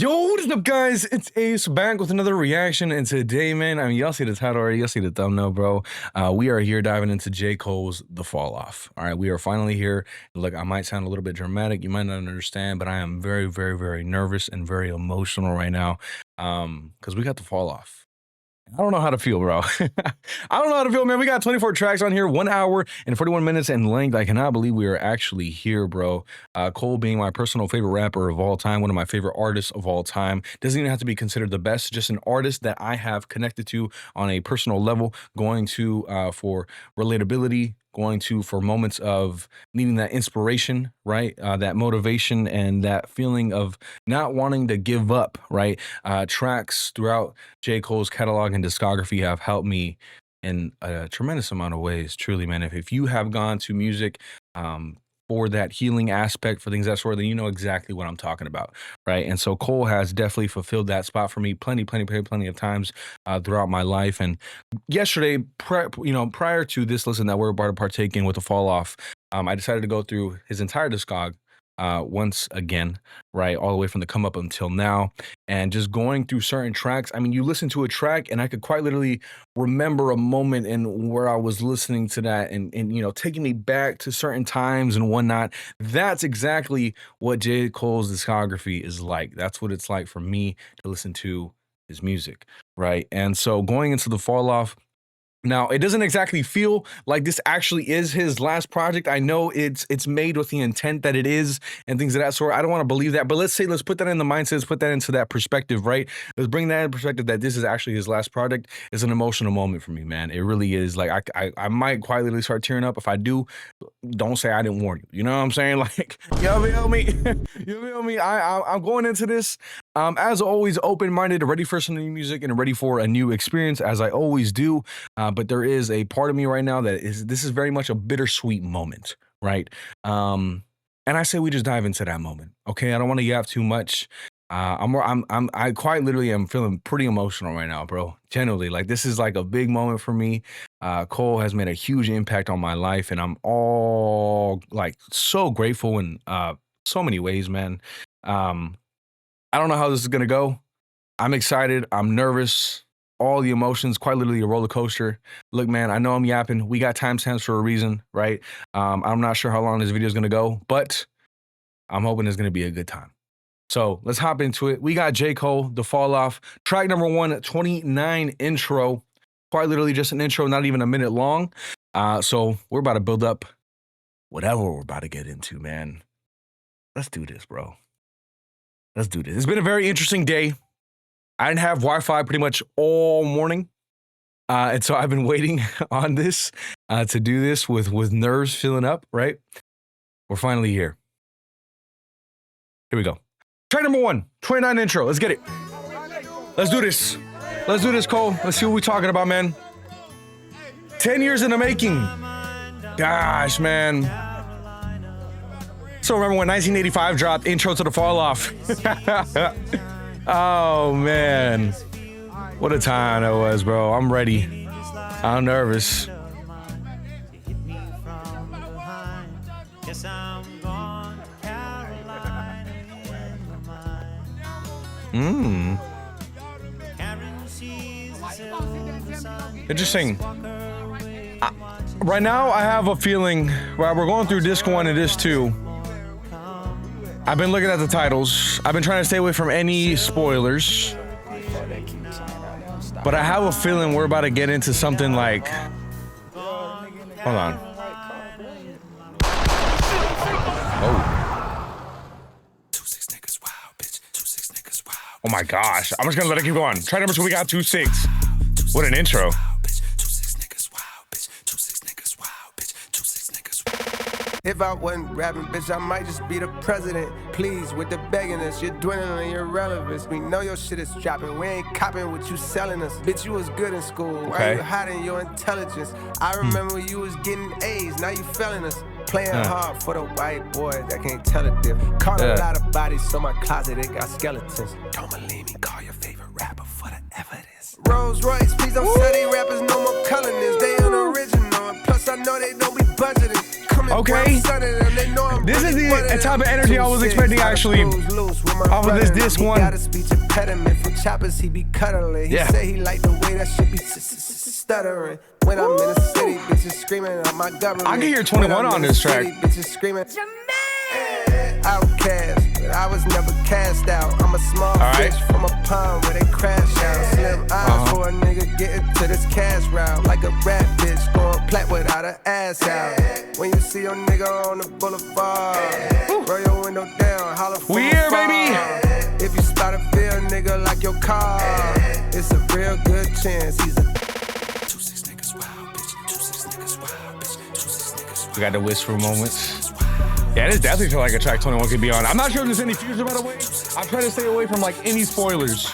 Yo, what is up, guys? It's Ace back with another reaction, and today, man, I mean, y'all see the title already, y'all see the thumbnail, bro. We are here diving into J. Cole's The Fall Off. All right, we are finally here. Look, I might sound a little bit dramatic, you might not understand, but I am very, very, very nervous and very emotional right now, because we got The Fall Off. I don't know how to feel, bro. I don't know how to feel, man. We got 24 tracks on here, 1 hour and 41 minutes in length. I cannot believe we are actually here, bro. Cole being my personal favorite rapper of all time, one of my favorite artists of all time. Doesn't even have to be considered the best, just an artist that I have connected to on a personal level, going to for relatability, going to for moments of needing that inspiration, right? That motivation and that feeling of not wanting to give up, right? Tracks throughout J. Cole's catalog and discography have helped me in a tremendous amount of ways, truly, man. If you have gone to music for that healing aspect, for things that sort, then you know exactly what I'm talking about, right? And so Cole has definitely fulfilled that spot for me plenty of times throughout my life. And yesterday, prior to this listen that we're about to partake in with The Fall Off, I decided to go through his entire discog once again, right, all the way from the come up until now, and just going through certain tracks. I mean, you listen to a track and I could quite literally remember a moment in where I was listening to that and you know, taking me back to certain times and whatnot. That's exactly what J. Cole's discography is like. That's what it's like for me to listen to his music, right? And so going into The Fall Off, now, it doesn't exactly feel like this actually is his last project. I know it's made with the intent that it is and things of that sort. I don't want to believe that, but let's put that in the mindset, let's put that into that perspective, right? Let's bring that in perspective that this is actually his last project. It's an emotional moment for me, man. It really is. Like, I might quite literally start tearing up. If I do, don't say I didn't warn you. You know what I'm saying? Like, you feel me? You feel me? I'm going into this, as always, open-minded, ready for some new music and ready for a new experience, as I always do. But there is a part of me right now that this is very much a bittersweet moment, right? And I say we just dive into that moment, okay? I don't want to yap too much. I quite literally am feeling pretty emotional right now, bro. Genuinely, like, this is like a big moment for me. Cole has made a huge impact on my life, and I'm all like so grateful in so many ways, man. I don't know how this is gonna go. I'm excited. I'm nervous. All the emotions, quite literally a roller coaster. Look, man, I know I'm yapping. We got timestamps for a reason, right? I'm not sure how long this video is gonna go, but I'm hoping it's gonna be a good time. So let's hop into it. We got J. Cole, The Fall Off, track number 1, 29 intro. Quite literally just an intro, not even a minute long. So we're about to build up whatever we're about to get into, man. Let's do this, bro. Let's do this. It's been a very interesting day. I didn't have Wi-Fi pretty much all morning. And so I've been waiting on this to do this with nerves filling up, right? We're finally here. Here we go. Track number 1, 29 intro. Let's get it. Let's do this. Let's do this, Cole. Let's see what we're talking about, man. 10 years in the making. Gosh, man. So remember when 1985 dropped, intro to The Fall Off. Oh, man. What a time that was, bro. I'm ready. I'm nervous. Interesting. Right now, I have a feeling, while we're going through disc 1 and disc 2, I've been looking at the titles. I've been trying to stay away from any spoilers. But I have a feeling we're about to get into something like... Hold on. Oh. Oh my gosh. I'm just gonna let it keep going. Try number 2, we got 2-6. What an intro. If I wasn't rapping, bitch, I might just be the president. Please, with the begging us, you're dwindling your relevance. We know your shit is dropping. We ain't copping what you selling us. Bitch, you was good in school. Why you hiding your intelligence? I remember when you was getting A's. Now you failing us. Playing hard for the white boys that can't tell a diff. Caught a lot of bodies, so my closet, it got skeletons. Don't believe me, call your favorite rapper for the evidence. Rolls Royce, please don't say they rappers no more color this. They unoriginal, and plus I know they don't be budgeting. Come Okay. This is the type of energy I was expecting actually off of this disc one. Got a speech impediment from choppers, he be cuddling. He say he like the way that shit be stuttering. When I'm in the city, bitches screaming on my government. I can hear 21 on this track. Bitches screaming. Outcast, but I was never cast out. I'm a small fish from a pond where they crash out. Slim eyes for a nigga getting to this cash route. Like a rap bitch going plat without her ass out. When you see your nigga on the boulevard, roll your window down, holler for we here, baby. If you spot a Ville nigga like your car, it's a real good chance he's a 2-6 niggas wild bitch. 2-6 niggas wild bitch. 2-6 niggas wild. We got the whisper moments. Yeah, this definitely feel like a track 21 could be on. I'm not sure if there's any future, by the way. I'm trying to stay away from like any spoilers.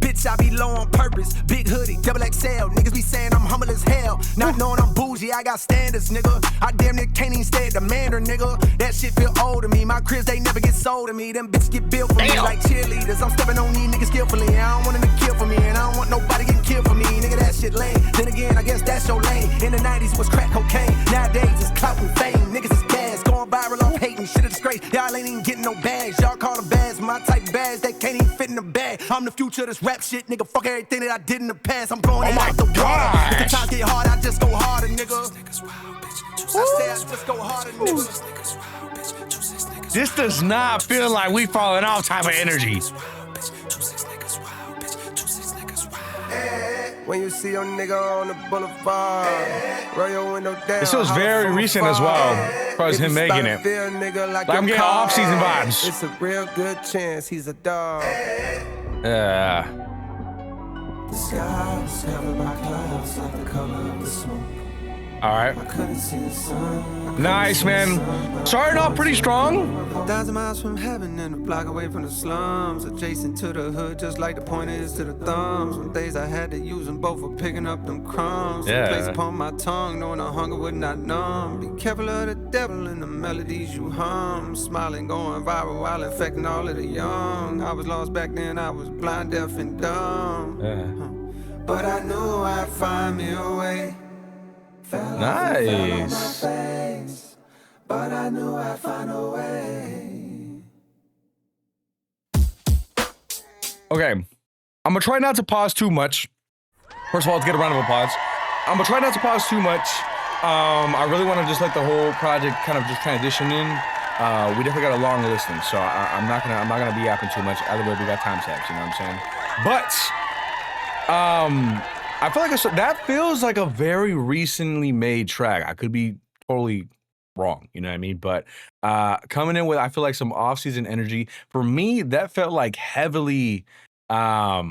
Bitch, I be low on purpose. Big hoodie, double XL. Niggas be saying I'm humble as hell. Not knowing I'm bougie, I got standards, nigga. I damn near can't even stay at the Mandarin, nigga. That shit feel old to me. My cribs, they never get sold to me. Them bitches get built for me like cheerleaders. I'm stepping on these niggas skillfully. I don't want them to kill for me, and I don't want nobody getting killed for me. Nigga, that shit lame. Then again, I guess that's your lane. In the 90s was crack cocaine. Nowadays it's clout and fame. Niggas is gas, going viral off hating. Shit a disgrace. Y'all ain't even getting no bags. Y'all call them bags. My type of bags, they can't even fit in the bag. I'm the future of this rap shit, nigga. Fuck everything that I did in the past. I'm blowing it out the water. If the times get hard, I just go harder, nigga. I say I just go harder, nigga. This does not feel like we falling off type of energy. When you see your nigga on the boulevard, roll your window down. This feels very recent as well, as far as him making it. Like I'm getting off-season vibes. It's a real good chance he's a dog. Yeah. The sky was covered by clouds like the color of the smoke. All right. I couldn't see the sun. Nice, man. Starting off pretty strong. 1,000 miles from heaven and a block away from the slums. Adjacent to the hood, just like the pointer is to the thumbs. Some days I had to use them both for picking up them crumbs. Yeah. Place upon my tongue, knowing the hunger would not numb. Be careful of the devil and the melodies you hum. Smiling, going viral while infecting all of the young. I was lost back then, I was blind, deaf, and dumb. But I knew I'd find me a way. Nice. But I knew I'd find a way. Okay. I'm gonna try not to pause too much. First of all, let's get a round of applause. I'm gonna try not to pause too much. I really want to just let the whole project kind of just transition in. We definitely got a long listing, so I'm not gonna be yapping too much. Either way, we got timestamps, you know what I'm saying? But I feel like that feels like a very recently made track. I could be totally wrong, you know what I mean? But coming in with, I feel like some off-season energy. For me, that felt like heavily, I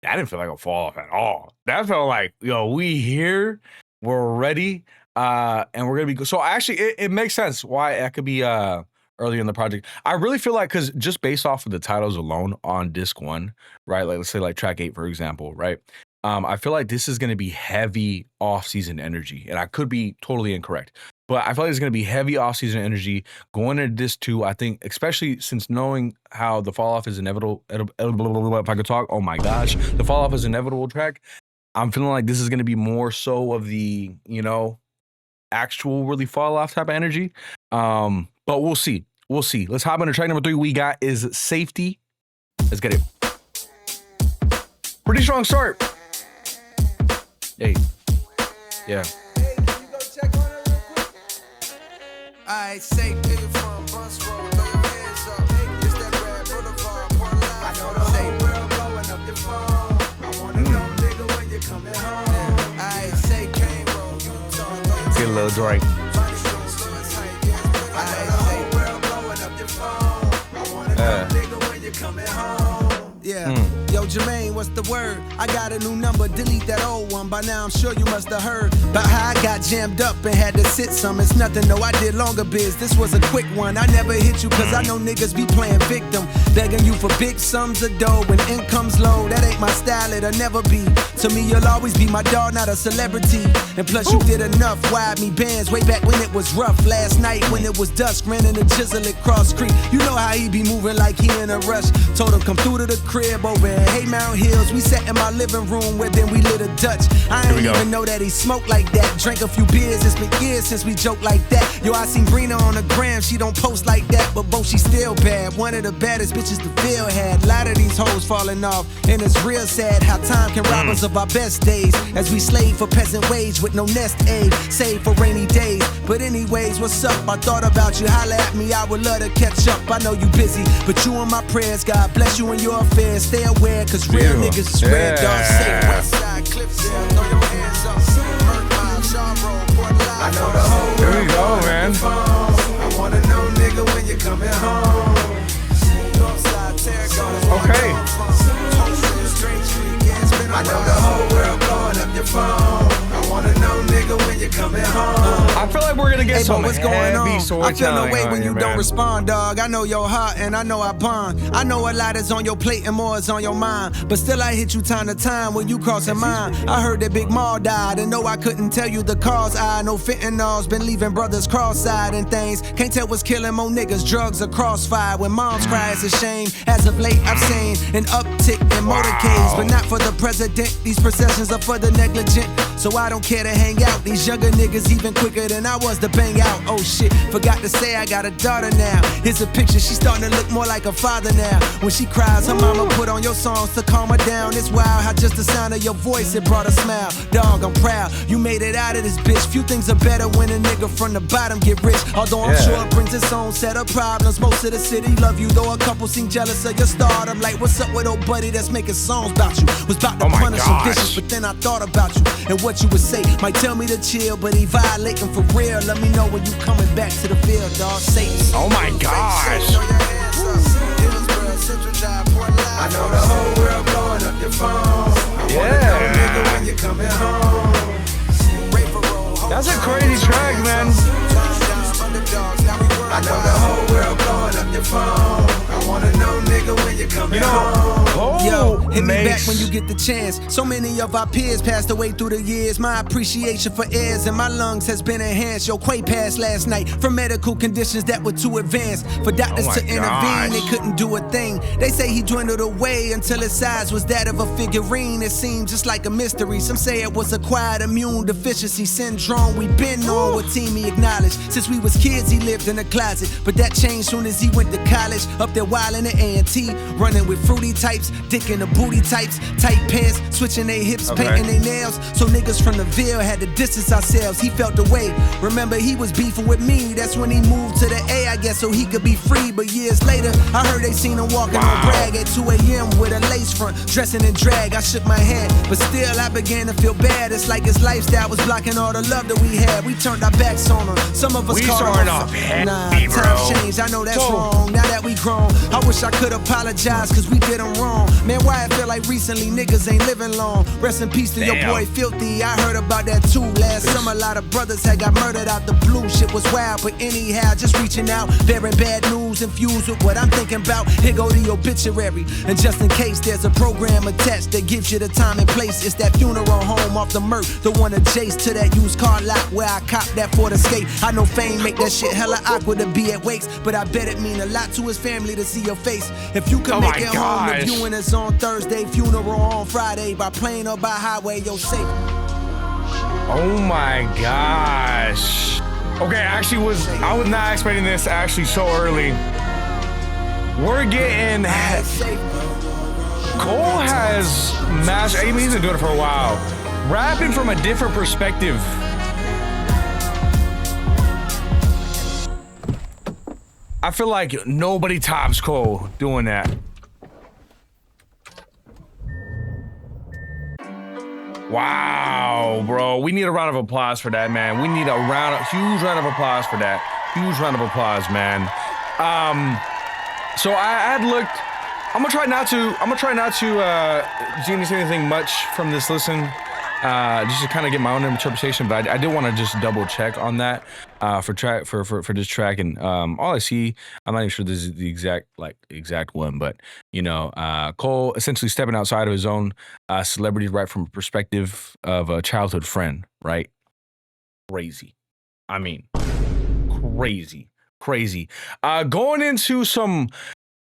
didn't feel like a fall off at all. That felt like, yo, we here, we're ready, and we're gonna be, so actually, it makes sense why it could be early in the project. I really feel like, because just based off of the titles alone on disc 1, right? Like, let's say like track 8, for example, right? I feel like this is going to be heavy off-season energy, and I could be totally incorrect, but I feel like it's going to be heavy off-season energy going into disc 2. I think, especially since knowing how the fall-off is inevitable, if I could talk, oh my gosh, the fall-off is inevitable track, I'm feeling like this is going to be more so of the, you know, actual really fall-off type of energy, but we'll see. We'll see. Let's hop into track number 3. We got is Safety. Let's get it. Pretty strong start. Hey, yeah. Hey, can you go check on it real quick? Alright, safe nigga from Bunce roll, throw your hands up. It's that red boulevard, point line. I know the whole world blowing up your phone. I wanna know, nigga, when you coming home. Alright, say cane roll, you talk, Get a little Drake. Alright, say world blowing up your phone. I wanna know, nigga, when you coming home. Yeah. Yo, Jermaine, what's the word? I got a new number, delete that old one. By now, I'm sure you must have heard about how I got jammed up and had to sit some. It's nothing, no, I did longer biz. This was a quick one. I never hit you, cause I know niggas be playing victim. Begging you for big sums of dough when income's low. That ain't my style, it'll never be. To me, you'll always be my dog, not a celebrity. And plus, you did enough, wide me bands way back when it was rough. Last night, when it was dusk, ran in the chisel at Cross Creek. You know how he be moving like he in a rush. Told him, come through to the crib over and Mount Hills. We sat in my living room where then we lit a Dutch. I ain't even know that he smoked like that. Drank a few beers, it's been years since we joked like that. Yo, I seen Brina on the gram, she don't post like that, but both she still bad. One of the baddest bitches the Ville had. A lot of these hoes falling off, and it's real sad how time can rob us of our best days. As we slave for peasant wage with no nest egg, save for rainy days. But anyways, what's up? I thought about you, holla at me, I would love to catch up. I know you busy, but you in my prayers, God bless you in your affairs. Stay aware, cause real niggas is red dog safe. Westside, Cliffside, throw your hands up. I know the whole world. Here we go, man. I wanna know, nigga, when you coming home. Okay. I know the whole world blowing up your phone. I wanna know, nigga, when you coming home. I feel like we're gonna get some what's going on? heavy I feel no storytelling way on when here, you don't man. respond, dog. I know your heart and I know I bond. I know a lot is on your plate and more is on your mind. But still I hit you time to time when you crossing mine. I heard that Big Maul died and no, I couldn't tell you the cause. I know fentanyl's been leaving brothers cross-eyed and things. Can't tell what's killing more niggas, drugs or crossfire. When moms cry, it's a shame. As of late, I've seen an uptick in motorcades, but not for the president. These processions are for the negligent, so I don't care to hang out. These younger niggas even quicker than I was to bang out. Oh shit, forgot to say I got a daughter now. Here's a picture, she's starting to look more like a father now. When she cries, her mama put on your songs to calm her down. It's wild how just the sound of your voice, it brought a smile. Dog, I'm proud, you made it out of this bitch. Few things are better when a nigga from the bottom get rich. Although I'm sure it brings its own set of problems. Most of the city love you, though a couple seem jealous of your stardom. Like, what's up with old buddy that's making songs about you? Was about to punish some vicious, but then I thought about you and what you would say. Might tell me to chill, but he violating for real. Let me know when you coming back to the field, dog. Say oh my gosh. I know the whole world blowing up your phone. Yeah. When you coming home. That's a crazy track, man. I know the whole world blowing up your phone. I wanna know, nigga, when you coming home. Yo, hit me back when you get the chance. So many of our peers passed away through the years. My appreciation for airs in my lungs has been enhanced. Yo, Quik passed last night from medical conditions that were too advanced. For doctors to intervene, they couldn't do a thing. They say he dwindled away until his size was that of a figurine. It seemed just like a mystery. Some say it was acquired immune deficiency syndrome. We been on what team he acknowledged. Since we was kids, he lived in a closet, but that changed soon as he went to college. Up there wildin' at A&T, running with fruity types, dick in the booty types, tight pants, switching their hips, painting their nails. So niggas from the Ville had to distance ourselves. He felt the way. Remember, he was beefing with me. That's when he moved to the A, I guess, so he could be free. But years later, I heard they seen him walking on Bragg at 2 a.m. with a lace front, dressing in drag. I shook my head, but still I began to feel bad. It's like his lifestyle was blocking all the love that we had. We turned our backs on him. Some of us called him times changed, I know that's wrong. Now that we grown, I wish I could apologize, cause we did them wrong. Man, why I feel like recently niggas ain't living long. Rest in peace to your boy Filthy, I heard about that too. Last summer, a lot of brothers had got murdered out the blue. Shit was wild, but anyhow, just reaching out, bearing bad news infused with what I'm thinking about. Here go the obituary, and just in case there's a program attached that gives you the time and place. It's that funeral home off the Merc, the one adjacent to that used car lot where I copped that Ford Escape. I know fame make that shit hella awkward to be at wakes, but I bet it mean a lot to his family to see your face. If you can make it home, the viewing is on Thursday, funeral on Friday, by plane or by highway, you're safe. Oh my gosh. Okay, I was not expecting this actually so early. We're getting Cole has mastered. I mean, he's been doing it for a while. Rapping from a different perspective. I feel like nobody tops Cole doing that. Wow, bro. We need a round of applause for that, man. We need a huge round of applause for that. Huge round of applause, man. So I had looked. I'm gonna try not to genius anything much from this listen. Just to kind of get my own interpretation, but I did want to just double check on that for this track, and all I see, I'm not even sure this is the exact one, but you know, Cole essentially stepping outside of his own celebrity, right, from a perspective of a childhood friend, right? Crazy. I mean, crazy. Going into some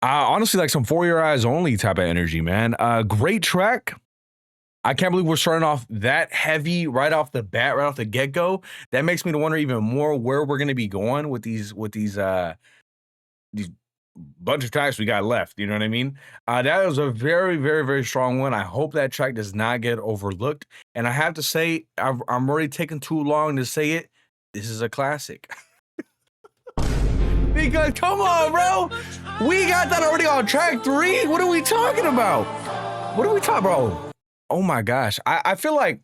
Honestly, like some For Your Eyes Only type of energy, man. Great track. I can't believe we're starting off that heavy right off the bat, right off the get-go. That makes me to wonder even more where we're gonna be going with these bunch of tracks we got left. You know what I mean? That was a very, very, very strong one. I hope that track does not get overlooked. And I have to say, I'm already taking too long to say it. This is a classic. Because come on, bro. We got that already on track 3. What are we talking about? What are we talking about? Oh my gosh. I feel like,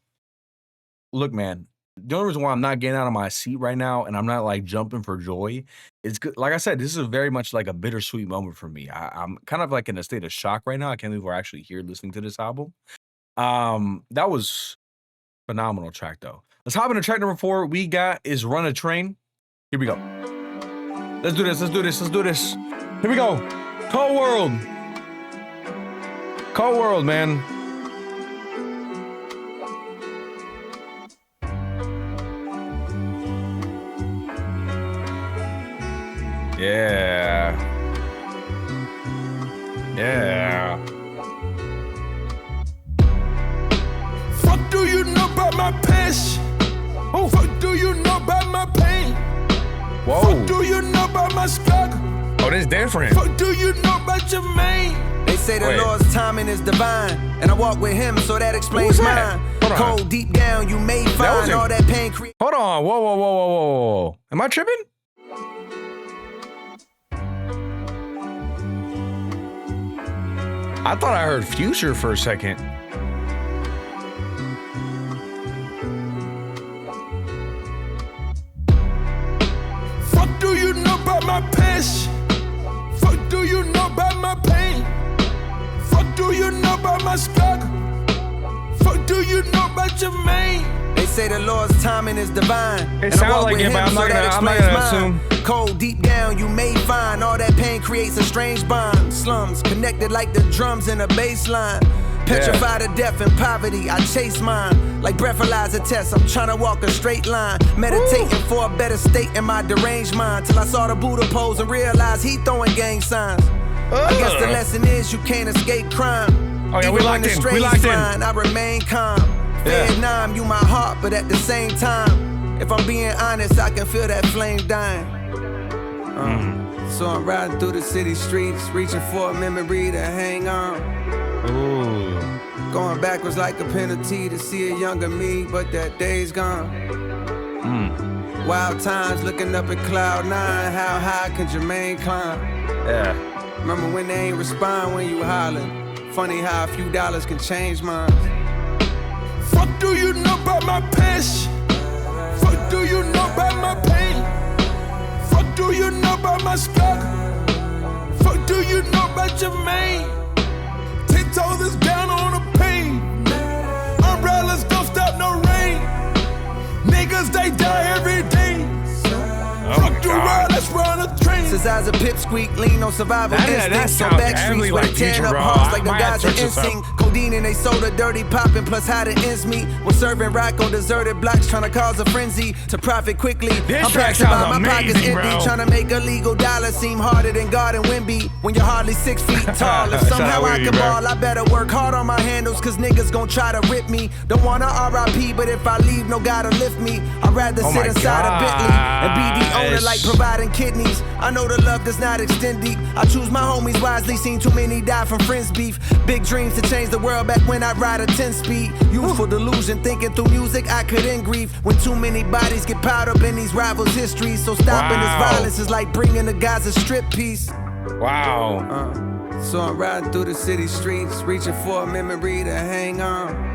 look, man, the only reason why I'm not getting out of my seat right now and I'm not like jumping for joy is good. Like I said, this is very much like a bittersweet moment for me. I'm kind of like in a state of shock right now. I can't believe we're actually here listening to this album. That was phenomenal track though. Let's hop into track number 4. We got is Run a Train. Here we go. Let's do this. Let's do this. Let's do this. Here we go. Cold World. Cold World, man. Yeah. Yeah. Fuck do you know about my passion? Oh. Fuck do you know about my pain? Whoa. Fuck do you know about my struggle? Oh, this is different. Fuck do you know about your main? They say the Wait. Lord's timing is divine, and I walk with him, so that explains Who's that? mine. Hold on. Cold deep down, you may find wasn't- all that pain create. Hold on. Whoa, whoa, whoa, whoa, whoa, whoa. Am I tripping? I thought I heard Future for a second. Fuck do you know about my passion? Fuck do you know about my pain? Fuck do you know about my struggle? Fuck do you know about your main? They say the Lord's timing is divine, and I sounds walk like with it, but him, I'm so not that gonna explains assume. mine. Cold deep down, you may find all that pain creates a strange bond. Slums connected like the drums in a bass line. Petrified of death and poverty, I chase mine. Like breathalyzer tests, I'm trying to walk a straight line. Meditating for a better state in my deranged mind. Till I saw the Buddha pose and realized he throwing gang signs. I guess the lesson is you can't escape crime. Oh, yeah, we Even when locked the in. We strays locked in. flying, I remain calm. Yeah. Vietnam, you my heart, but at the same time, if I'm being honest, I can feel that flame dying. So I'm riding through the city streets, reaching for a memory to hang on. Ooh. Going backwards like a penalty to see a younger me, but that day's gone. Wild times looking up at cloud 9, how high can Jermaine climb? Yeah. Remember when they ain't respond when you hollering? Funny how a few dollars can change minds. Fuck do you know about my passion? Fuck do you know about my pain? Fuck do you know about my struggle? Fuck do you know about your main? 10 toes is down on the pain. Umbrellas don't stop no rain. Niggas they die every day. Fuck the ride, let's run a train. Since I was a pipsqueak, lean on survival That instincts on sounds back heavily streets where like they tearing Future, up bro. hearts I like the might have guys in to search this instinct. Codeine and they soda dirty popping, plus how the ends meet. When serving rock on deserted blocks, trying to cause a frenzy to profit quickly. This I'm track passing by, sounds my pockets amazing, empty, bro. trying to make a legal dollar seem harder than God and Wimby. When you're hardly 6 feet tall, if Shout somehow out I Wimby, can bro. ball, I better work hard on my handles, cause niggas gon' try to rip me. Don't wanna RIP, but if I leave, no God to lift me. I'd rather Oh sit my inside a Bentley and be the owner gosh. like providing kidneys. I know the love does not extend deep. I choose my homies wisely, seen too many die from friends beef. Big dreams to change the world back when I ride a 10-speed. Youthful delusion, thinking through music I could end grief. When too many bodies get piled up in these rivals' histories. So stopping Wow. this violence is like bringing the guys a strip piece. Wow. So I'm riding through the city streets, reaching for a memory to hang on.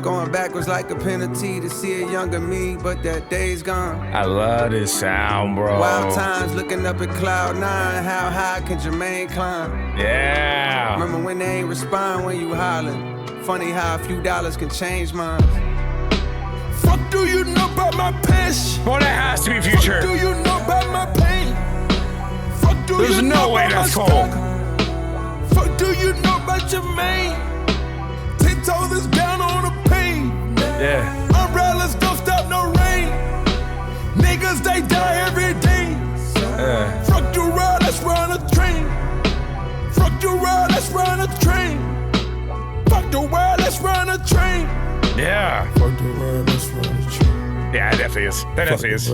Going backwards like a penalty to see a younger me, but that day's gone. I love this sound, bro. Wild times looking up at cloud 9, how high can Jermaine climb? Yeah. Remember when they ain't respond when you hollering? Funny how a few dollars can change minds. Fuck do you know about my passion? Well, that has to be Future. Fuck do you know about my pain? Fuck do There's you no know way about that's my cold. struggle? Fuck do you know about your main? 10 toes is down on the pain. Yeah. Umbrellas don't stop no rain. Niggas they die every day. Yeah. Fuck the ride, let's run a train. let's run a train. Fuck the world, let's run a train. Yeah. Fuck the world, let's run a train. Yeah, it definitely is. That definitely is.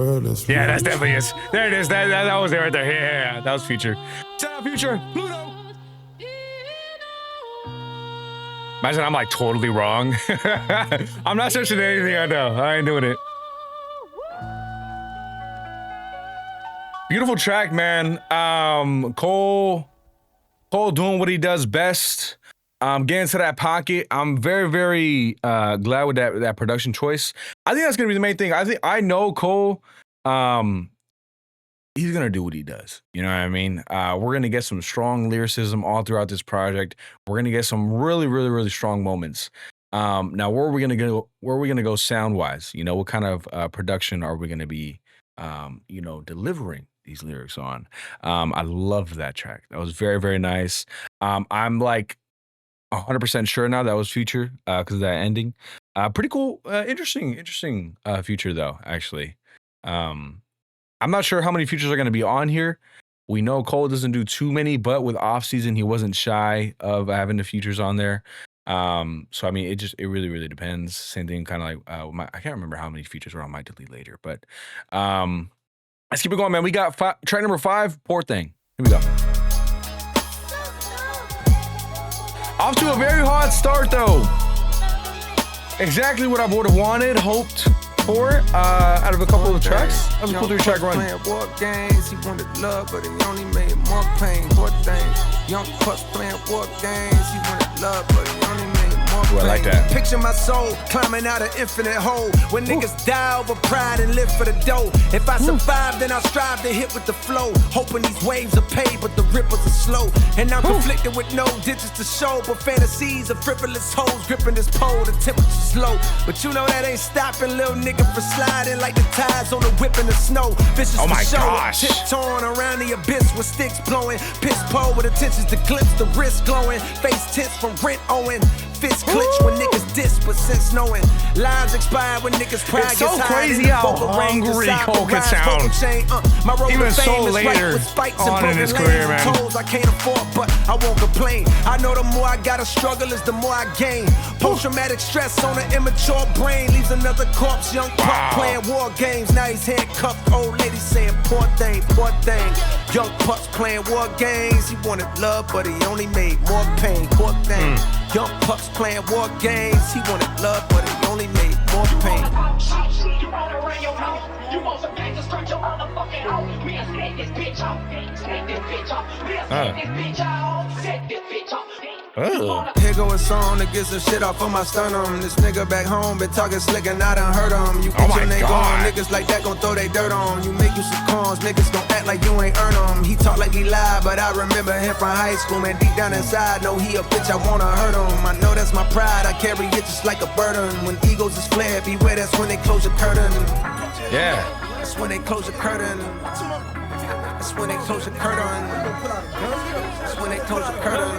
Yeah, that definitely is. There it is. That was there right there. Yeah. That was Future. Shout out Future. Pluto. Imagine I'm like totally wrong. I'm not searching anything I know. I ain't doing it. Beautiful track, man. Cole doing what he does best. Getting to that pocket. I'm very, very glad with that production choice. I think that's gonna be the main thing. I know Cole. He's gonna do what he does. You know what I mean? We're gonna get some strong lyricism all throughout this project. We're gonna get some really, really, really strong moments. Now, where are we gonna go? Where are we gonna go sound wise? You know, what kind of production are we gonna be, delivering these lyrics on? I loved that track. That was very, very nice. I'm like 100% sure now that was Future because of that ending. Pretty cool, interesting Future though. Actually, I'm not sure how many features are going to be on here. We know Cole doesn't do too many, but with off season, he wasn't shy of having the features on there. So I mean, it really, really depends. Same thing, kind of like I can't remember how many features were on my delete later, but let's keep it going, man. We got track number 5, Poor Thing. Here we go. Off to a very hot start, though. Exactly what I would have wanted, hoped for out of a couple of tracks. That was a cool 3-track run. Playing war games, he wanted love, but he only made more pain. Poor thing. Young pups playing war games, he wanted love, but he only made more pain. Ooh, I like that. Picture my soul climbing out an infinite hole. When niggas die over pride and live for the dough. If I survive, then I'll strive to hit with the flow. Hoping these waves are paid, but the ripples are slow. And I'm conflicted with no digits to show, but fantasies of frivolous hoes gripping this pole. The temperature's low, but you know that ain't stopping little nigga from sliding like the tides on the whip in the snow. Vicious oh my for show, gosh. tiptoeing around the abyss with sticks blowing. Piss pole with intentions to glimpse the wrist glowing. Face tense from rent owing. Fist clench when niggas diss, but since knowing lives expire when niggas pride it's so gets high. crazy how hungry Cole can sound. Even so later on in his career, man. I can't afford, but I won't complain. I know the more I gotta struggle is the more I gain. Post-traumatic stress on an immature brain leaves another corpse. Young pup playing war games. Now he's handcuffed. Old lady saying poor thing, poor thing. Young pups playing war games. He wanted love, but he only made more pain. Poor thing. Young pups playing war games. He wanted love, but he only made more pain. You wanna run your mouth? You want some gangsters, stretch your motherfucking hoe. Me and snake this bitch off. Snake this bitch off. Me and snake this bitch off. Set this bitch off. Here go a song to get some shit off of my sternum. This nigga back home been talking slick and I done heard him. You put your name on, niggas like that gon' throw they dirt on. You make you some cons, niggas gon' act like you ain't earn them. He talk like he lied, but I remember him from high school. Man, deep down inside, know he a bitch, I wanna hurt him. I know that's my pride, I carry it just like a burden. When egos is flared, beware, that's when they close your curtain. Yeah. That's when they close your curtain. That's when they close your curtain. That's when they close your curtain.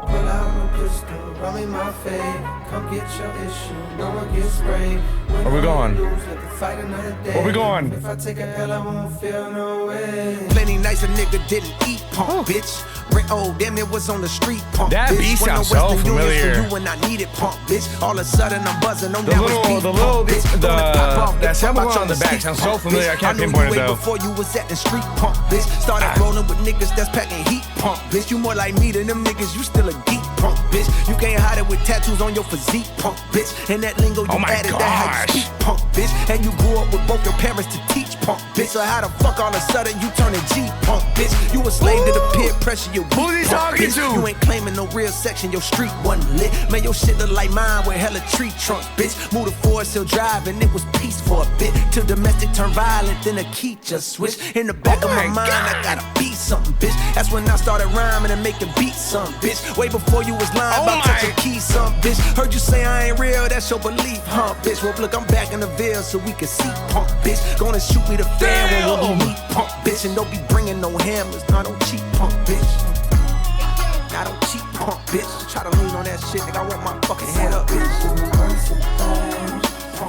Pull out my pistol, rub me my face. Come get your issue, no one gets sprayed. Where we going? Where we going? If I take a L, I won't feel no way. Plenty nice a nigga didn't eat, punk bitch. Rent old, damn it was on the street, punk that bitch. beat sounds so familiar. You when I needed punk bitch. All of a sudden I'm buzzing on that sample on the back sounds so familiar. I can't pinpoint it though. Before you was at the street, punk bitch. Started rolling with niggas that's packing heat, punk bitch. You more like me than them niggas, you still a geek, punk bitch. You can't hide it with tattoos on your physique, punk bitch. And that lingo you added, that how you speak, punk bitch. And you grew up with both your parents to teach, punk bitch. So how the fuck all of a sudden you turning G, punk bitch? You a slave to the peer pressure, you who you talking to? You ain't claiming no real section, your street wasn't lit. Man, your shit look like mine with hella tree trunk, bitch. Moved to Forest Hill Drive and it was peace for a bit. Till domestic turned violent, then the key just switched. In the back of my mind, I gotta be something, bitch. That's when I started rhyming and making beats, some bitch. Way before you was lying about touching keys, some bitch. Heard you say I ain't real, that's your belief, huh, bitch? Well, look, I'm back in the Ville so we can see, punk, bitch. Gonna shoot me the fair when we meet, punk, bitch. And don't be bringing no hammers, I don't cheat, punk, bitch. I don't cheat, punk, bitch. Try to lean on that shit, nigga. I want my fucking head up, bitch.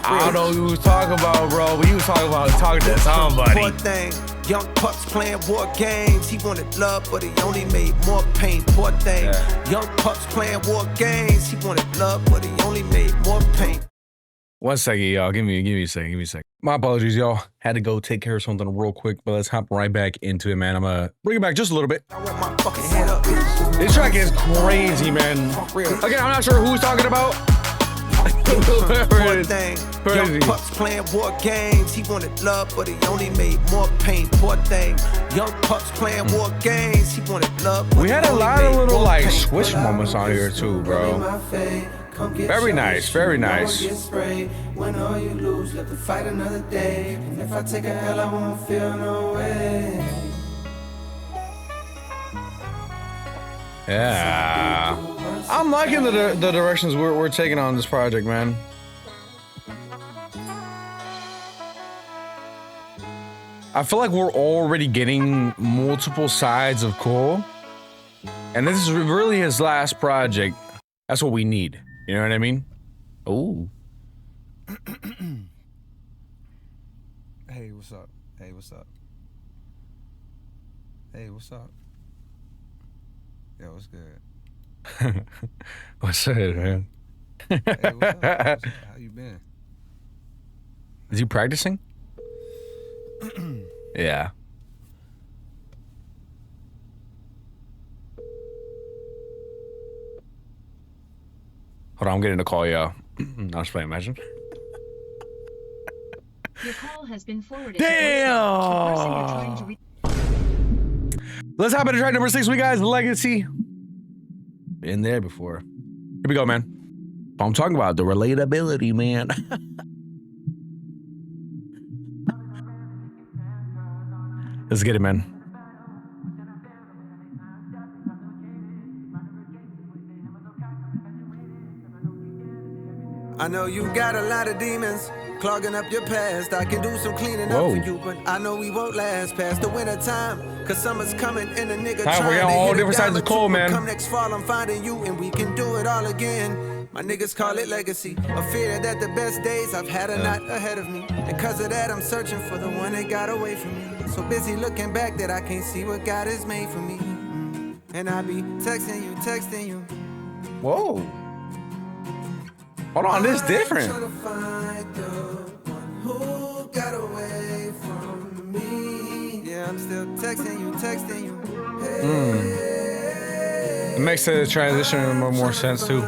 I don't know what you was talking about, bro, but you was talking to somebody. Poor thing. Young pups playing war games. He wanted love, but he only made more pain. Poor thing. Yeah. Young pups playing war games. He wanted love, but he only made more pain. 1 second, y'all. Give me a second. My apologies, y'all. Had to go take care of something real quick, but let's hop right back into it, man. I'm gonna bring it back just a little bit. I want my fucking head up, bitch. This track is crazy, man. Again, I'm not sure who he's talking about. Poor thing. Young pups playing war games. He wanted love, but he only made more pain. Poor thing. Young pups playing war games. He wanted love. We had a lot of little like switch moments on here too, bro. Very nice, very nice. When all you lose, let the fight another day. And if I take a L, I won't feel no way. Yeah, I'm liking the directions we're taking on this project, man. I feel like we're already getting multiple sides of Cole, and this is really his last project. That's what we need. You know what I mean? Oh. Hey, what's up? Hey, what's up? Hey, what's up? Yo, what's good? What's up, man? Hey, what's up? What's up? How you been? Is he practicing? Yeah. Hold on, I'm getting a call, y'all. I'm just playing, imagine. Your call has been forwarded. Damn! Let's hop into track number 6, we guys. Legacy. Been there before. Here we go, man. I'm talking about the relatability, man. Let's get it, man. I know you got a lot of demons clogging up your past. I can do some cleaning up for you, but I know we won't last past the winter time. Cause summer's coming and a nigga We're trying on to all hit different a sides of diamond Cole, too. man. Come next fall, I'm finding you and we can do it all again. My niggas call it legacy. A fear that the best days I've had are not ahead of me. And cause of that, I'm searching for the one that got away from me. So busy looking back that I can't see what God has made for me. And I be texting you. Whoa. Hold on, this is different. I'm trying to find the one who got away from me. Yeah, I'm still texting you. Hey, It makes the transition more sense, too.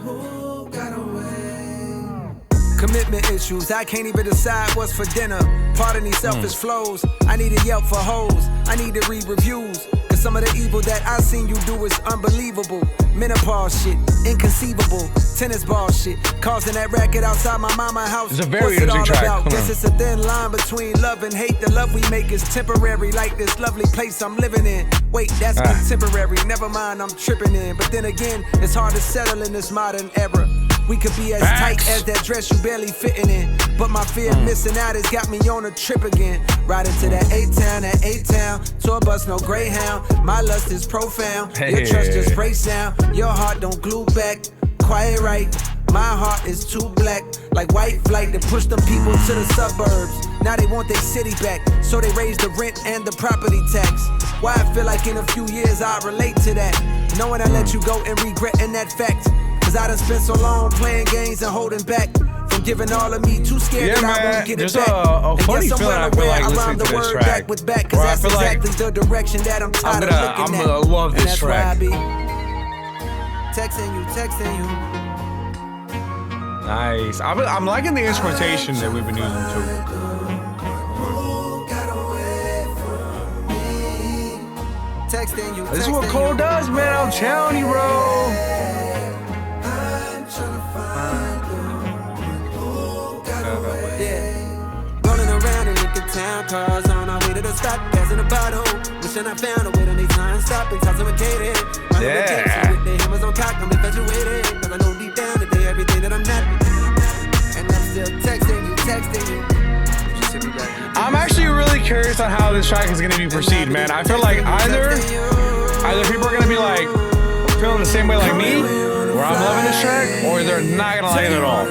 who got away? Commitment issues, I can't even decide what's for dinner. Pardon these selfish flows. I need a Yelp for hoes. I need to read reviews. Cause some of the evil that I seen you do is unbelievable. Menopause shit, inconceivable. Tennis ball shit, causing that racket outside my mama house. It's a very What's it interesting all track. about? Come Guess on. it's a thin line between love and hate. The love we make is temporary, like this lovely place I'm living in. Wait, that's contemporary. Never mind, I'm tripping in. But then again, it's hard to settle in this modern era. We could be as tight as that dress you barely fitting in. But my fear of missing out has got me on a trip again. Riding to that A-Town, tour bus, no Greyhound. My lust is profound, your trust just breaks down. Your heart don't glue back, quiet right. My heart is too black, like white flight to push them people to the suburbs. Now they want their city back, so they raise the rent and the property tax. Why I feel like in a few years I'll relate to that, knowing I let you go and regretting that fact. Cause I done spent so long playing games and holding back from giving all of me, too scared that I won't get There's it back. a funny And feeling I feel like listening to this track. Back with back, cause Where I that's feel like exactly the direction that I'm tired of looking I'm at. gonna love And this that's track. why I be texting you. Nice. I'm liking the instrumentation that we've been using too. Texting you. This is what Cole does, man. I'm telling you, bro. Rolling around in Lincoln Town, cars on our way to the stop, passing the bottle. Wishing I found a way to make time stop and intoxicated. Yeah. With the hammers on cock, I'm infatuated. Cause I know deep down today everything that I'm not. And I'm still texting you. I'm actually really curious on how this track is gonna be perceived, man. I feel like either people are gonna be like feeling the same way like me, where I'm loving this track, or they're not gonna like it at all.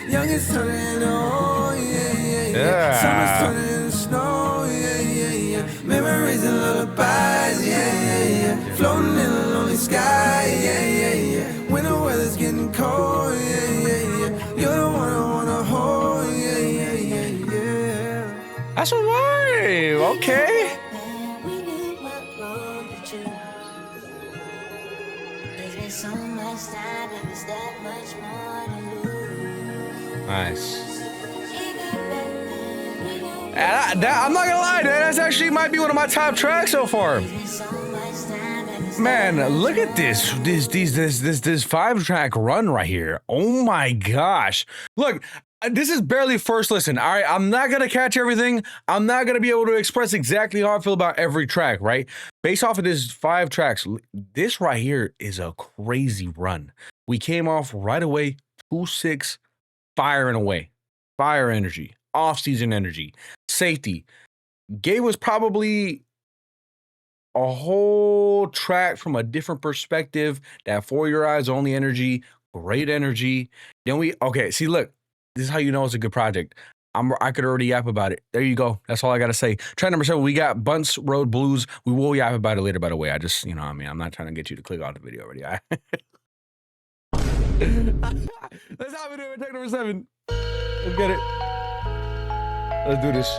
Youngest turning, oh yeah. yeah. Summer's Yeah. turning into snow, yeah, yeah, yeah. Memories and lullabies, yeah, yeah, yeah. Floating in a lonely sky, yeah, yeah, yeah. When the weather's getting cold, yeah, yeah, yeah. You're the one I wanna hold, yeah, yeah, yeah, yeah. That's a vibe. Okay. We knew what road to choose. There's been so much time, and there's that much more to lose. Nice. Even better, we knew And I'm not gonna lie, that's actually might be one of my top tracks so far. there's been so much time, and there's Man, look at this 5-track run right here. Oh my gosh. Look, this is barely first listen. All right, I'm not gonna catch everything. I'm not gonna be able to express exactly how I feel about every track, right? Based off of this 5 tracks, this right here is a crazy run. We came off right away, 2-6, firing away. Fire energy, off-season energy, safety. Gave us probably a whole track from a different perspective. That For Your Eyes Only energy, great energy. Then okay, see, look, this is how you know it's a good project. I could already yap about it. There you go. That's all I gotta say. Track number 7, we got Bunce Road Blues. We will yap about it later, by the way. I just, you know what I mean? I'm not trying to get you to click off the video already. Let's hop into it. Track number 7. Let's get it. Let's do this.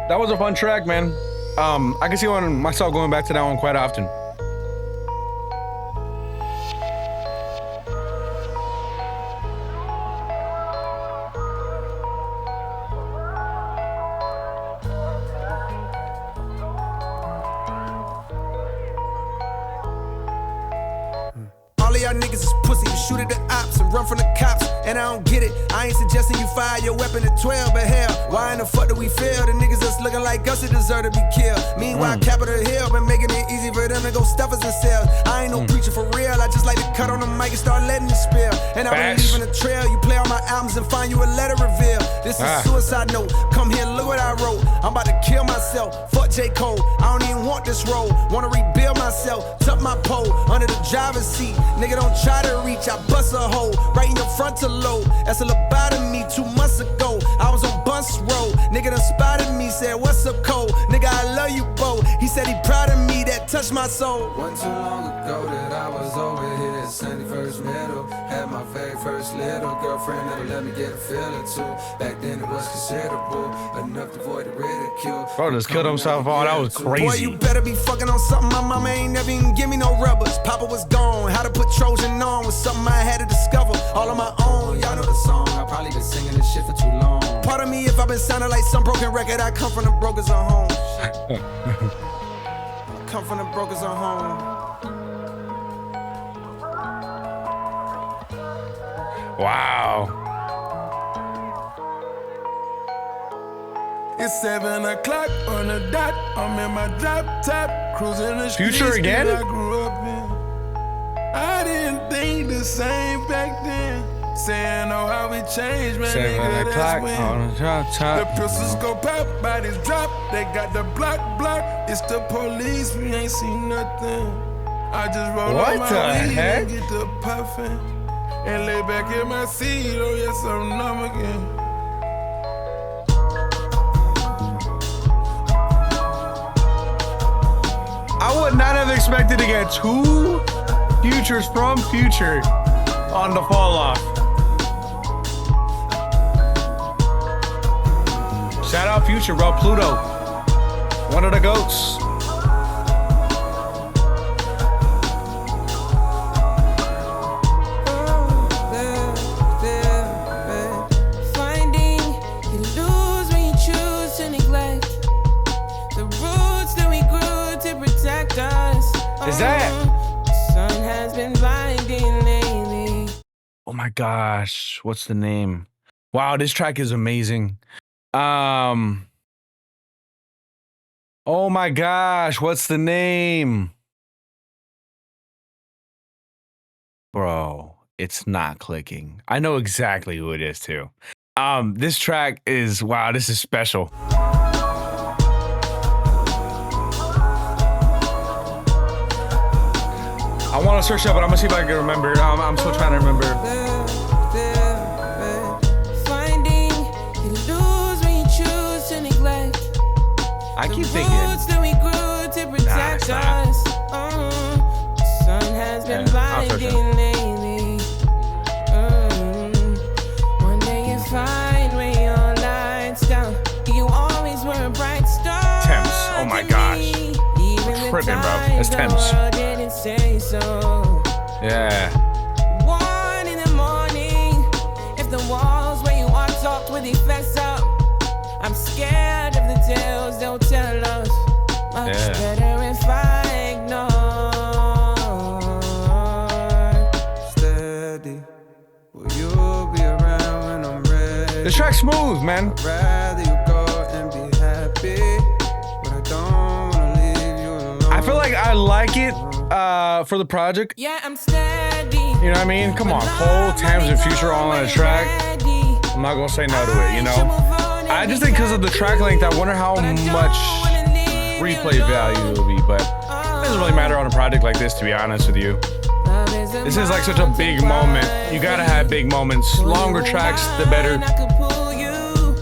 That was a fun track, man. I can see myself going back to that one quite often. All of y'all niggas is pussy. You shoot at the ops and run from the cops. And I don't get it. I ain't suggesting you fire your weapon at 12, but hell, why in the fuck do we fail? The niggas that's looking like us that deserve to be killed. Meanwhile, Capitol Hill been making it easy for them to go stuff us themselves. I ain't no preacher for real. I just like to cut on the mic and start letting it spill. And I've been leaving a trail. You play all my albums and find you a letter reveal. This is suicide note. Come here, look what I wrote. I'm about to kill myself. Fuck J. Cole. I don't even want this role. Wanna rebuild myself. Tuck my pole under the driver's seat. Nigga, don't try to reach. I bust a hole right in your frontal lobe. That's a lobotomy 2 months ago. I was on Bunce Road. Nigga done spotted me. Said, what's up, Cole? Nigga, I love you, Bo. He said he proud of me. That touched my soul. Wasn't too long ago that I was over here at 71st Middle. Had my very first little girlfriend that'll let me get a feel or two. Back then it was considerable. Enough to avoid the ridicule. Bro just killed himself. Oh, that was crazy. Boy, you better be fucking on something. My mama ain't never even give me no rubbers. Papa was gone. How to put Trojan on was something I had to discover. All on my own. Y'all know the song. I probably been singing this shit for too long. Pardon me if I've been sounding like some broken record. I come from the brokers on home. Come from the brokers on home. Wow. It's 7 o'clock on the dot. I'm in my drop top, cruising the streets Future again? that I grew up in. I didn't think the same back then. Saying, oh, how we changed, man. 7 nigga, o'clock that's when on the drop the top. pistols go pop, bodies drop. They got the block. It's the police, we ain't seen nothing. I just roll What on my the weed heck? and get the puffin'. And lay back in my seat, oh yes, I'm numb again. I would not have expected to get 2 futures from Future on the fall off. Shout out Future, bro. Pluto. One of the GOATs. Finding you lose when you choose to neglect the roots that we grew to protect us. Is that? The sun has been blinding lately. Oh my gosh. What's the name? Wow, this track is amazing. Oh my gosh, what's the name? Bro, it's not clicking. I know exactly who it is too. This track is, wow, this is special. I want to search it up, but I'm gonna see if I can remember. I'm still trying to remember. I keep the thinking. roots that we grew to protect it's not. us. The sun has been I'll search it. blinding lately. One day you find where your lights down. You always were a bright star. Thames. Oh my to gosh. me. Even the Tripping, bro. times It's the Thames. world didn't say so. Yeah. 1 in the morning, if the walls where you are talked with fess up, I'm scared of the tales they'll tell us. Much better if I ignore. Steady, will you be around when I'm ready? The track's smooth, man. I'd rather you go and be happy, but I don't wanna leave you alone. I feel like I like it for the project. Yeah, I'm steady. You know what I mean? Come on, Cole, Thames, and Future all on the track. I'm not gonna say no to it, you know? I just think because of the track length, I wonder how much replay value it will be, but it doesn't really matter on a project like this, to be honest with you. This is like such a big moment. You gotta have big moments. Longer tracks, the better. I could pull you.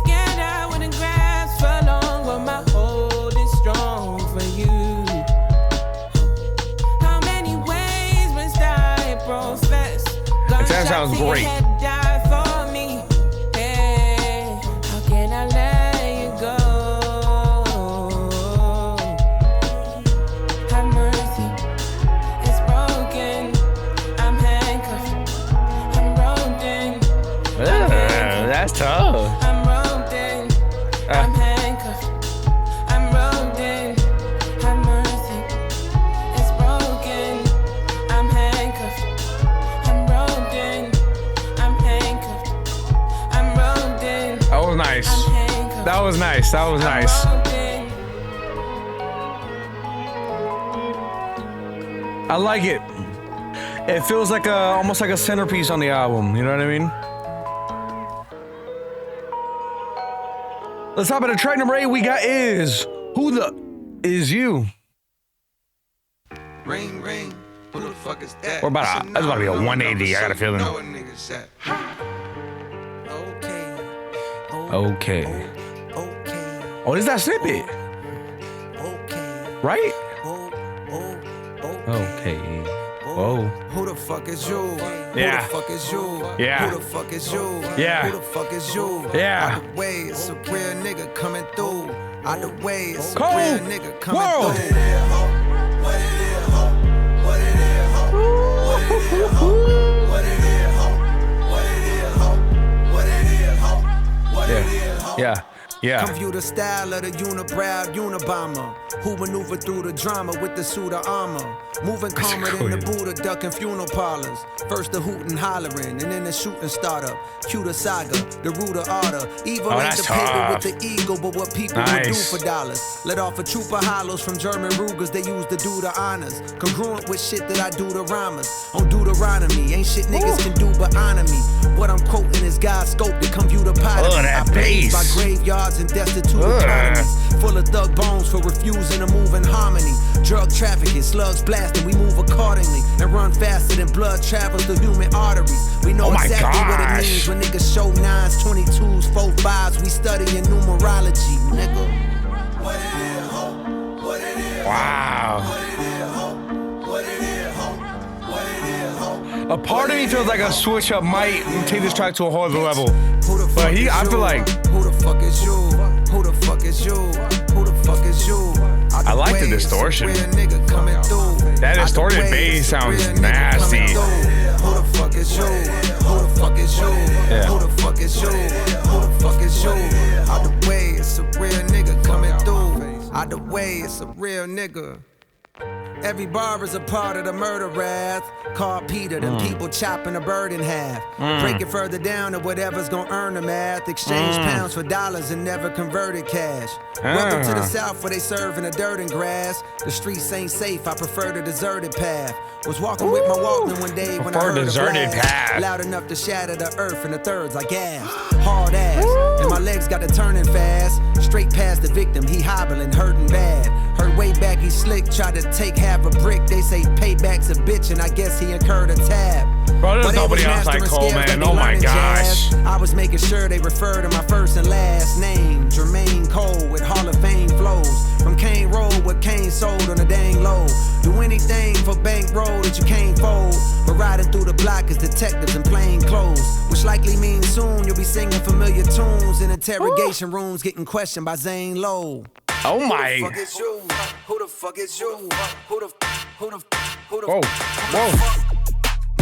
Scared I wouldn't grasp for long, but my hold is strong for you. How many ways must I profess? That sounds great. Die for me. Hey, how can I let you go? Have mercy. It's broken. I'm handcuffed. I'm roped in. That's tough. I'm roped in. I'm handcuffed. I'm roped in. Have mercy. It's broken. I'm handcuffed. I'm roped in. I'm handcuffed. I'm roped in. That was nice. I'm handcuffed. That was nice. That was nice. I'm roped in. I like it. It feels like almost like a centerpiece on the album. You know what I mean? Let's hop into track number 8. We got is Who the Is You? Ring, ring. Who the fuck is that? We're about that's about to be a 180. I got a feeling. Know what niggas at. Okay. Okay. Oh, this is that snippet, Okay. right? Okay. Okay. Whoa. Who the fuck is you? Yeah. Who the fuck is you? Yeah. Who the fuck is you? Yeah. Who the fuck is you? Yeah. Out the way, it's a real nigga coming through. Out the way, it's a Cold real nigga coming world. through. What it is, ho? What it is, ho? What it is, ho? What it is, ho? What it is, ho? What it is, ho? What it is, ho? Yeah. Yeah. Come view the style of the unibrow Unabomber, who maneuver through the drama with the suit of armor. Moving calmer than the Buddha, ducking funeral parlors. First the hootin' hollering, and then the shooting startup. Cue the saga, the root of order. Evil ain't that's the paper tough. with the ego, but what people would do Nice. for dollars. Let off a troop of hollows from German Rugers, they use to do the honors. Congruent with shit that I do to rhymers. On Deuteronomy, ain't shit niggas can do but honor me. What I'm quoting is God's scope to come view the pot of Oh, me. that I blaze by bass. graveyards and destitute Ugh. economies. Full of thug bones for refusing to move in harmony. Drug trafficking, slugs blasting, we move accordingly. And run faster than blood travels through human arteries. We know Oh my exactly what it gosh. means when niggas show 9s, 22s, 4 5s. We studying numerology, nigga. What it is, ho? What it is, Wow. what it is, ho? What it is, ho? What it is, ho? A part of me feels like a switch up might take this track to a whole other level. Who the fuck But is I you? feel like Who the fuck is you? Who the fuck is you? Who the fuck is you? I like the distortion. That That distorted bass sounds nasty. Who the fuck is you? Who the fuck is you? Yeah. Who the fuck is you? Who the fuck is you? Out the way, it's a real nigga coming through. Out the way, it's a real nigga. Every bar is a part of the murder wrath. Called Peter, them people chopping a bird in half. Break it further down to whatever's gonna earn the math. Exchange pounds for dollars and never converted cash. Welcome to the South where they serving the dirt and grass. The streets ain't safe, I prefer the deserted path. Was walking with my Walkman one day when I Prefer heard a deserted blast. path. Loud enough to shatter the earth and the thirds like gas. Hard ass, and my legs got to turning fast. Straight past the victim, he hobbling, hurting bad. Heard way back he slick, tried to take half a brick. They say payback's a bitch, and I guess he incurred a tab. Bro, there's But they nobody was else like mastering Cole, scales man. they Oh my learning gosh. jazz. I was making sure they refer to my first and last name. Jermaine Cole with Hall of Fame sold on a dang low. Do anything for bankroll that you can't fold. But riding through the block is detectives in plain clothes, which likely means soon you'll be singing familiar tunes in interrogation rooms, getting questioned by Zane Lowe. Oh my. Who the fuck is you? Who the fuck is you? Who the Whoa.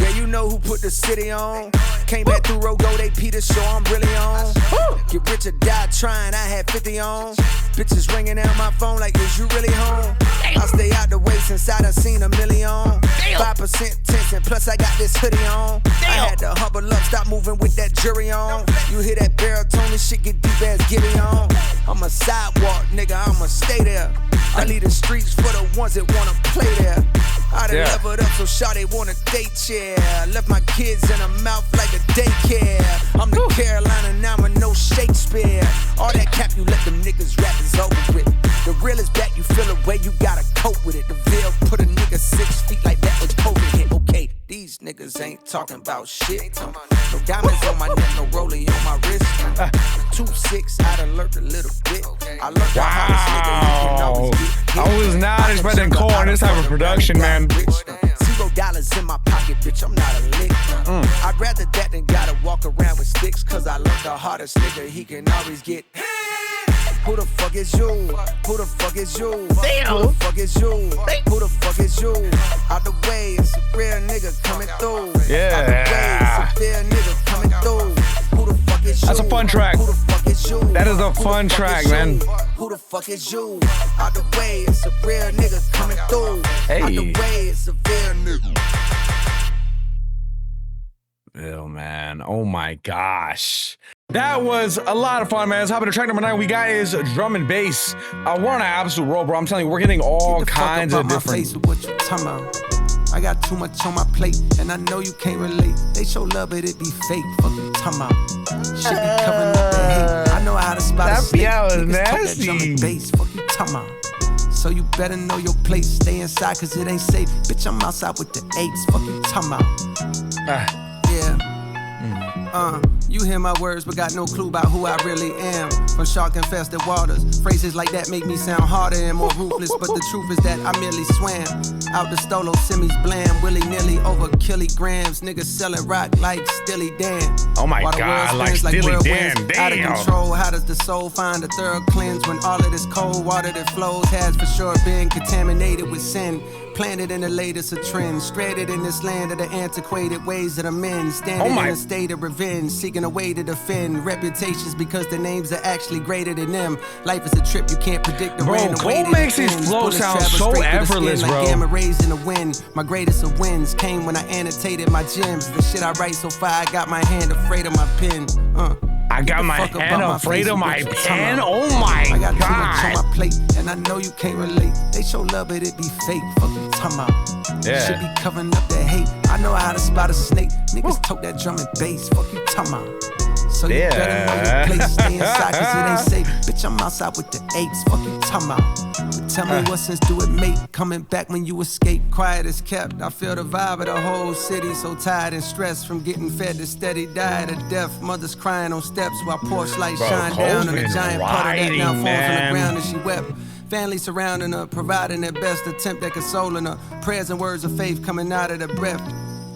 Yeah, you know who put the city on. Came back through Rogo, they Peter show I'm really on. Get rich or die trying, I had 50 on. Bitches ringing out my phone like, is you really home? I stay out the way since I done seen a million. 5% tension, plus I got this hoodie on. I had to humble up, stop moving with that jury on. You hear that baritone, this shit get deep as Gibby on. I'm a sidewalk nigga, I'ma stay there. I leave the streets for the ones that wanna play there. I done leveled up so shawty wanna date chair. Left my kids in her mouth like a daycare. I'm the Carolina, now I'm no Shakespeare. All that cap you let them niggas rap is over with. The real is back, you feel a way, you gotta cope with it. The Ville put a nigga 6 feet like that with COVID hit. Okay, these niggas ain't talking about shit. No diamonds on my neck, no rollie on my wrist. 2-6, I done learned a little bit. I learned the hardest nigga you can always get hit. I was not expecting Cole on this type of production, man. $0 in my pocket, bitch, I'm not a lick. I'd rather that than gotta walk around with sticks, cause I learned the hardest nigga, he can always get hit. Who the fuck is you? Who the fuck is you? Damn. Who the fuck is you? Who the fuck is you? Out the way, it's a real nigga coming through. Yeah. Out the way, it's a real nigga coming through. Who the fuck is you? That's a fun track. Who the fuck is you? That is a fun track, man. Who the fuck is you? Out the way, it's a real nigga coming through. Hey. Out the way, it's a real nigga. Ville, man. Oh my gosh. That was a lot of fun, man. Let's hop into track number 9. We got is drum and bass. We're on an absolute roll, bro. I'm telling you, we're getting all kinds of different. Face with what you talking about. I got too much on my plate, and I know you can't relate. They show love, but it be fake. Fuck you talking about. Shit be covering up the hate. I know how to spot a snake. Niggas talk that drum and bass. Fuck you talking about. So you better know your place. Stay inside, cause it ain't safe. Bitch, I'm outside with the apes. Fuck you talking about. Yeah. You hear my words, but got no clue about who I really am. From shark-infested waters, phrases like that make me sound harder and more ruthless. But the truth is that I merely swam out the stolo, semis blam, willy-nilly over kilograms. Niggas selling rock like Stilly Dan. Oh my God, like Stilly Dan, Out of damn. control, how does the soul find a thorough cleanse when all of this cold water that flows has for sure been contaminated with sin? Planted in the latest of trends, stranded in this land of the antiquated ways of the men, standing in a state of revenge, seeking a way to defend reputations because the names are actually greater than them. Life is a trip you can't predict the random way Cole makes his flow sound so effortless, bro. Like gamma rays in the wind. My greatest of wins came when I annotated my gems. The shit I write so far, I got my hand afraid of my pen. I got my hand afraid of my pen. Oh my God. I got too much on my plate, and I know you can't relate. They show love, but it be fake. Fuck you talking about. Yeah. Should be covering up that hate. I know how to spot a snake. Niggas talk that drum and bass. Fuck you talking about. So you better know your place. Stay inside, cause it ain't safe. Bitch, I'm outside with the apes. Fuck you talking about. But tell me what sense do it make? Coming back when you escape. Quiet as kept. I feel the vibe of the whole city. So tired and stressed from getting fed to steady diet of death. Mothers crying on steps while porch lights shine down on a giant puddle that now falls on the ground and she wept. Family surrounding her, providing their best attempt at consoling her. Prayers and words of faith coming out of their breath.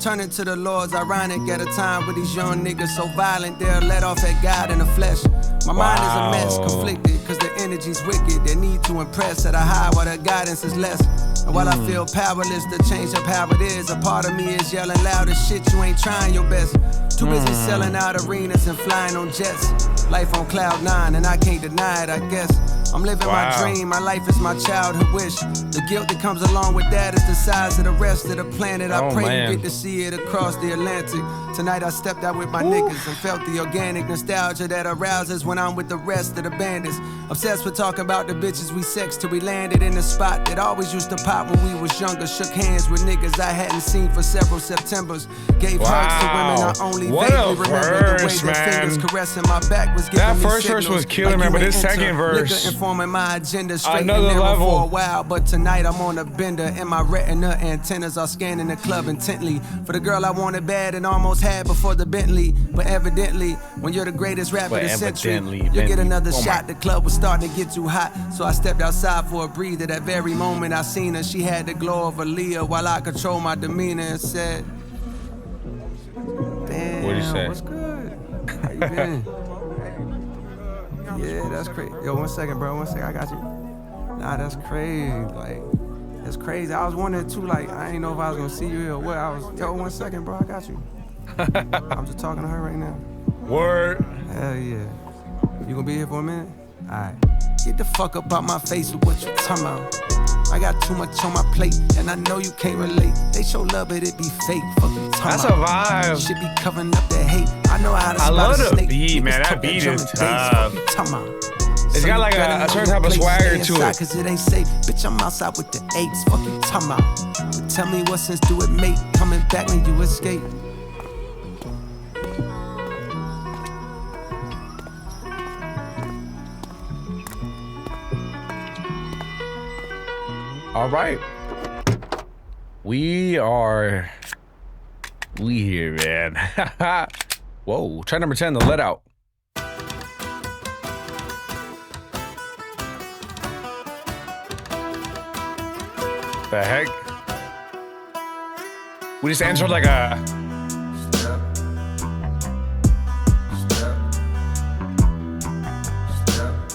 Turning to the Lord's ironic at a time with these young niggas so violent they're let off at God in the flesh. My mind is a mess, conflicted, cause the energy's wicked. They need to impress at a high while their guidance is less. And while I feel powerless to change up how it is, a part of me is yelling loud as shit, you ain't trying your best. Too busy selling out arenas and flying on jets. Life on cloud 9 and I can't deny it, I guess. I'm living my dream, my life is my childhood wish. The guilt that comes along with that is the size of the rest of the planet. I pray you get to see it across the Atlantic. Tonight I stepped out with my niggas and felt the organic nostalgia that arouses when I'm with the rest of the bandits. Obsessed with talking about the bitches we sexed till we landed in the spot that always used to pop when we was younger. Shook hands with niggas I hadn't seen for several Septembers. Gave hugs to women I only only What vaguely a remember the way verse, their fingers man. caressing my back was giving That me first verse signals was killing, like man, you but ain't this second enter. verse, Liquor informing my agenda straight another and narrow level. for a while, but tonight I'm on a bender and my retina antennas are scanning the club intently for the girl I wanted bad and almost had before the Bentley. But evidently, when you're the greatest rapper of the century, you'll get another shot. The club was starting to get too hot, so I stepped outside for a breather. That very moment I seen her, she had the glow of Aaliyah while I control my demeanor and said, damn, What'd he say? what's good? How you been? Yeah, that's crazy. Yo, 1 second, bro. 1 second, I got you. Nah, that's crazy. Like, that's crazy. I was wondering too, like, I ain't know if I was gonna see you here or what. Yo, 1 second, bro. I got you. I'm just talking to her right now. Word. Hell yeah. You gonna be here for a minute? Alright. Get the fuck up out my face with what you talking about. I got too much on my plate, and I know you can't relate. They show love, but it be fake. Fuck you talking That's about. a vibe. Should be covering up the hate. I know how to I spot love a the snake. beat, man. Niggas That talk beat drum is and bass. tough. Fuck you talking about. It's got like a certain type of swagger to it. Cause it ain't safe. Bitch, I'm outside with the eights. Fuck you talking about. But tell me what sense do it make coming back when you escape? All right. We here, man. Whoa, track number 10, the let out. The heck? We just answered like a...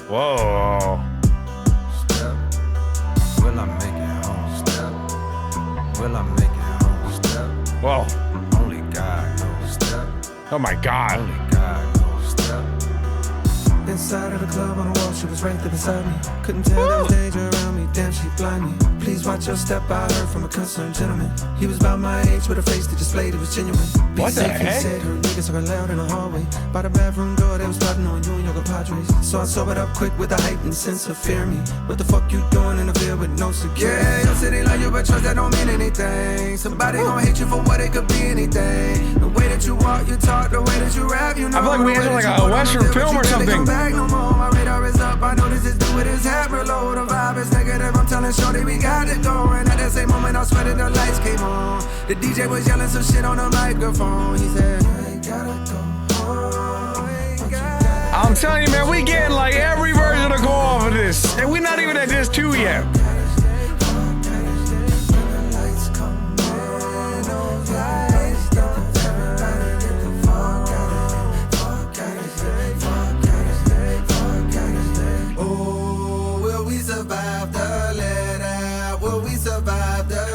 Whoa. Will I make it home? Will I make it home? Whoa. Only God knows. Oh my God. Only God knows. Inside of the club on the wall, she was right there beside me. Couldn't tell there was danger around me. Damn, she blind me. Please watch your step. I heard from a concerned gentleman. He was about my age with a face that displayed it was genuine. Be What the safe, he heck? said. Her niggas talking loud in the hallway. By the bathroom door, they was plotting on you and your compadres. So I sobered up quick with a heightened sense of fear me. What the fuck you doing in the Ville with no security? Yeah, your city like you, but trust that don't mean anything. Somebody gon' hate you for what it could be anything. The way that you walk, you talk, the way that you rap, you know. I feel like we entered like a Western film or something. No more, my radar is up. I know this is due with his hat reload. The vibe is negative. I'm telling Shorty we got it going. At that same moment, I sweated the lights came on. The DJ was yelling some shit on the microphone. He said, you ain't gotta go home. I'm telling you, man, we getting like every version of go off of this. And we're not even at this 2 yet.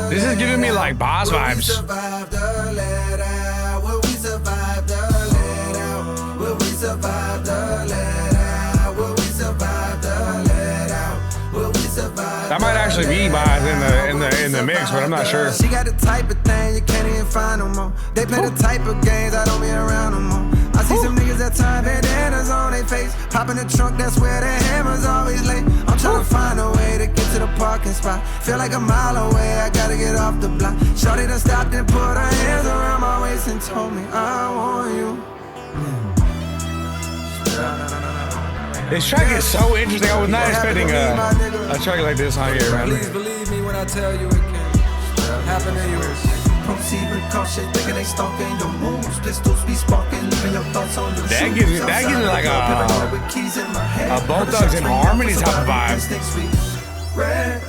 This is giving me like boss vibes. That might actually be boss in the mix, but I'm not sure. She got the type of thing you can't even find no more. They play the type of games I don't be around no more. I see some niggas that time bandanas on their face. Pop in the trunk, that's where the hammer's always late. I'm trying to find a way to get to the parking spot. Feel like a mile away, I gotta get off the block. Shorty done stopped and put her hands around my waist and told me I want you. This track is so interesting. I was not expecting a track like this on here, man. Please believe me when I tell you it can happen to you. Proceed with caution, thinking they stalking your moves. Pistols be sparking, leaving your thoughts on your That gives me like a Bone Thugs and Harmony type of vibe. Red.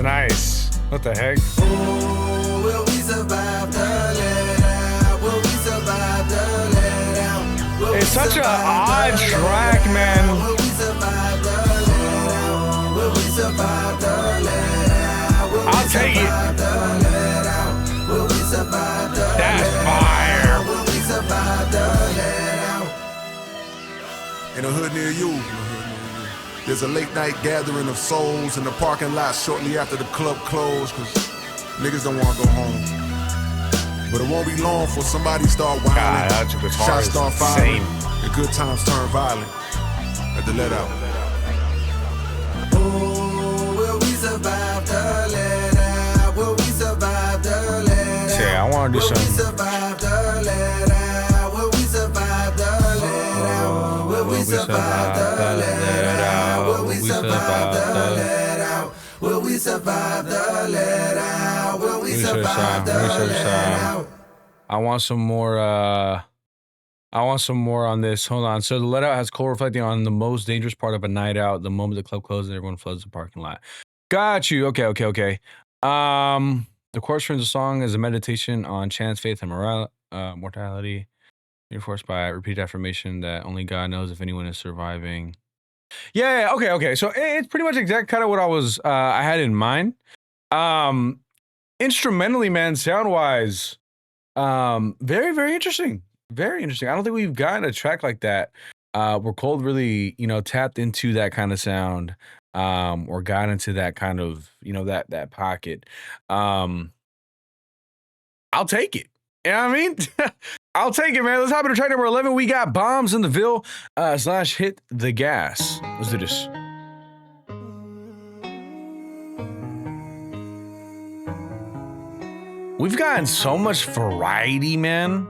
Nice. What the heck? Oh, will we survive the let out? Will we survive the let out? It's such an odd track, man. Will we survive the let out? Will we survive the let out? I'll take it. Will we survive the That's fire. Will we survive In a hood near you, there's a late night gathering of souls in the parking lot shortly after the club closed, cause niggas don't wanna go home. But it won't be long for somebody start wilding. God, that guitar Shots is start firing, insane. and good times turn violent at the let out. Oh, will we survive the let out? Will we survive the let out? Yeah, I want to do Will we something. survive the let out? Will we survive the let out? Will we survive the let out? Will we survive the let out? Will we survive the let out? Will we survive the let out? I want some more. I want some more on this. Hold on. So the let out has Cole reflecting on the most dangerous part of a night out, the moment the club closes and everyone floods the parking lot. Got you. Okay. The chorus turns the song as a meditation on chance, faith, and mortality, reinforced by repeated affirmation that only God knows if anyone is surviving. Yeah. Okay. So it's pretty much exact kind of what I had in mind. Instrumentally, man, sound wise, very, very interesting. Very interesting. I don't think we've gotten a track like that where Cole really, tapped into that kind of sound, or got into that kind of, that pocket. I'll take it. You know what I mean? I'll take it, man. Let's hop into track number 11. We got Bombs in the Ville / Hit the Gas. Let's do this. We've gotten so much variety, man.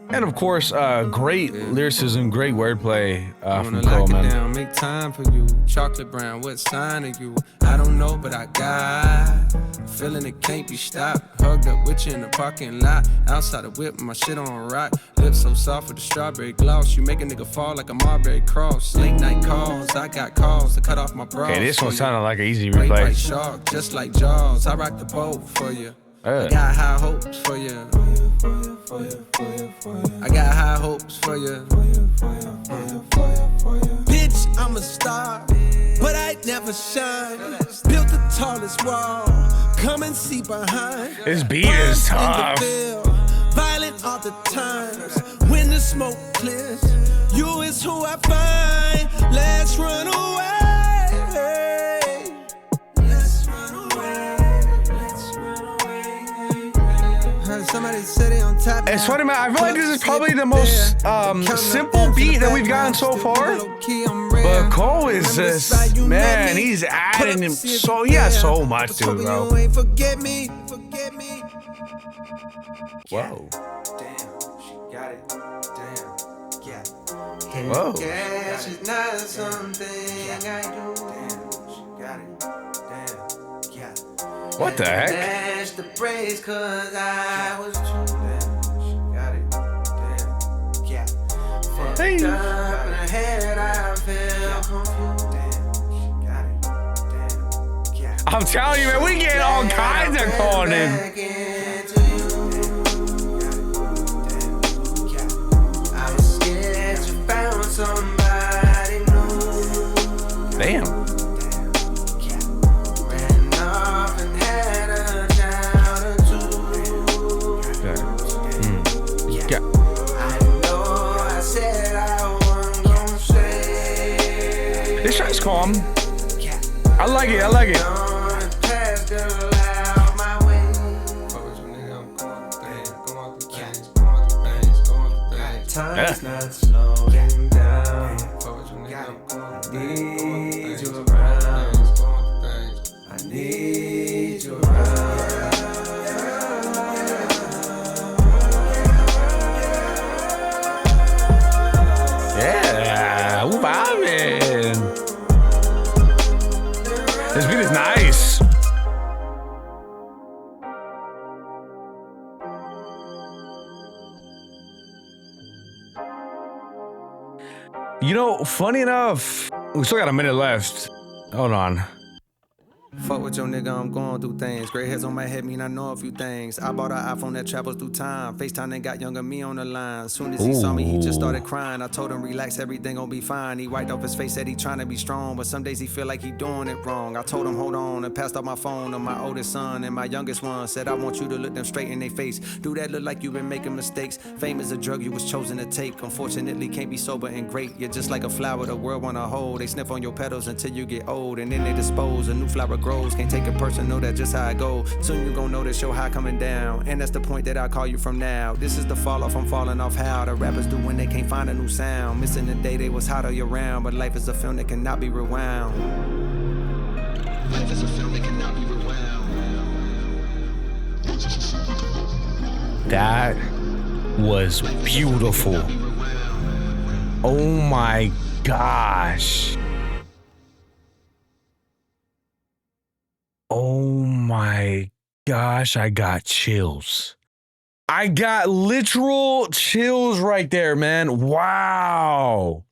And of course, great lyricism, great wordplay from Cole, man. Down, make time for you. Chocolate brown, what sign are you? I don't know, but I got feeling it can't be stopped. Hugged up with you in the parking lot. Outside the whip, my shit on rock. Lips so soft with the strawberry gloss. You make a nigga fall like a Marbury cross. Late night calls, I got calls to cut off my bra. Okay, this one sounded like an easy Great replay. white shark, just like Jaws. I rock the boat for you. I got high hopes for you. I got high hopes for you. Bitch, I'm a star, but I never shine. Built the tallest wall, come and see behind. This beat is tough. Violent all the times, when the smoke clears, you is who I find. Let's run away. Let's run away. Let's run away. Heard somebody say they on top. It's funny, man. I feel like this is probably the most simple beat that we've gotten so far. But Cole is just, man, he's adding him so, he has so much to it, bro. Forget me, forget me. Whoa. Damn, she got it. Damn, yeah. Whoa. Cash is not something I do. Damn, she got it. Damn, yeah. What the heck? Dash the praise 'cause I was true. Damn, she got it. Damn, yeah. Fucked Hey. up in her head, I feel confused. Damn, she got it. Damn, yeah. I'm telling you, man, we get all kinds of calling in. Back into you. I was scared you found somebody new. Damn. Ran off and had a child or two. Yeah. I know I said I wasn't gonna say. This track's calm. I like it. Time's not slowing down. I need you around. I need you around. Yeah. Ooh, vibing. This beat is nice. Funny enough, we still got a minute left. Hold on. Fuck with your nigga, I'm going through things. Gray hairs on my head mean I know a few things. I bought an iPhone that travels through time. FaceTime and got younger me on the line. Soon as he saw me, he just started crying. I told him, relax, everything gon' be fine. He wiped off his face, said he trying to be strong, but some days he feel like he doing it wrong. I told him, hold on, and passed out my phone to my oldest son and my youngest one. Said, I want you to look them straight in their face. Do that look like you been making mistakes. Fame is a drug you was chosen to take. Unfortunately, can't be sober and great. You're just like a flower the world wanna hold. They sniff on your petals until you get old, and then they dispose. A new flower grows, can't take it personal, that's just how I go. Soon you gon' notice your high coming down, and that's the point that I call you from now. This is the fall off, I'm falling off how the rappers do when they can't find a new sound. Missing the day they was hot all year round, but life is a film that cannot be rewound. Life is a film that cannot be rewound. That was beautiful. Oh my gosh. Oh my gosh, I got chills. I got literal chills right there, man. Wow.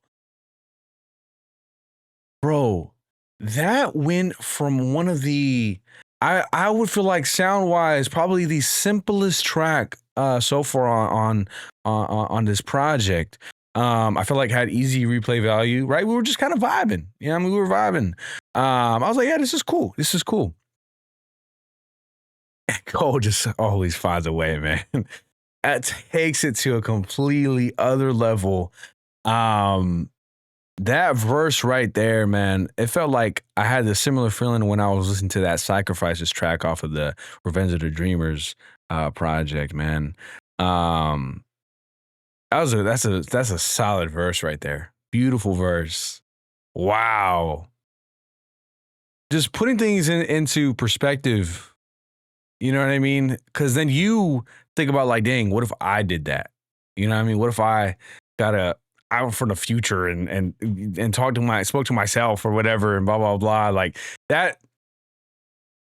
Bro, that went from one of the, I would feel like sound-wise, probably the simplest track so far on this project. I feel like had easy replay value, right? We were just kind of vibing. You know what I mean? We were vibing. I was like, yeah, this is cool. This is cool. Cole just always finds a way, man. That takes it to a completely other level. That verse right there, man, it felt like I had a similar feeling when I was listening to that Sacrifices track off of the Revenge of the Dreamers project, man. That's a solid verse right there. Beautiful verse. Wow. Just putting things into perspective. You know what I mean? Because then you think about like, dang, what if I did that? You know what I mean? What if I got out for the future and spoke to myself or whatever and blah, blah, blah. Like that.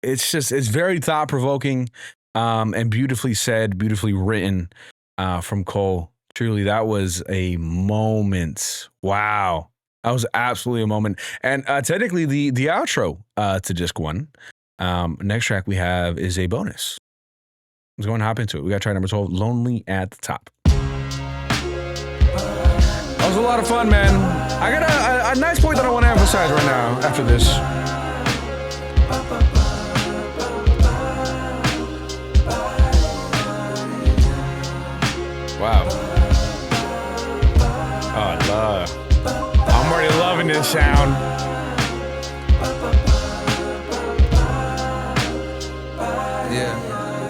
It's very thought provoking and beautifully said, beautifully written from Cole. Truly, that was a moment. Wow. That was absolutely a moment. And technically the outro to disc 1. Next track we have is a bonus. Let's go and hop into it. We got track number 12, Lonely at the Top. That was a lot of fun, man. I got a nice point that I want to emphasize right now after this. Wow. Oh, I love. I'm already loving this sound.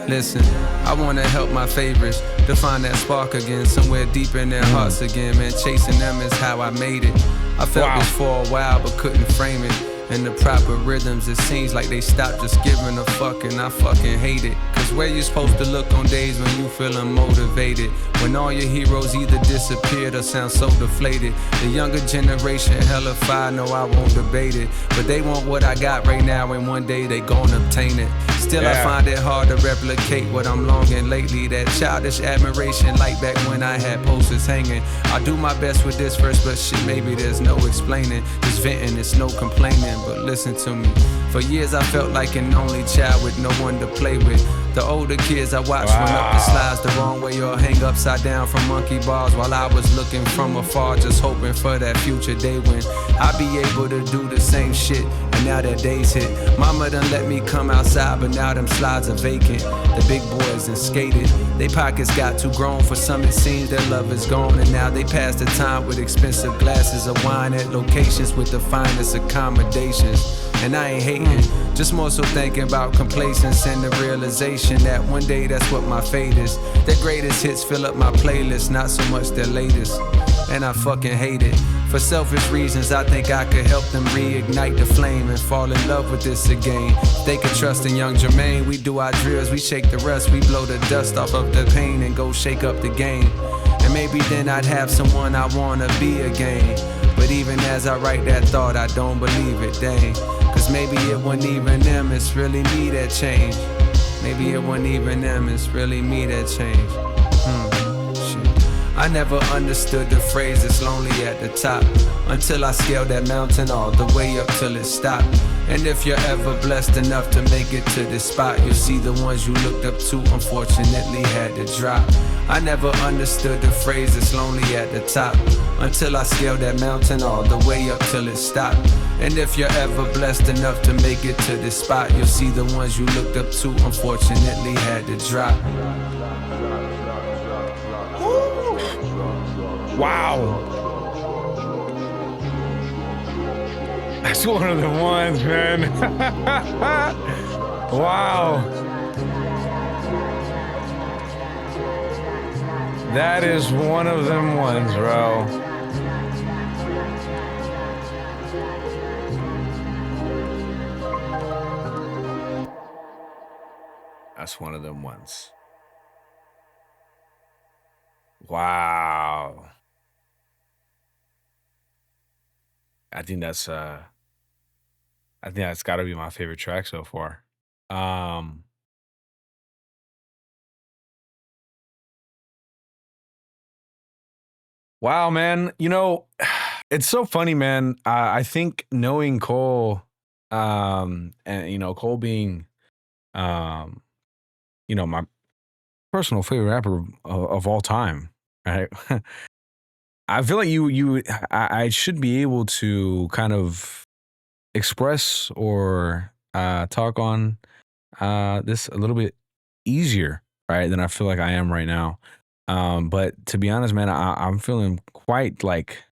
Listen, I wanna help my favorites to find that spark again, somewhere deep in their hearts again, man. Chasing them is how I made it. I felt this for a while, but couldn't frame it. In the proper rhythms, it seems like they stopped just giving a fuck, and I fucking hate it. Cause where you supposed to look on days when you feeling motivated? When all your heroes either disappeared or sound so deflated. The younger generation hella fire, no I won't debate it. But they want what I got right now, and one day they gon' obtain it. Still I find it hard to replicate what I'm longing lately. That childish admiration like back when I had posters hanging. I do my best with this verse, but shit, maybe there's no explaining. Just venting, it's no complaining. But listen to me, for years I felt like an only child with no one to play with. The older kids I watched run up the slides the wrong way or hang upside down from monkey bars, while I was looking from afar, just hoping for that future day when I'd be able to do the same shit. And now that day's hit, mama done let me come outside, but now them slides are vacant. The big boys done skated, they pockets got too grown. For some it seems their love is gone, and now they pass the time with expensive glasses of wine at locations with the finest accommodations. And I ain't hating, just more so thinking about complacence and the realization that one day that's what my fate is. Their greatest hits fill up my playlist, not so much their latest. And I fucking hate it. For selfish reasons, I think I could help them reignite the flame and fall in love with this again. They could trust in young Jermaine. We do our drills, we shake the rust, we blow the dust off of the pain and go shake up the game. And maybe then I'd have someone I wanna be again. But even as I write that thought, I don't believe it, dang. Cause maybe it wasn't even them, it's really me that changed. Maybe it wasn't even them, it's really me that changed. Shit. I never understood the phrase, it's lonely at the top, until I scaled that mountain all the way up till it stopped. And if you're ever blessed enough to make it to this spot, you'll see the ones you looked up to unfortunately had to drop. I never understood the phrase "it's lonely at the top" until I scaled that mountain all the way up till it stopped. And if you're ever blessed enough to make it to this spot, you'll see the ones you looked up to unfortunately had to drop. Wow. That's one of the ones, man. Wow. That is one of them ones, bro. That's one of them ones. Wow. I think that's got to be my favorite track so far. Wow, man. You know, it's so funny, man. I think knowing Cole, and you know, Cole being, you know, my personal favorite rapper of all time, right? I feel like I should be able to kind of express or talk on this a little bit easier, right, than I feel like I am right now. But to be honest, man, I'm feeling quite like,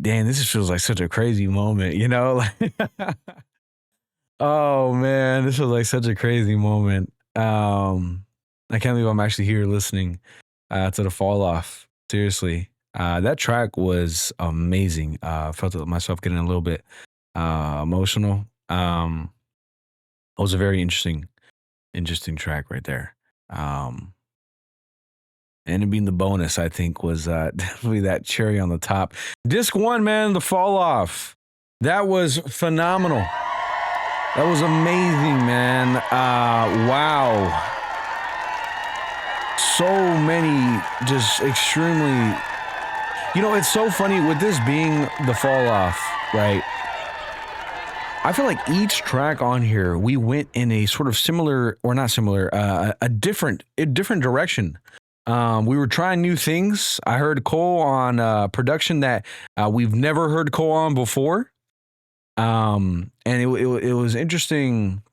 damn, this just feels like such a crazy moment, you know? Oh man, this was like such a crazy moment. I can't believe I'm actually here listening to the fall off. Seriously, that track was amazing. I felt myself getting a little bit emotional. It was a very interesting track right there. And it being the bonus, I think, was definitely that cherry on the top. Disc 1, man, the fall off. That was phenomenal. That was amazing, man. Wow. So many just extremely, you know, it's so funny with this being the fall off, right? I feel like each track on here, we went in a sort of similar, or not similar, a different direction. We were trying new things. I heard Cole on production that we've never heard Cole on before. And it was interesting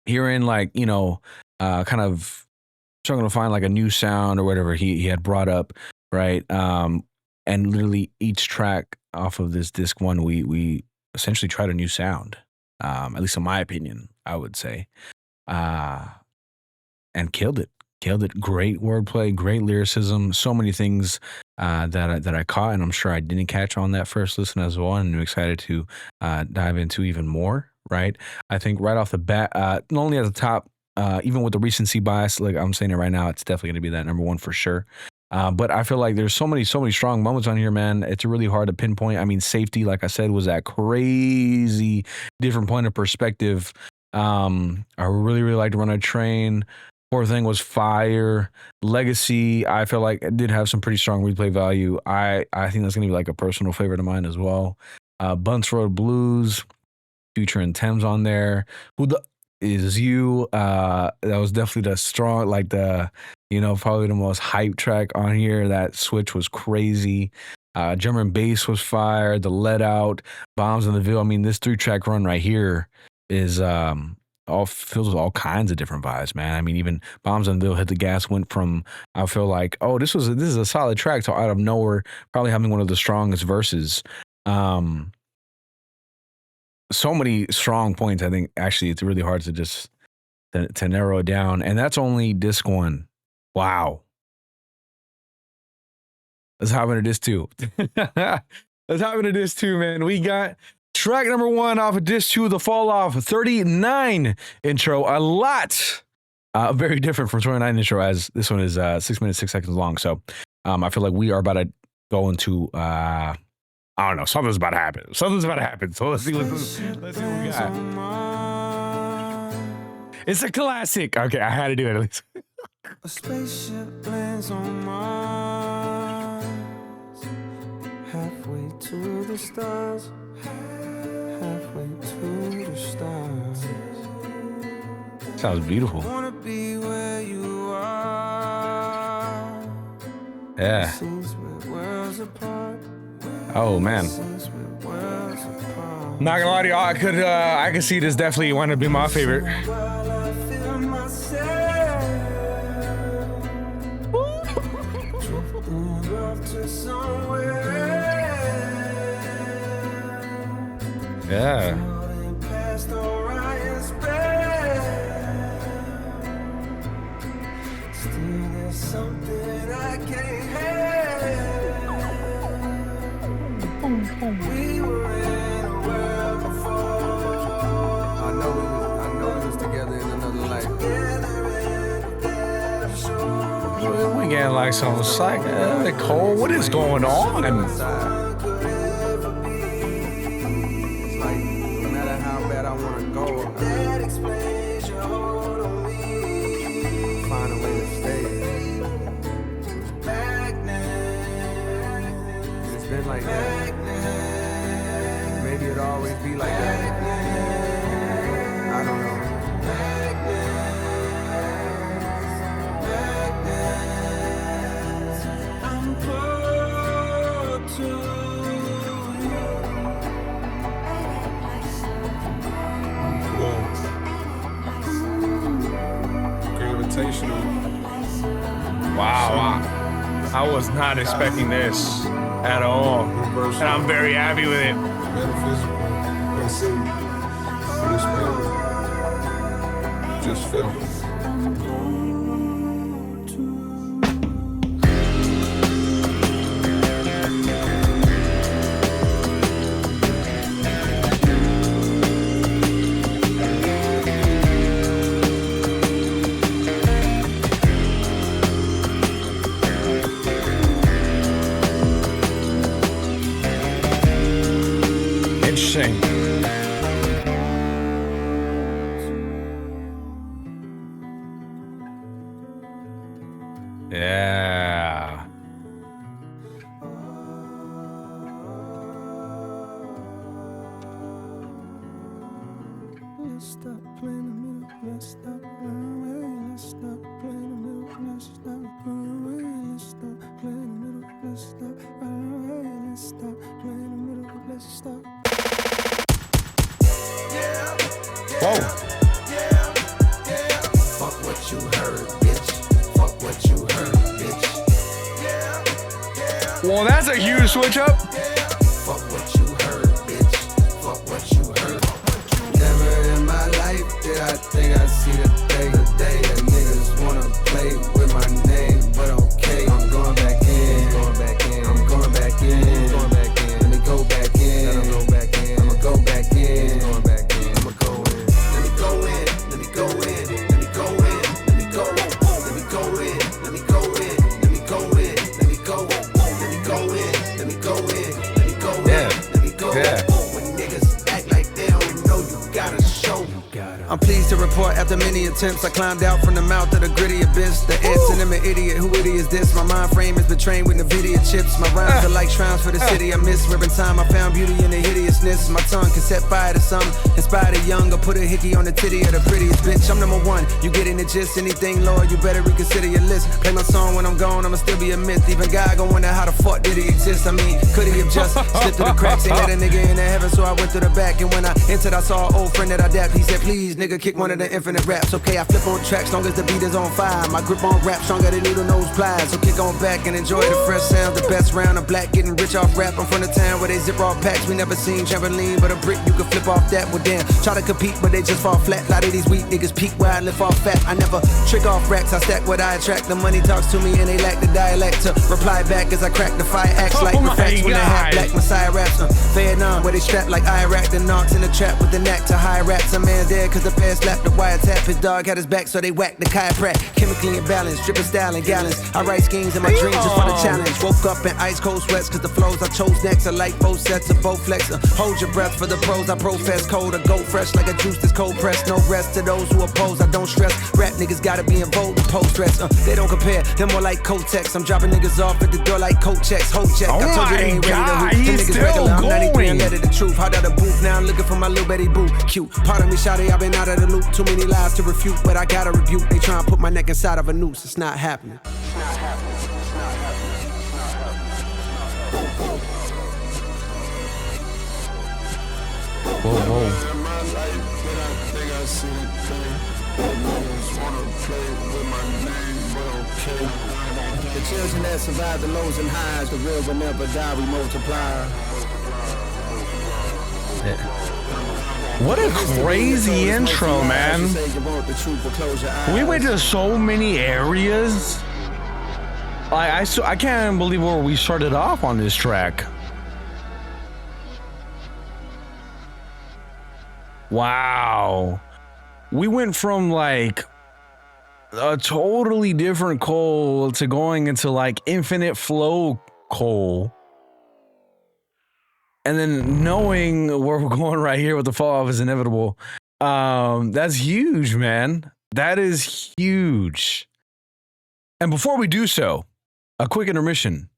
hearing, like, you know, kind of struggling to find like a new sound or whatever he had brought up, right? And literally each track off of this disc 1, we essentially tried a new sound, at least in my opinion, I would say, and killed it. Great wordplay, great lyricism, so many things that I caught, and I'm sure I didn't catch on that first listen as well, and I'm excited to dive into even more, right? I think right off the bat, not only at the top, even with the recency bias, like I'm saying it right now, it's definitely going to be that number 1 for sure. But I feel like there's so many strong moments on here, man. It's really hard to pinpoint. I mean, Safety, like I said, was that crazy different point of perspective. I really liked Run a Train. Poor Thing was fire. Legacy, I feel like it did have some pretty strong replay value. I think that's going to be like a personal favorite of mine as well. Bunce Road Blues, Future and Thames on there. Who the is you? That was definitely the strong, like the, you know, probably the most hype track on here. That switch was crazy. German bass was fire. The Let Out, Bombs in the Ville. I mean, this 3-track run right here is all filled with all kinds of different vibes, man. I mean, even Bombs in the Ville, Hit the Gas went from, I feel like, oh, this is a solid track, to out of nowhere probably having one of the strongest verses. So many strong points. I think actually it's really hard to just to narrow it down, and that's only disc 1. Wow. Let's hop into disc 2. Let's hop into disc 2, man. We got track number 1 off of disc 2, The Fall Off, 39 intro. A lot very different from 29 intro, as this one is 6 minutes 6 seconds long. So I feel like we are about to go into I don't know, something's about to happen. So let's see what we got. It's a classic. Okay, I had to do it at least. A spaceship lands on Mars, halfway to the stars, halfway to Sounds beautiful. Wanna be where you are. Yeah. Since we're worlds apart. Oh man. Since we're worlds apart. Not gonna lie to you, I could see this definitely want to be my favorite. While I feel myself drifting off to somewhere. Yeah. Floating past Orion's belt. Still there's something I can't help. We were in a world before. I know we was together in another life. We getting like some psych. Cole, what is going on? It's like, no matter how bad I want to go, that explains your hold on me. Find a way to stay. It's been like that. Maybe it'll always be like that. I don't know. I'm close to Gravitational. Wow. I was not expecting this at all. And I'm very happy with it. Metaphysical. Unseen. Unexplainable. Just feel it. Interesting. Yeah. Let's stop playing the middle. Let's stop running away. Let's stop playing the middle. Let's stop running away. Let's stop playing the middle. Let's stop running away. Let's stop playing the middle. Let's stop. Whoa. Fuck what you heard, bitch. Fuck what you heard, bitch. Well, that's a huge switch up. Fuck what you heard, bitch. Fuck what you heard. Never in my life did I think I'd see the day that niggas wanna play with my name. But okay, I'm going back in. I'm going back in. Let me go back in. I'ma go back in. I'ma go back in. Let me go in. Let me go in. Let me go in. Let me go in. Let me go. Let me go in. Let me go in. Let me go in. Let me go. Let me go in. Let me go in. Let me go in. Let me go. When niggas act like they don't know, you gotta show. I'm pleased to report after many attempts I climbed out from the mouth of the gritty abyss. The ants and them an idiot, who idiot is this? My mind frame has been trained with NVIDIA chips. My rhymes are like shrines for the city I miss. Where in time I found beauty in the hideousness. My tongue can set fire to some, inspire the young, or put a hickey on the titty of the prettiest bitch. I'm number one, you getting the gist. Anything lower, you better reconsider your list. Play my song when I'm gone, I'ma still be a myth. Even God gon' wonder how the fuck did he exist. I mean, could he have just slipped through the cracks? Ain't let a nigga in the heaven, so I went through the back. And when I entered, I saw an old friend that I dapped. He said, please, nigga, kick one of the infinite raps. Okay, I flip on tracks long as the beat is on fire. My grip on rap stronger than needle nose pliers. So kick on back and enjoy the fresh sound. The best round of black, getting rich off rap. I'm from the town where they zip off packs. We never seen trampoline, but a brick you can flip off that. Well, damn, try to compete, but they just fall flat. A lot of these weak niggas peak where I lift off fat. I never trick off racks, I stack what I attract. The money talks to me and they lack the dialect to reply back as I crack the fire acts like the facts when they have black Messiah raps. Vietnam, where they strap like Iraq. The knocks in the trap with the knack to high raps. A man dead cause the fast lap, the wiretap. His dog had his back, so they whacked the chiropract. Chemically imbalanced, dripping style in gallons. I write schemes in my dreams just for the challenge. Woke up in ice cold sweats, cause the flows I chose next are like both sets of both flexor. Hold your breath for the pros, I profess cold. A goat fresh like a juice that's cold pressed. No rest to those who oppose, I don't stress. Rap niggas gotta be in vogue to post dress. They don't compare, they're more like Kotex. I'm dropping niggas off at the door like coat checks, whole check. Oh I told you they ain't ready to hoop. Them niggas regular, I'm 93 and that is the truth. Hot out of booth, now I'm looking for my little Betty boo. Cute, pardon me, shawty, I've been out of the loop. Too many lies to refute, but I gotta rebuke. They try and put my neck inside of a noose, it's not happening. Whoa, whoa. The children that survive the lows and highs, the real will never die, we multiply. What a crazy intro, man. We went to so many areas. I can't believe where we started off on this track. Wow. We went from like a totally different Cole to going into like infinite flow Cole. And then knowing where we're going right here with the fall off is inevitable. That's huge, man. That is huge. And before we do so, a quick intermission.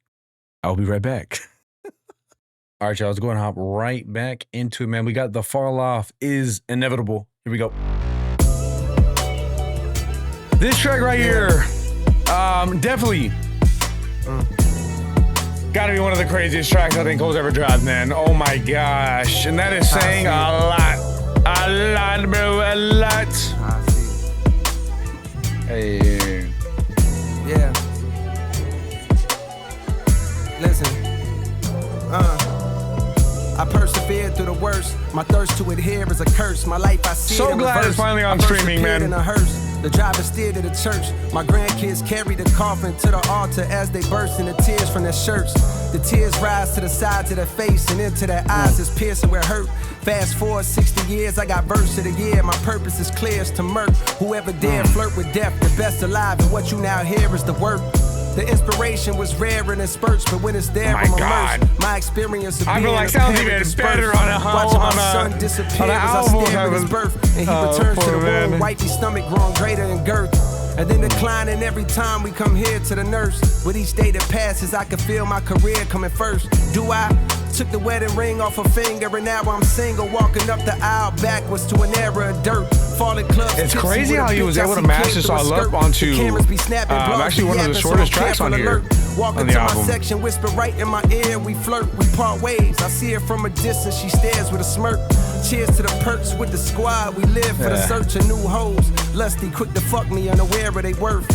I'll be right back. All right, y'all, let's go and hop right back into it, man. We got the fall off is inevitable. Here we go. This track right here, definitely gotta be one of the craziest tracks I think Cole's ever dropped, man. Oh my gosh. And that is saying a lot. A lot, bro, a lot. Hey. Yeah. Listen. I persevered through the worst. My thirst to adhere is a curse. My life I see so glad it's finally on streaming, man. In a hearse. The driver steered to the church. My grandkids carry the coffin to the altar as they burst into tears from their shirts. The tears rise to the sides of their face and into their eyes is piercing where hurt. Fast forward 60 years, I got verse of the year. My purpose is clear as to murk. Whoever dare flirt with death, the best alive, and what you now hear is the work. The inspiration was rare and in spurts, but when it's there, I'm immersed. My experience of being like sounds even better on a watching my son disappear as I stare at his birth, and he returns to the womb, wifey stomach growing greater in girth, and then declining every time we come here to the nurse. With each day that passes, I can feel my career coming first. Do I? Took the wedding ring off her finger, and now I'm single, walking up the aisle backwards to an era of dirt. Falling clubs. It's crazy how he was able to mash this all up onto actually one of the shortest tracks on here. Walk into my section, whisper right in my ear, we flirt, we part ways. I see her from a distance, she stares with a smirk. Cheers to the perks with the squad, we live for the search of new hoes. Lusty, quick to fuck me, unaware of they worth.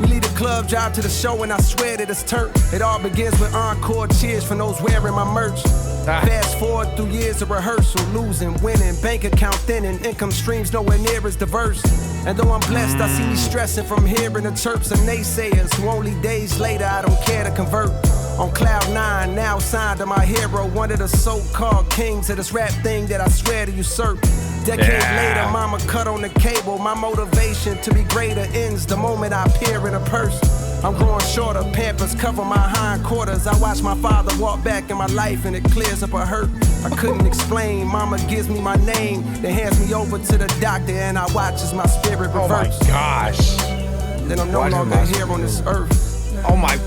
We leave the club, drive to the show, and I swear that it's turned. It all begins with encore cheers from those wearing my merch. Fast forward through years of rehearsal, losing, winning, bank account thinning, income streams nowhere near as diverse. And though I'm blessed, I see me stressing from hearing the chirps of naysayers who only days later I don't care to convert. On cloud 9, now signed to my hero, one of the so-called kings of this rap thing that I swear to usurp. Decade later, mama cut on the cable. My motivation to be greater ends the moment I appear in a purse. I'm growing shorter, Pampers cover my hindquarters. I watch my father walk back in my life and it clears up a hurt I couldn't explain. Mama gives me my name, then hands me over to the doctor, and I watch as my spirit reverse. Oh my gosh. Then I'm no longer here on this earth. Oh my.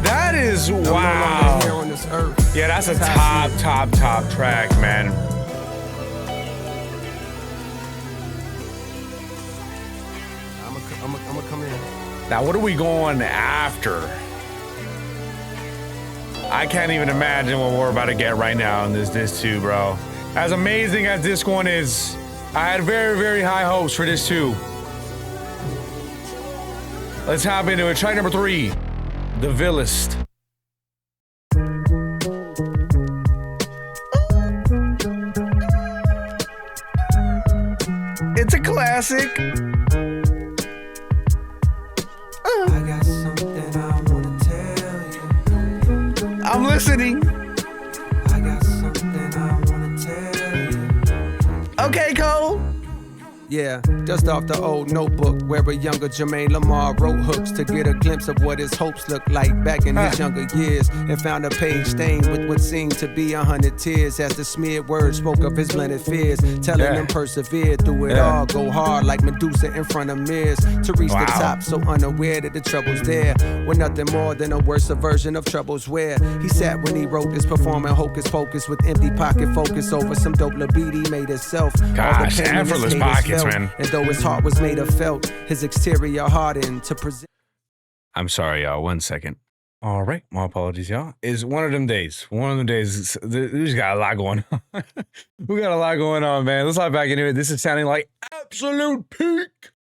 That is wow. I'm no longer here on this earth. Yeah, that's a top track, man. I'm gonna come in. Now, what are we going after? I can't even imagine what we're about to get right now in this too, bro. As amazing as this one is, I had very, very high hopes for this too. Let's hop into it. Track number 3, the Villest. It's a classic. I got something I wanna tell you. I'm listening. I got something I wanna tell you. Okay, Cole. Yeah, dust off the old notebook where a younger Jermaine Lamar wrote hooks to get a glimpse of what his hopes looked like back in his younger years, and found a page stained with what seemed to be 100 tears as the smeared words spoke of his blended fears, telling him persevere through it all, go hard like Medusa in front of mirrors to reach the top, so unaware that the trouble's there were nothing more than a worse version of troubles where he sat when he wrote this, performing hocus pocus with empty pocket focus over some dope libido he made himself. Gosh, effortless pockets, man. And though his heart was made of felt, his exterior hardened to present. I'm sorry, y'all. 1 second. All right, my apologies, y'all. It's one of them days. One of them days. We just got a lot going on. We got a lot going on, man. Let's hop back into it. This is sounding like absolute peak.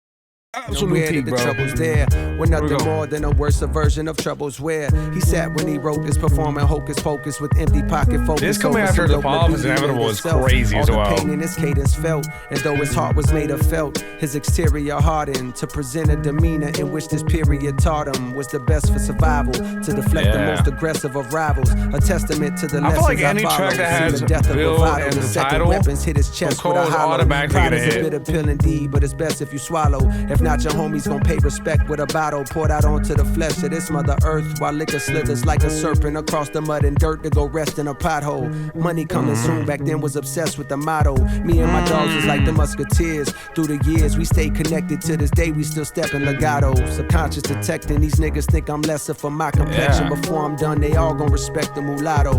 Absolute peak, the bro. troubles there were nothing more than a worse version of troubles where he sat when he wrote this, performing hocus pocus with empty pocket focus. This coming after the fall is inevitable is crazy as well. All the pain in his cadence felt, and though his heart was made of felt, his exterior hardened to present a demeanor in which this period taught him was the best for survival, to deflect the most aggressive of rivals, a testament to the lessons I feel like any track that has Ville and the title, weapons hit his chest with a hollow. Pride is a bitter pill indeed, but it's best if you swallow. If not, your homies gon' pay respect with a bottle poured out onto the flesh of this Mother Earth, while liquor slithers like a serpent across the mud and dirt to go rest in a pothole. Money coming soon, back then was obsessed with the motto. Me and my dogs was like the musketeers. Through the years, we stayed connected. To this day, we still stepping legato. Subconscious detecting, these niggas think I'm lesser for my complexion. Before I'm done, they all gon' respect the mulatto.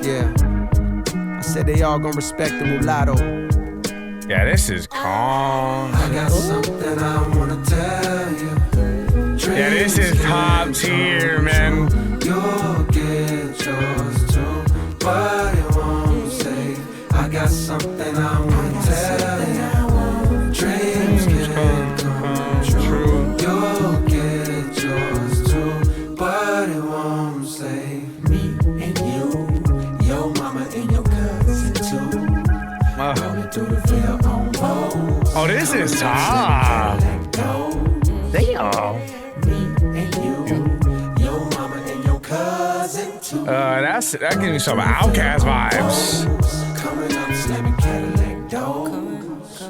Yeah, I said they all gon' respect the mulatto. Yeah, this is calm. I got something I wanna tell you. Yeah, this is top tier, man. You'll get yours too, but it won't save. I got something I wanna tell you. Dreams can come true. You'll get yours too, but it won't save me and you, your mama and your cousin too. Rolling through the Ville on Bunce. Oh, this is top. Damn. That gives me some Outcast vibes. Coming up, slamming Cadillac doors.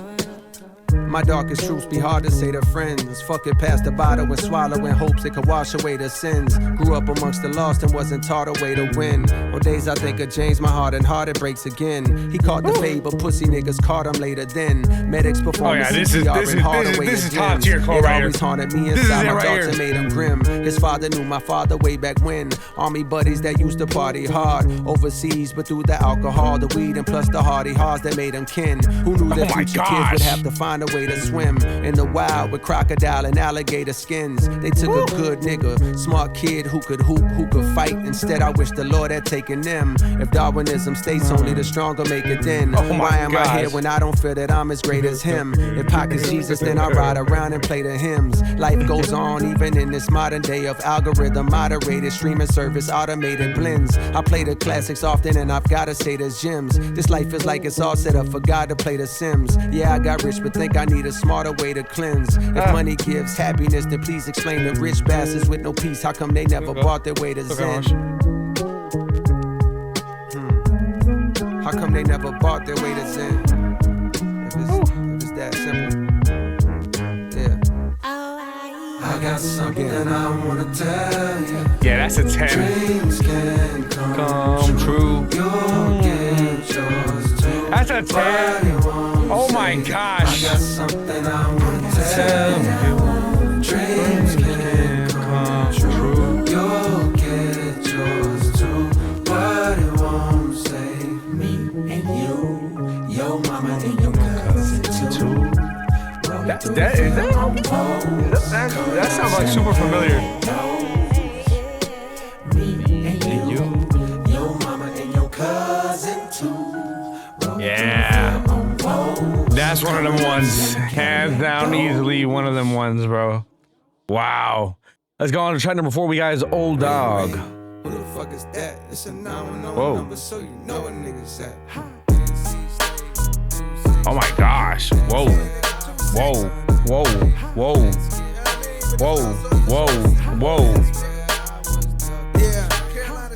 My darkest truths be hard to say to friends. Fuck it, pass the bottle and swallow in hopes it could wash away the sins. Grew up amongst the lost and wasn't taught a way to win. On days I think of James, my heart and heart it breaks again. He caught the fade, but pussy niggas caught him later then. Medics performing CPR in Hardaway. This is top tier Cole it right always here. haunted me inside my thoughts and made him grim. His father knew my father way back when. Army buddies that used to party hard overseas, but through the alcohol, the weed, and plus the hardy hearts that made him kin. Who knew that future kids would have to find a way to swim in the wild with crocodile and alligator skins. They took a good nigga, smart kid who could hoop, who could fight. Instead, I wish the Lord had taken them. If Darwinism states only the stronger make it then, why am I here when I don't feel that I'm as great as him? If Pac is Jesus, then I ride around and play the hymns. Life goes on even in this modern day of algorithm moderated streaming service, automated blends. I play the classics often and I've gotta say there's gems. This life is like it's all set up for God to play the Sims. Yeah, I got rich but think I need a smarter way to cleanse. If money gives happiness, then please explain the rich bastards with no peace. How come they never bought their way to Zen? How come they never bought their way to Zen? If it's that simple. Yeah. I got something I wanna tell you. Yeah, that's a 10. Dreams can come true. You'll get yours too. That's a 10. Oh my gosh. I got something I wanna tell you. Dreams can come true. You'll get yours too, but it won't save me and you, your mama and your cousin too. That sounds like super familiar. Me and you, your mama and your cousin too. Yeah. That's one of them ones. Hands down, easily one of them ones, bro. Wow. Let's go on to track number 4. We got is Old Dog. Who the fuck is that? It's a 911 Whoa. number, so you know what niggas at. Oh my gosh. Whoa. Whoa. Whoa. Whoa. Whoa. Whoa. Whoa. Yeah,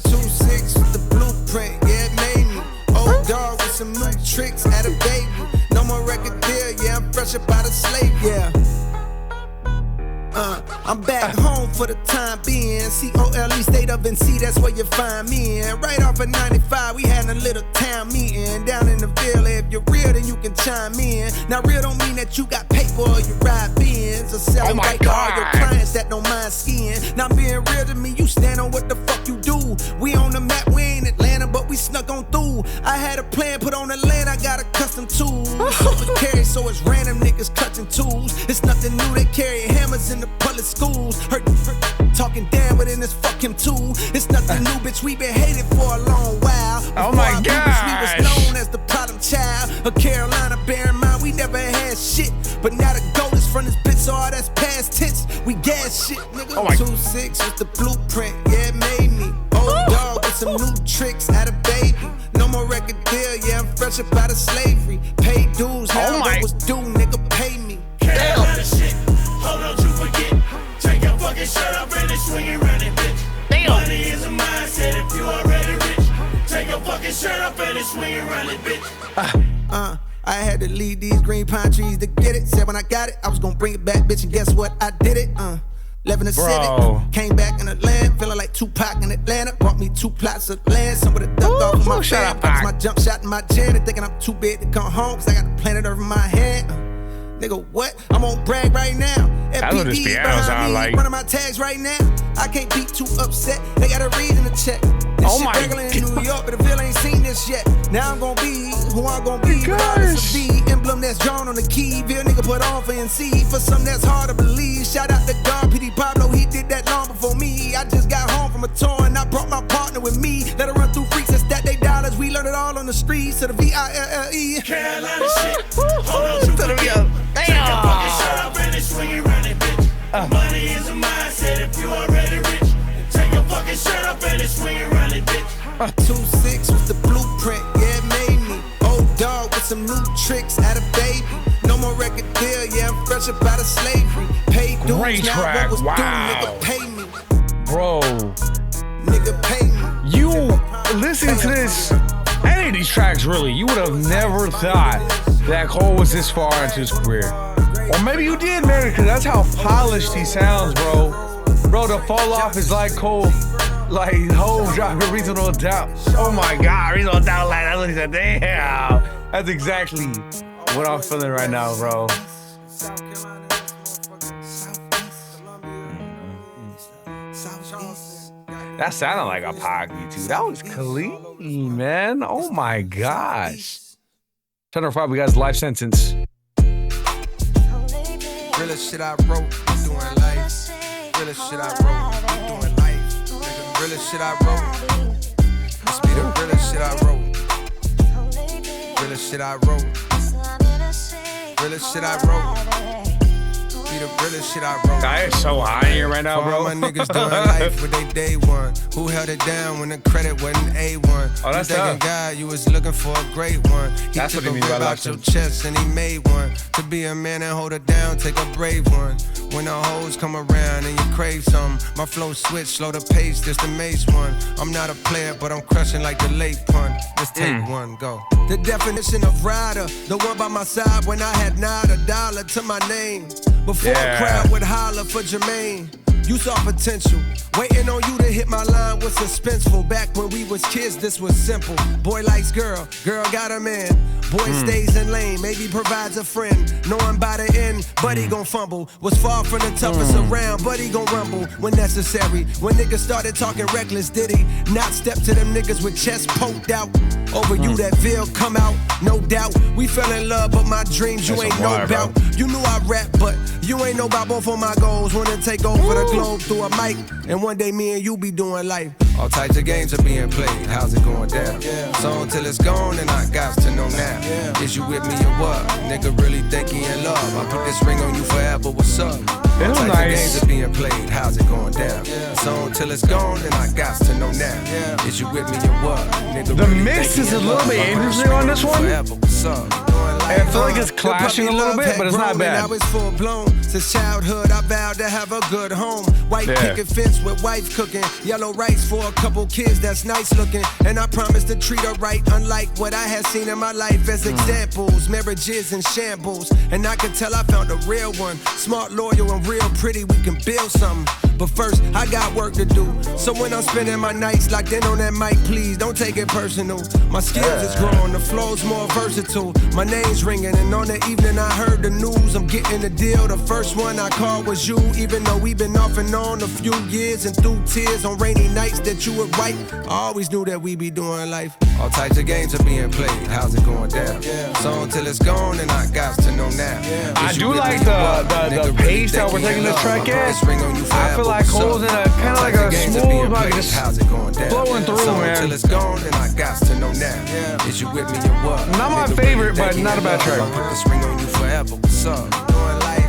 2-6 with the blueprint, yeah, it made me. Old dog with some new fresh up out of slave, yeah. I'm back home for the time being. COLE state of NC, that's where you find me in. Right off of 95, we had a little town meeting down in the Ville. If you're real, then you can chime in. Now, real don't mean that you got paper or you ride Benz or selling right to all your clients that don't mind skiing. Now, being real to me, you stand on what the fuck you do. We on the map, we ain't Atlanta, but we snuck on through. I had a plan put on the land, I got a custom tool. Over carry, so it's random niggas clutching tools. It's nothing new, they carry hammers in the public schools. Hurt talking down, but in this fuck him too. It's nothing new, bitch, we been hated for a long while. Oh my gosh. We was known as the problem child of Carolina. Bear in mind, we never had shit, but now the gold is from this bitch, so all that's past tense. We gas shit, nigga. 2-6 with the blueprint, yeah, it made me. Old dog with some new tricks, had a baby. No more record deal, yeah, I'm fresh up out of slavery. Paid dues, now what was due, nigga, pay me. Carolina shit, hold on, you forget. Take your fucking shirt off and then swing it round it, bitch. Money is a mindset if you already rich. Take your fucking shirt off and then swing it round it, bitch. I had to leave these green pine trees to get it. Said when I got it, I was gonna bring it back, bitch, and guess what? I did it. Living a city, came back in Atlanta, feeling like Tupac in Atlanta. Brought me 2 plots of land, some of the duck off my fan. That's my jump shot in my gym, and thinking I'm too big to come home, cause I got the planet Earth in my hand. Nigga, what? I'm on brag right now. FPD behind me, running my tags right now. I can't be too upset, they got a reason to check. This shit regular in New York, but the Ville ain't seen this yet. Now I'm gonna be who I'm gonna be. Regardless of the emblem that's drawn on the key. Ville nigga put on for NC, for something that's hard to believe. Shout out to God, PD Pablo, he did that long before me. I just got home from a tour and I brought my partner with me. Let her run through freaks and stack they dollars. We learned it all on the streets to the VILLE. Carolina shit, hold on, you forget. Take your fucking shirt off and then swing it round it, bitch. Money is a mindset if you already rich. Take your fucking shirt off and then swing it round it, bitch. 2-6 with the blueprint, yeah, it made me. Old dog with some new tricks, had a baby. No more record deal, yeah, I'm fresh up out of slavery. Paid dues, now what was due, nigga, pay me. Bro. Nigga, pay me. You listen to this, any of these tracks really, you would have never thought that Cole was this far into his career. Or maybe you did, man, because that's how polished he sounds, bro. Bro, the fall off is like Cole, like Hov dropping Reasonable Doubt. Oh my God, Reasonable Doubt, like that's what he said. Damn, that's exactly what I'm feeling right now, bro. That sounded like a Pocky too. That was clean, man. Oh my gosh. 10:05, we got his life sentence. Realest shit I wrote, I'm doing life. Realest shit I wrote, I'm doing life. Nigga, realest shit I wrote. Must be the realest shit I wrote. Realest shit I wrote. Realest shit I wrote. Be the realest shit I wrote. Guy is so high here right now, bro. All my niggas doing life with they day one. Who held it down when the credit wasn't A1? Oh, that's tough. God, you was looking for a great one. He that's took what he a means by rib out your chest and he made one. To be a man and hold it down, take a brave one. When the hoes come around and you crave some, my flow switch, slow the pace, this the mace one. I'm not a player, but I'm crushing like the late pun. Let's take one, go. The definition of rider, the one by my side when I had not a dollar to my name. Before a crowd would holler for Jermaine. You saw potential, waiting on you to hit my line was suspenseful. Back when we was kids, this was simple. Boy likes girl, girl got a man. Boy stays in lane, maybe provides a friend. Knowing by the end, buddy gon' fumble. Was far from the toughest around, buddy gon' rumble when necessary. When niggas started talking reckless, did he not step to them niggas with chest poked out? Over you that Ville come out, no doubt. We fell in love, but my dreams you ain't know about. You knew I rap, but you ain't know about both of my goals. Wanna take over the globe through a mic, and one day me and you be doing life. All types of games are being played, how's it going down? So until it's gone, and I got to know now. Is you with me or what? Nigga really think he in love. I put this ring on you forever, what's up? All types of games are being played, how's it going down? So until it's gone, then I got to know now. Is you with me or what? Nigga the mix is a little bit interesting on this one. Forever, what's up? right. I feel like it's clashing a little bit, but it's not bad. Now it's full blown. Since childhood, I vowed to have a good home. White picket fence with wife cooking. Yellow rice for a couple kids that's nice looking. And I promised to treat her right, unlike what I had seen in my life as examples. Marriages in shambles. And I could tell I found a real one. Smart, loyal, and real pretty. We can build something. But first, I got work to do. So when I'm spending my nights locked in on that mic, please don't take it personal. My skills is growing, the flow's more versatile. My name's ringing, and on the evening I heard the news. I'm getting a deal. The first one I called was you, even though we've been off and on a few years. And through tears on rainy nights that you would write, I always knew that we be doing life. All types of games are being played. How's it going down? So until it's gone, and I got to know now. I do like the pace that we're taking this track at. I feel like Cole's in a kind of like a smooth, like just flowing through, man. Until it's gone, and I got to know now. Is you with me or what? Not my favorite, but not a bad track. I'll put this ring on you forever. What's up?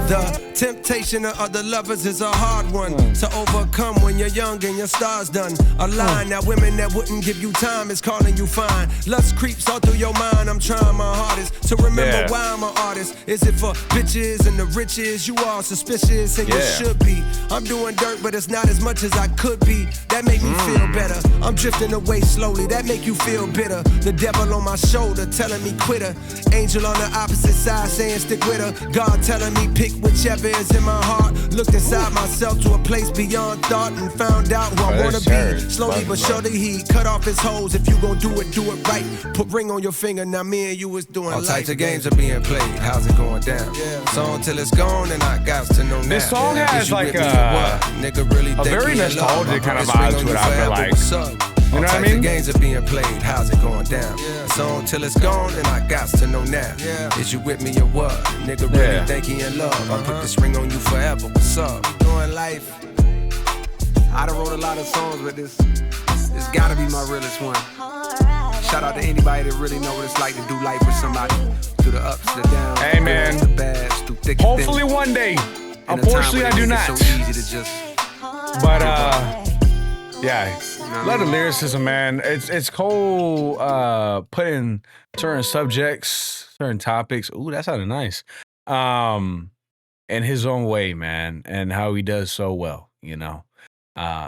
The temptation of other lovers is a hard one to overcome when you're young and your star's done. A line that women that wouldn't give you time is calling you fine. Lust creeps all through your mind. I'm trying my hardest to remember why I'm an artist. Is it for bitches and the riches? You are suspicious and you should be. I'm doing dirt, but it's not as much as I could be. That make me feel better. I'm drifting away slowly. That make you feel bitter. The devil on my shoulder telling me quit her. Angel on the opposite side saying stick with her. God telling me pick whichever is in my heart. Looked inside myself to a place beyond thought and found out who I wanna be. Slowly but surely he cut off his hoes. If you gon' do it right. Put ring on your finger, now me and you is doing all life. types of games are being played. How's it going down? So until it's gone, and I got to know now. This song has like a very nostalgic kind of vibe to it, I feel like. You know what I mean? Games are being played. How's it going down? So until it's gone, and I got to know now. Is you with me or what? Nigga really think he in love. I put this ring on you forever. What's up? Doing life. I done wrote a lot of songs, but this gotta be my realest one. Shout out to anybody that really know what it's like to do life with somebody. Through the ups, the downs, hey man, the bads, through thick hopefully and thin. One day. Unfortunately, I do not. So easy to just. But yeah, a lot of lyricism, man. It's Cole putting certain subjects, certain topics. Ooh, that sounded nice. In his own way, man, and how he does so well, you know.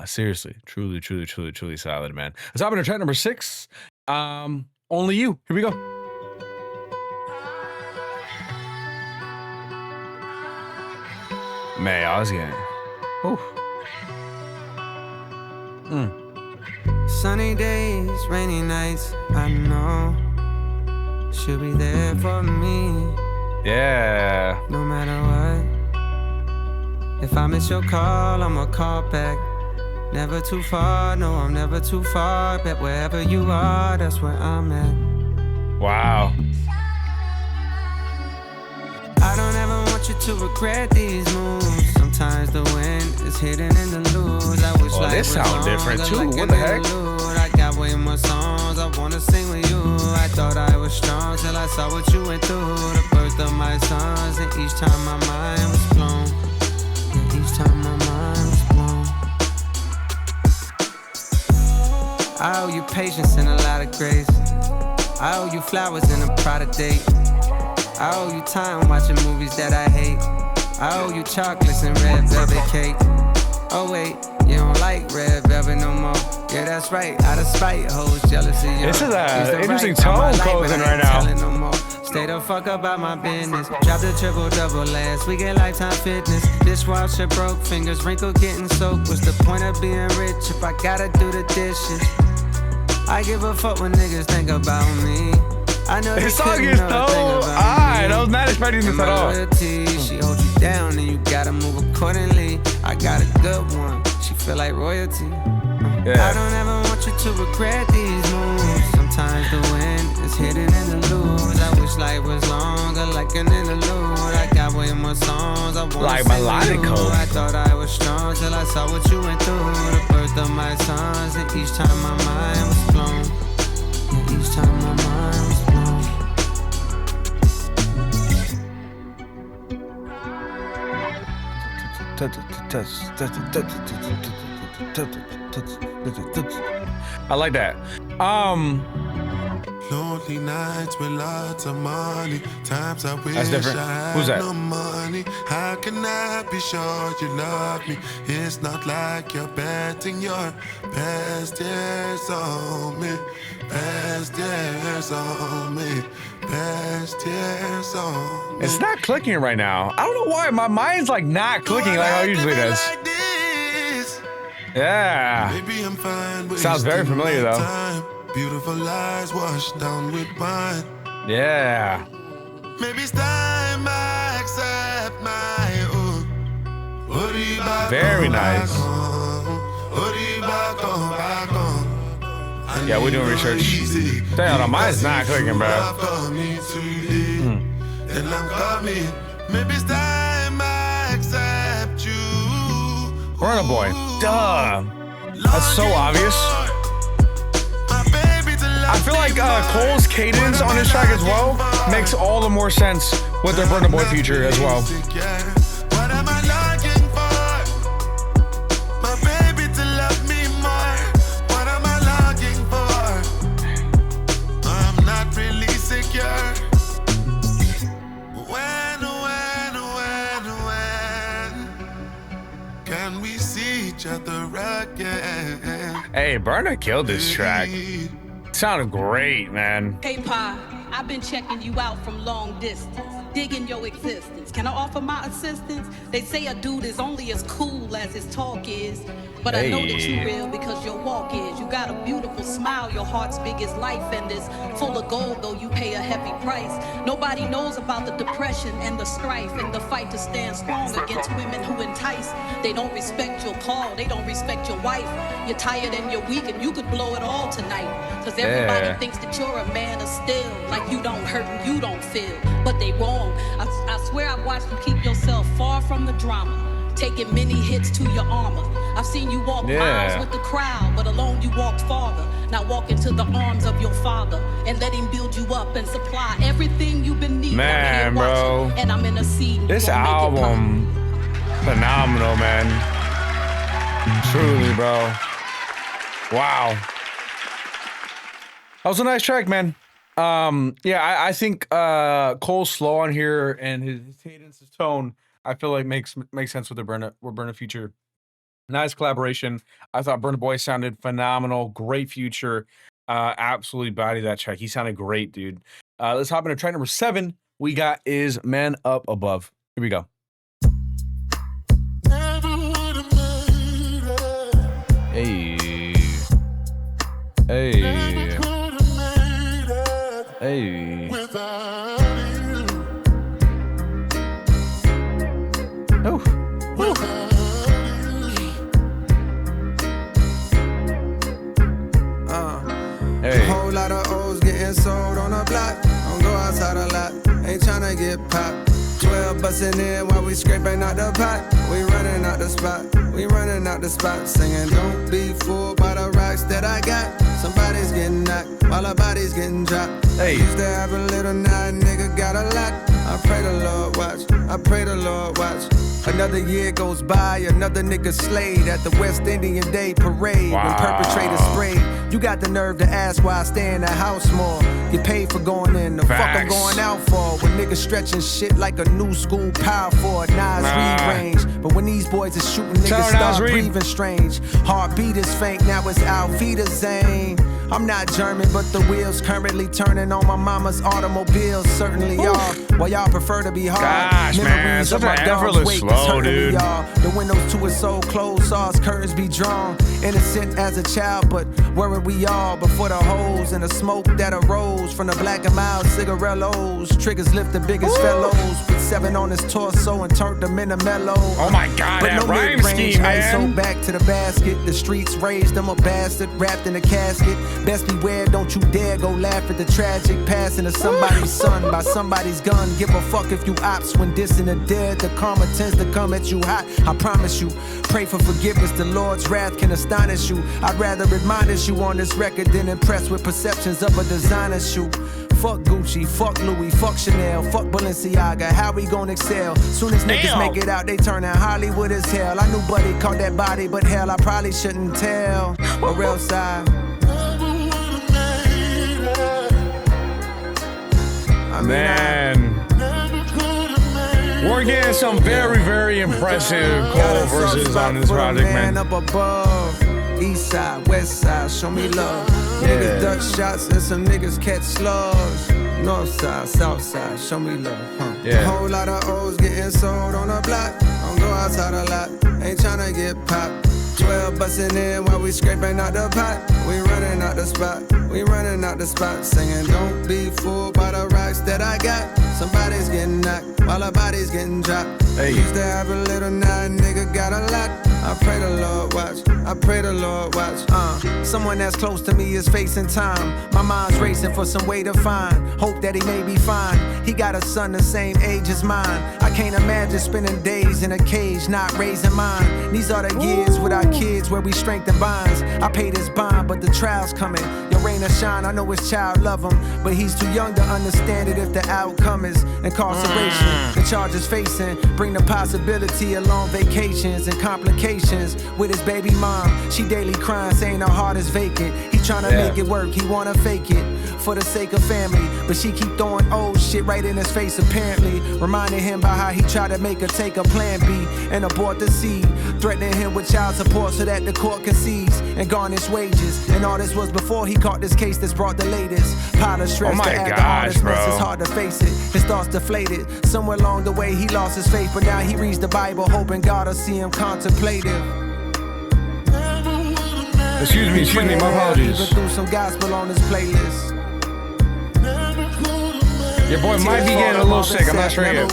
Seriously, truly solid, man. Let's hop into track number 6. Only You. Here we go. Man, I was getting. Ooh. Sunny days, rainy nights, I know she'll be there for me. Yeah. No matter what. If I miss your call, I'ma call back. Never too far, no, I'm never too far. But wherever you are, that's where I'm at. Wow. I don't ever want you to regret these moves. Sometimes the wind is hidden in the lose. I wish life this was sound different too. Like what the heck? I got way more songs I wanna sing with you. I thought I was strong till I saw what you went through. The birth of my sons, and each time my mind was blown. And each time my mind was blown. I owe you patience and a lot of grace. I owe you flowers and a Prada date. I owe you time watching movies that I hate. I owe you chocolates and red velvet cake. Oh wait, you don't like red velvet no more. Yeah, that's right, out of spite, hoes jealousy. This is an interesting tone closing right now. No stay the fuck about my business. Drop the triple-double last week at Lifetime Fitness. Dishwasher broke, fingers wrinkled, getting soaked. What's the point of being rich if I gotta do the dishes? I give a fuck when niggas think about me. I know this song is so I was not expecting this at all. She holds you down and you gotta move accordingly. I got a good one, she feel like royalty. I don't ever want you to regret these moves. Sometimes the wind is hidden in the lose. I wish life was longer like an interlude. I got way more songs I wanna like sing melodic with you. I thought I was strong till I saw what you went through. The birth of my sons, and each time my mind was blown. And each time my mind was blown. I like that. Lonely nights with lots of money. Times I wish That's different. I Who's had that? no money. How can I be sure you love me? It's not like you're betting your past years on me. Past years on me. Past years on me. It's not clicking right now. I don't know why. My mind's like not clicking like how it usually does. Yeah. Maybe I'm fine. Sounds very familiar though. Time. Beautiful eyes washed down with wine. Yeah. Maybe it's time I accept my own. Very nice. Yeah, we're doing research. Damn, no, mine's not clicking, bro. Then I'm coming. Maybe it's time I accept you. Burna Boy. Duh. That's so obvious. I feel like Cole's cadence on this track as well makes all the more sense with their Burna Boy feature as well. What am I looking for? My baby to love me more. What am I looking for? I'm not really secure. When can we see each other again? Hey, Burna killed this track. Sounded great, man. Hey, Pa, I've been checking you out from long distance, digging your existence. Can I offer my assistance? They say a dude is only as cool as his talk is, but I know that you real because your walk is. You got a beautiful smile, your heart's big as life, and it's full of gold, though you pay a heavy price. Nobody knows about the depression and the strife and the fight to stand strong against women who entice. They don't respect your call, they don't respect your wife. You're tired and you're weak and you could blow it all tonight. Cause everybody thinks that you're a man of steel, like you don't hurt and you don't feel. But they wrong. I swear I've watched you keep yourself far from the drama, taking many hits to your armor. I've seen you walk miles with the crowd, but alone you walked farther. Now walk into the arms of your father and let him build you up and supply everything you've been needing. Man, bro. And I'm in a scene. This album, phenomenal, man. Truly, bro. Wow. That was a nice track, man. Yeah, I think Cole's slow on here and his cadence, his tone, I feel like makes sense with the Burna feature. Nice collaboration. I thought Burna Boy sounded phenomenal. Great future. Absolutely bodied that track. He sounded great, dude. Let's hop into track number 7. We got Is Man Up Above. Here we go. Hey. Hey. Hey. Oh. Hey. Whole lot of O's getting sold on the block. Don't go outside a lot. Ain't tryna get popped. 12 bustin' in while we scraping out the pot. We running out the spot. We running out the spot. Singing, don't be fooled by the rocks that I got. Somebody's getting knocked while our body's getting dropped. Hey. Used to have a little night, nigga got a lot. I pray the Lord watch. I pray the Lord watch. Another year goes by, another nigga slayed at the West Indian Day Parade. When perpetrators sprayed, you got the nerve to ask why I stay in the house more. Get paid for going in, the fuck I'm going out for. When niggas stretching shit like a new school power for a Nas range. But when these boys are shooting, niggas start breathing strange. Heartbeat is faint, now it's Auf Wiedersehen. I'm not German, but the wheels currently turning on my mama's automobile. Certainly y'all, while y'all prefer to be hard. Gosh, man, such an effortless flow, dude. The windows to it so closed, saw his curtains be drawn. Innocent as a child, but weren't we all? Before the hoes and the smoke that arose from the black and mild cigarillos. Triggers lift the biggest fellows. Put 7 on his torso and turned them into mellow. Oh my God, but that no rhyme scheme, man. ISO back to the basket. The streets raised him a bastard, wrapped in a casket. Best beware, don't you dare go laugh at the tragic passing of somebody's son by somebody's gun. Give a fuck if you ops when dissing the dead. The karma tends to come at you hot, I promise you. Pray for forgiveness, the Lord's wrath can astonish you. I'd rather admonish you on this record than impressed with perceptions of a designer shoe. Fuck Gucci, fuck Louis, fuck Chanel, fuck Balenciaga. How we gon' excel? Soon as niggas make it out, they turn out Hollywood as hell. I knew Buddy caught that body, but hell, I probably shouldn't tell. Or else I man. We're getting some very, very impressive Cole verses on this project, man. Up above. East side, west side, show me love. Niggas duck shots and some niggas catch slugs. North side, south side, show me love. A whole lot of O's getting sold on the block. Don't go outside a lot, ain't tryna get popped. 12 bustin' in while we scraping out the pot. We running out the spot, we running out the spot. Singing, don't be fooled by the rocks that I got. Somebody's getting knocked while a body's getting dropped. Hey. Used to have a little nine, nigga got a lot. I pray the Lord watch, I pray the Lord watch. Someone that's close to me is facing time. My mind's racing for some way to find. Hope that he may be fine. He got a son the same age as mine. I can't imagine spending days in a cage, not raising mine. These are the years with our kids where we strengthen bonds. I paid his bond, but the trial's coming. Your rain or shine, I know his child love him, but he's too young to understand it if the outcome is incarceration. The charges facing bring the possibility of long vacations and complications with his baby mom. She daily crying, saying her heart is vacant. He tryna make it work, he wanna fake it for the sake of family, but she keep throwing old shit right in his face apparently, reminding him about how he tried to make her take a plan B and abort the seed, threatening him with child support so that the court can seize and garnish wages. And all this was before he caught this case that's brought the latest pile of stress. Oh my to add gosh, the hardest bro. mess. It's hard to face it, his thoughts deflated. Somewhere along the way he lost his faith, but now he reads the Bible hoping God will see him contemplative. Excuse me, my apologies. Even threw some gospel on his playlist. Your boy might be getting a little sick, I'm not sure yet.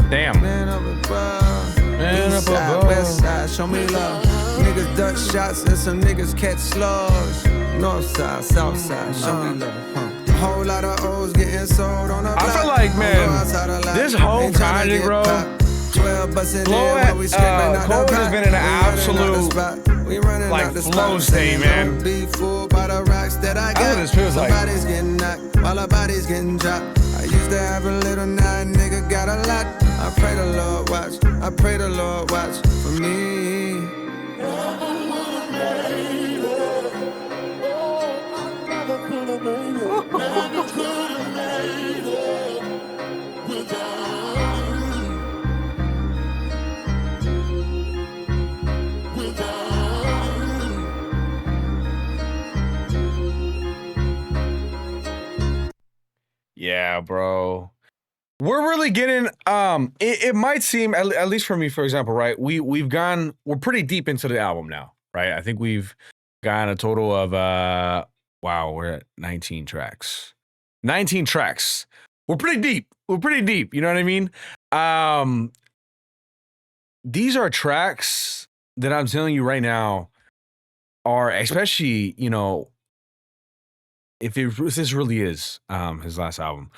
Damn. Man up above, east side, west side, show me love. Niggas duck shots and some niggas catch slugs. North side, south side, show me love. A whole lot of O's getting sold on the block. I feel like, man, this whole project, bro, Cole has been in an absolute like flow state, man. That's what this feels like. Somebody's getting knocked while a body's getting dropped. I used to have a little nine, nigga got a lot. I pray the Lord watch, I pray the Lord watch for me. Yeah, bro. We're really getting it might seem, at least for me, for example, right? We're pretty deep into the album now, right? I think we've gotten a total of wow, we're at 19 tracks. 19 tracks. We're pretty deep. You know what I mean? These are tracks that I'm telling you right now are, especially, you know, if this really is his last album,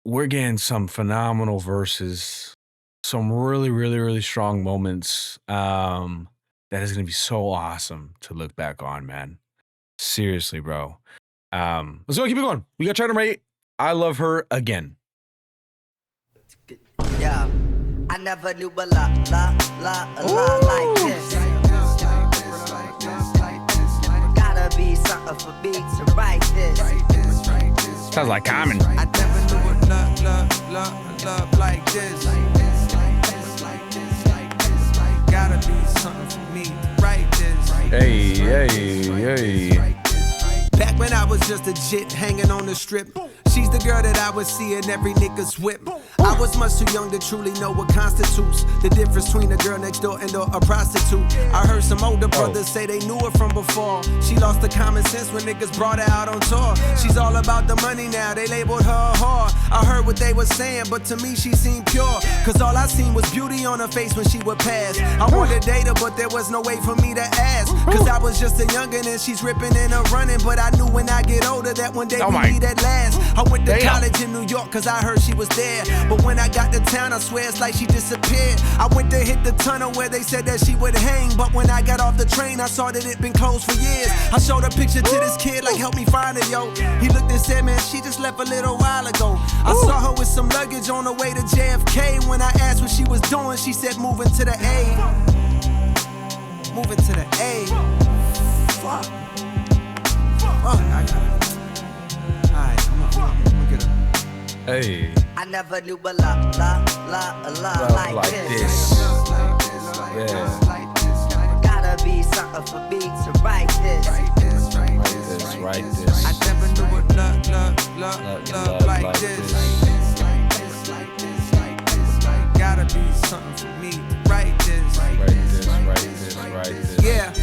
we're getting some phenomenal verses, some really, really, really strong moments. That is going to be so awesome to look back on, man. Seriously, bro. Let's go, keep it going. We got track number 8. I Love Her Again. Yeah, I never knew a lot like this. Gotta be something for me to write this. Sounds like Common. I never knew a love like this. Gotta be something for me to write this. Hey. Back when I was just a jit hanging on the strip, she's the girl that I would see in every nigga's whip. I was much too young to truly know what constitutes the difference between a girl next door and a prostitute. I heard some older brothers say they knew her from before. She lost the common sense when niggas brought her out on tour. She's all about the money now, they labeled her a whore. I heard what they were saying, but to me she seemed pure, cause all I seen was beauty on her face when she would pass. I wanted to date her, but there was no way for me to ask, cause I was just a youngin' and she's ripping and a running. But I knew when I get older that one day we need at last. I went to college in New York cause I heard she was there, but when I got to town I swear it's like she disappeared. I went to hit the tunnel where they said that she would hang, but when I got off the train I saw that it been closed for years. I showed a picture to this kid like help me find her, yo. He looked and said, man, she just left a little while ago. I saw her with some luggage on the way to JFK. When I asked what she was doing, she said moving to the A. Moving to the A. Fuck. I got it. Alright, come on. Hey. I never knew a love like this. Yeah. Gotta be something for me to write this. Write this. I never knew what love like this. Gotta be something for me to write this. Write this. Yeah.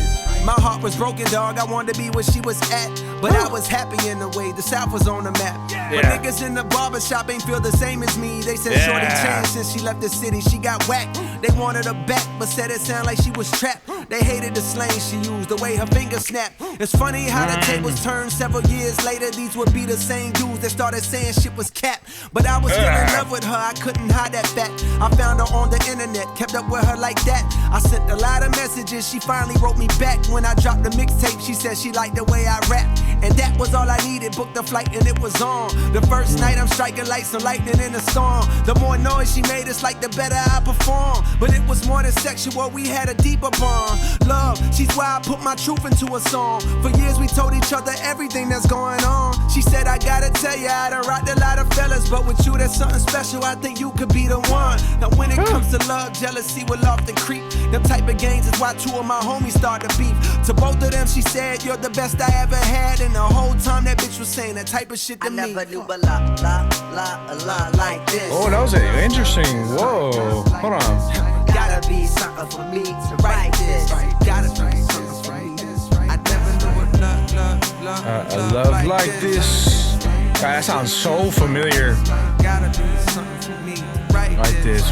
My heart was broken, dog. I wanted to be where she was at. But I was happy in a way. The South was on the map. But niggas in the barbershop ain't feel the same as me. They said shorty changed since she left the city. She got whacked. They wanted her back, but said it sounded like she was trapped. They hated the slang she used, the way her fingers snapped. It's funny how the tables turned several years later. These would be the same dudes that started saying shit was cap. But I was still in love with her. I couldn't hide that fact. I found her on the internet, kept up with her like that. I sent a lot of messages. She finally wrote me back. When I dropped the mixtape, she said she liked the way I rap. And that was all I needed, booked the flight and it was on. The first night I'm striking like some lightning in a storm. The more noise she made, it's like the better I perform. But it was more than sexual, we had a deeper bond. Love, she's why I put my truth into a song. For years we told each other everything that's going on. She said, I gotta tell you, I done rocked a lot of fellas, but with you there's something special, I think you could be the one. Now when it comes to love, jealousy will often creep. Them type of games is why two of my homies start to beef. To both of them she said, you're the best I ever had. And the whole time that bitch was saying that type of shit to me. I never knew a lot like this. Oh, that was interesting. Whoa. Hold on. Gotta be something for me to write this. Gotta be something for me. I never knew what a love like this. God, that sounds so familiar. Gotta be something for me. Write this.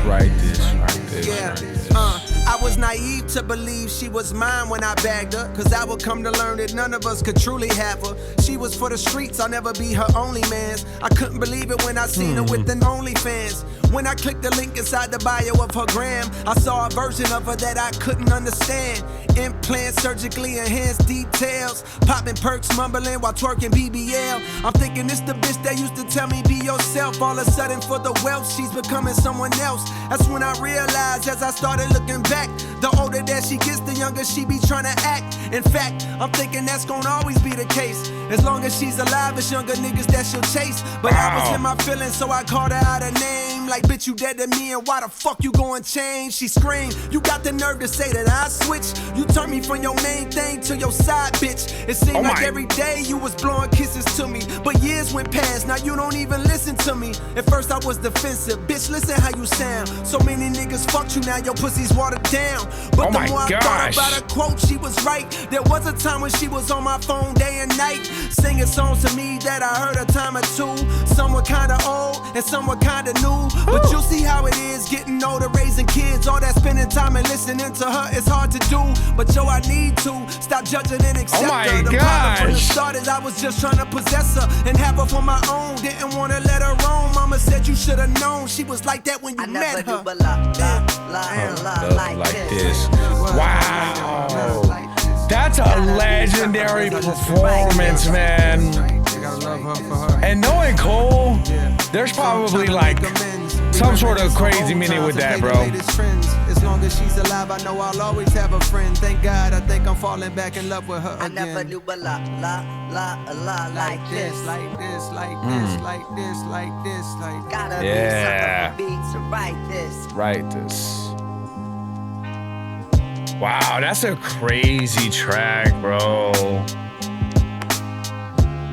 I was naive to believe she was mine when I bagged her. Cause I would come to learn that none of us could truly have her. She was for the streets, I'll never be her only man's. I couldn't believe it when I seen her with an OnlyFans. When I clicked the link inside the bio of her gram, I saw a version of her that I couldn't understand. Implants, surgically enhanced details, popping perks, mumbling while twerking BBL. I'm thinking it's the bitch that used to tell me be yourself. All of a sudden for the wealth, she's becoming someone else. That's when I realized as I started looking back, the older that she gets, the younger she be trying to act. In fact, I'm thinking that's gonna always be the case. As long as she's alive, it's younger niggas that she'll chase. But I was in my feelings, so I called her out her name. Like, bitch, you dead to me, and why the fuck you gon' change? She screamed, you got the nerve to say that I switched. You turned me from your main thing to your side, bitch. It seemed like every day you was blowing kisses to me. But years went past, now you don't even listen to me. At first I was defensive, bitch, listen how you sound. So many niggas fucked you, now your pussy's watered down. But the more I thought about her quote, she was right. There was a time when she was on my phone day and night, singing songs to me that I heard a time or two. Some were kinda old and some were kinda new. But you'll see how it is getting older, raising kids. All that spending time and listening to her is hard to do. But yo, I need to stop judging and accept her. The problem from the start is I was just trying to possess her and have her for my own. Didn't wanna let her roam. Mama said you should've known she was like that when you met her. Love like this. Wow. That's a legendary performance, man. And knowing Cole, there's probably like some sort of crazy meaning with that, bro. As long as she's alive, I know I'll always have a friend. Thank God, I think I'm falling back in love with her again. I never knew a lot like this. Like this, like this, like this, like this, like gotta be something for me to write this. Write this. Wow, that's a crazy track, bro.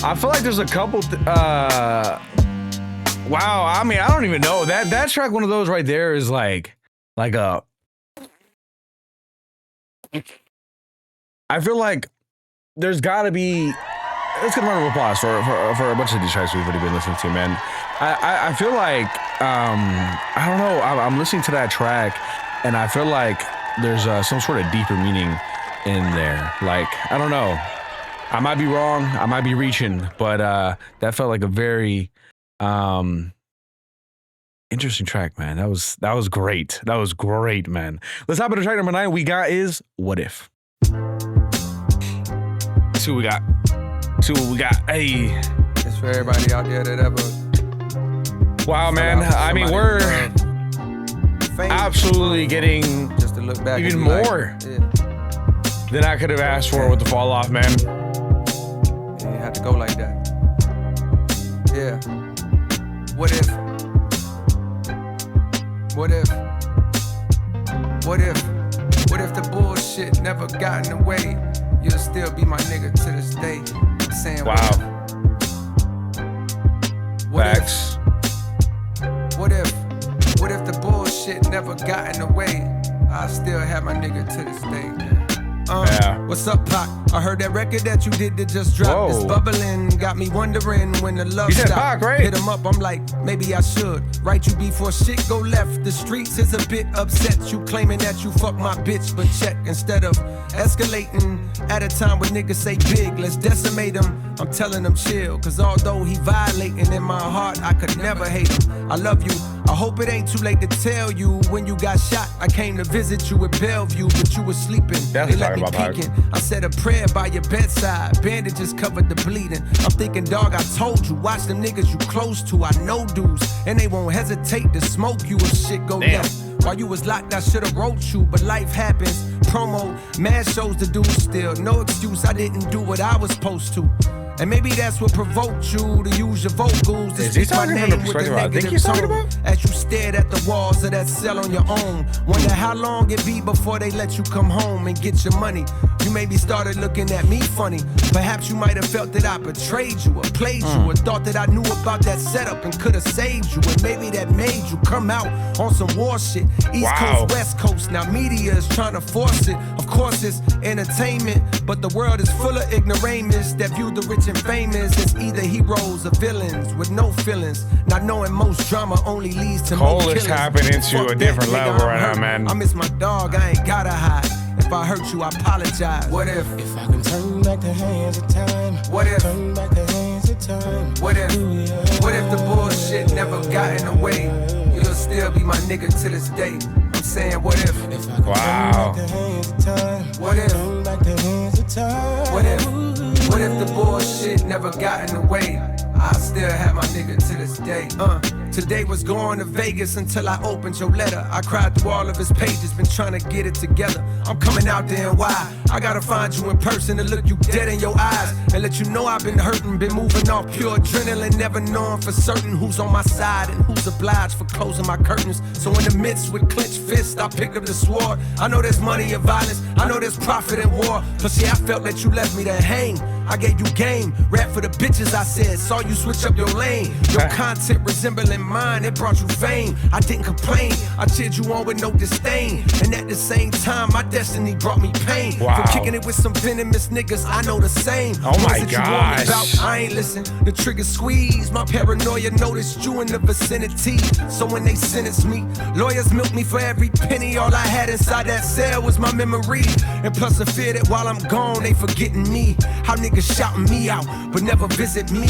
I feel like there's a couple. Wow, I mean, I don't even know that track. One of those right there is like a. I feel like there's got to be. Let's get a round of applause for a bunch of these tracks we've already been listening to, man. I feel like I don't know. I'm listening to that track, and I feel like there's some sort of deeper meaning in there. Like, I don't know. I might be wrong. I might be reaching, but that felt like a very interesting track, man. That was great. That was great, man. Let's hop into track number 9. We got is What If. Let's see what we got. Hey. It's for everybody out there that ever. Wow, man. I mean, we're absolutely getting just to look back even more than I could have asked for with the fall off, man. You had to go like that. Yeah. What if? What if? What if? What if the bullshit never got in the way? You'll still be my nigga to this day. I'm saying, wow. Facts. What if the bullshit never got in the way? I still have my nigga to this day. What's up, Pac? I heard that record that you did that just dropped. It's bubbling, got me wondering when the love stopped. Pac, right? Hit him up, I'm like, maybe I should write you before shit go left. The streets is a bit upset. You claiming that you fuck my bitch, but check. Instead of escalating at a time when niggas say big, let's decimate him. I'm telling him chill, cause although he violating in my heart, I could never hate him. I love you. I hope it ain't too late to tell you when you got shot. I came to visit you at Bellevue, but you were sleeping. They let me peeking. I said a prayer by your bedside. Bandages covered the bleeding. I'm thinking, dog, I told you. Watch them niggas you close to. I know dudes, and they won't hesitate to smoke you if shit go left. While you was locked, I should've wrote you, but life happens. Promo, mad shows to do still. No excuse, I didn't do what I was supposed to. And maybe that's what provoked you to use your vocals to speak my name with the negative tone. As you stared at the walls of that cell on your own. Wonder how long it be before they let you come home and get your money. You maybe started looking at me funny. Perhaps you might have felt that I betrayed you or played you or thought that I knew about that setup and could have saved you. And maybe that made you come out on some war shit. East Coast, West Coast, now media is trying to force it. Of course it's entertainment, but the world is full of ignoramus that view the rich and famous as either heroes or villains with no feelings. Not knowing most drama only leads to more killings. Cole is tapping into a different level right now, man. I miss my dog, I ain't gotta hide. If I hurt you, I apologize. What if I can turn back the hands of time? What if turn back the hands of time? What if the bullshit never got in the way? You'll still be my nigga to this day. I'm saying, what if I can turn back the hands of time? What if turn back the hands of time? What if the bullshit never got in the way? I still have my nigga to this day. Today was going to Vegas until I opened your letter. I cried through all of his pages, been trying to get it together. I'm coming out there and why? I gotta find you in person to look you dead in your eyes and let you know I've been hurting, been moving off pure adrenaline, never knowing for certain who's on my side and who's obliged for closing my curtains. So in the midst with clenched fists, I picked up the sword. I know there's money in violence, I know there's profit in war. But see, I felt that you left me to hang. I gave you game, rap for the bitches I said. Saw you switch up your lane. Your content resembling mine, it brought you fame. I didn't complain, I cheered you on with no disdain. And at the same time, my destiny brought me pain. For kicking it with some venomous niggas, I know the same. Oh my gosh. I ain't listen, the trigger squeeze. My paranoia noticed you in the vicinity. So when they sentenced me, lawyers milked me for every penny. All I had inside that cell was my memory. And plus the fear that while I'm gone, they forgetting me. How niggas shouting me out, but never visit me.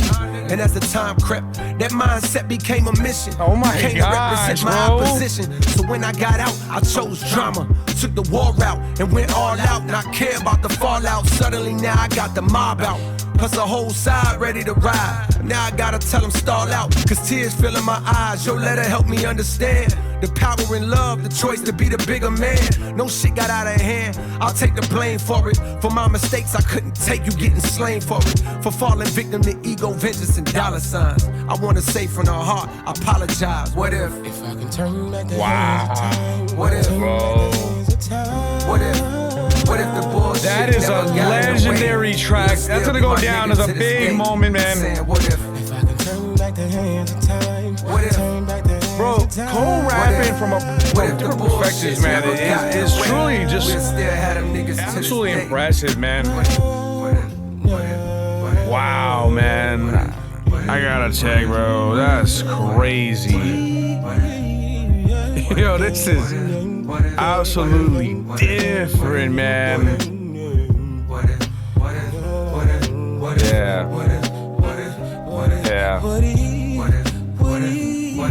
And as the time crept, that mindset became a mission. Oh my gosh, to represent my opposition. So when I got out, I chose drama. Took the war route and went all out. Not care about the fallout. Suddenly now I got the mob out. Plus a whole side ready to ride. Now I gotta tell them stall out, cause tears fill in my eyes. Your letter helped me understand the power in love, the choice to be the bigger man. No shit got out of hand, I'll take the blame for it. For my mistakes I couldn't take, you getting slain for it. For falling victim to ego, vengeance, and dollar signs. I wanna say from the heart, I apologize. What if I can turn back the hands of time? What if What if the bullshit that is a legendary track. That's gonna go down as a big moment, man. What if I can turn back the hands of time? What if Bro, Cole rapping from different perspectives, man, is truly just absolutely impressive, man. Wow, man. I gotta check, bro. That's crazy. Yo, this is absolutely different, man.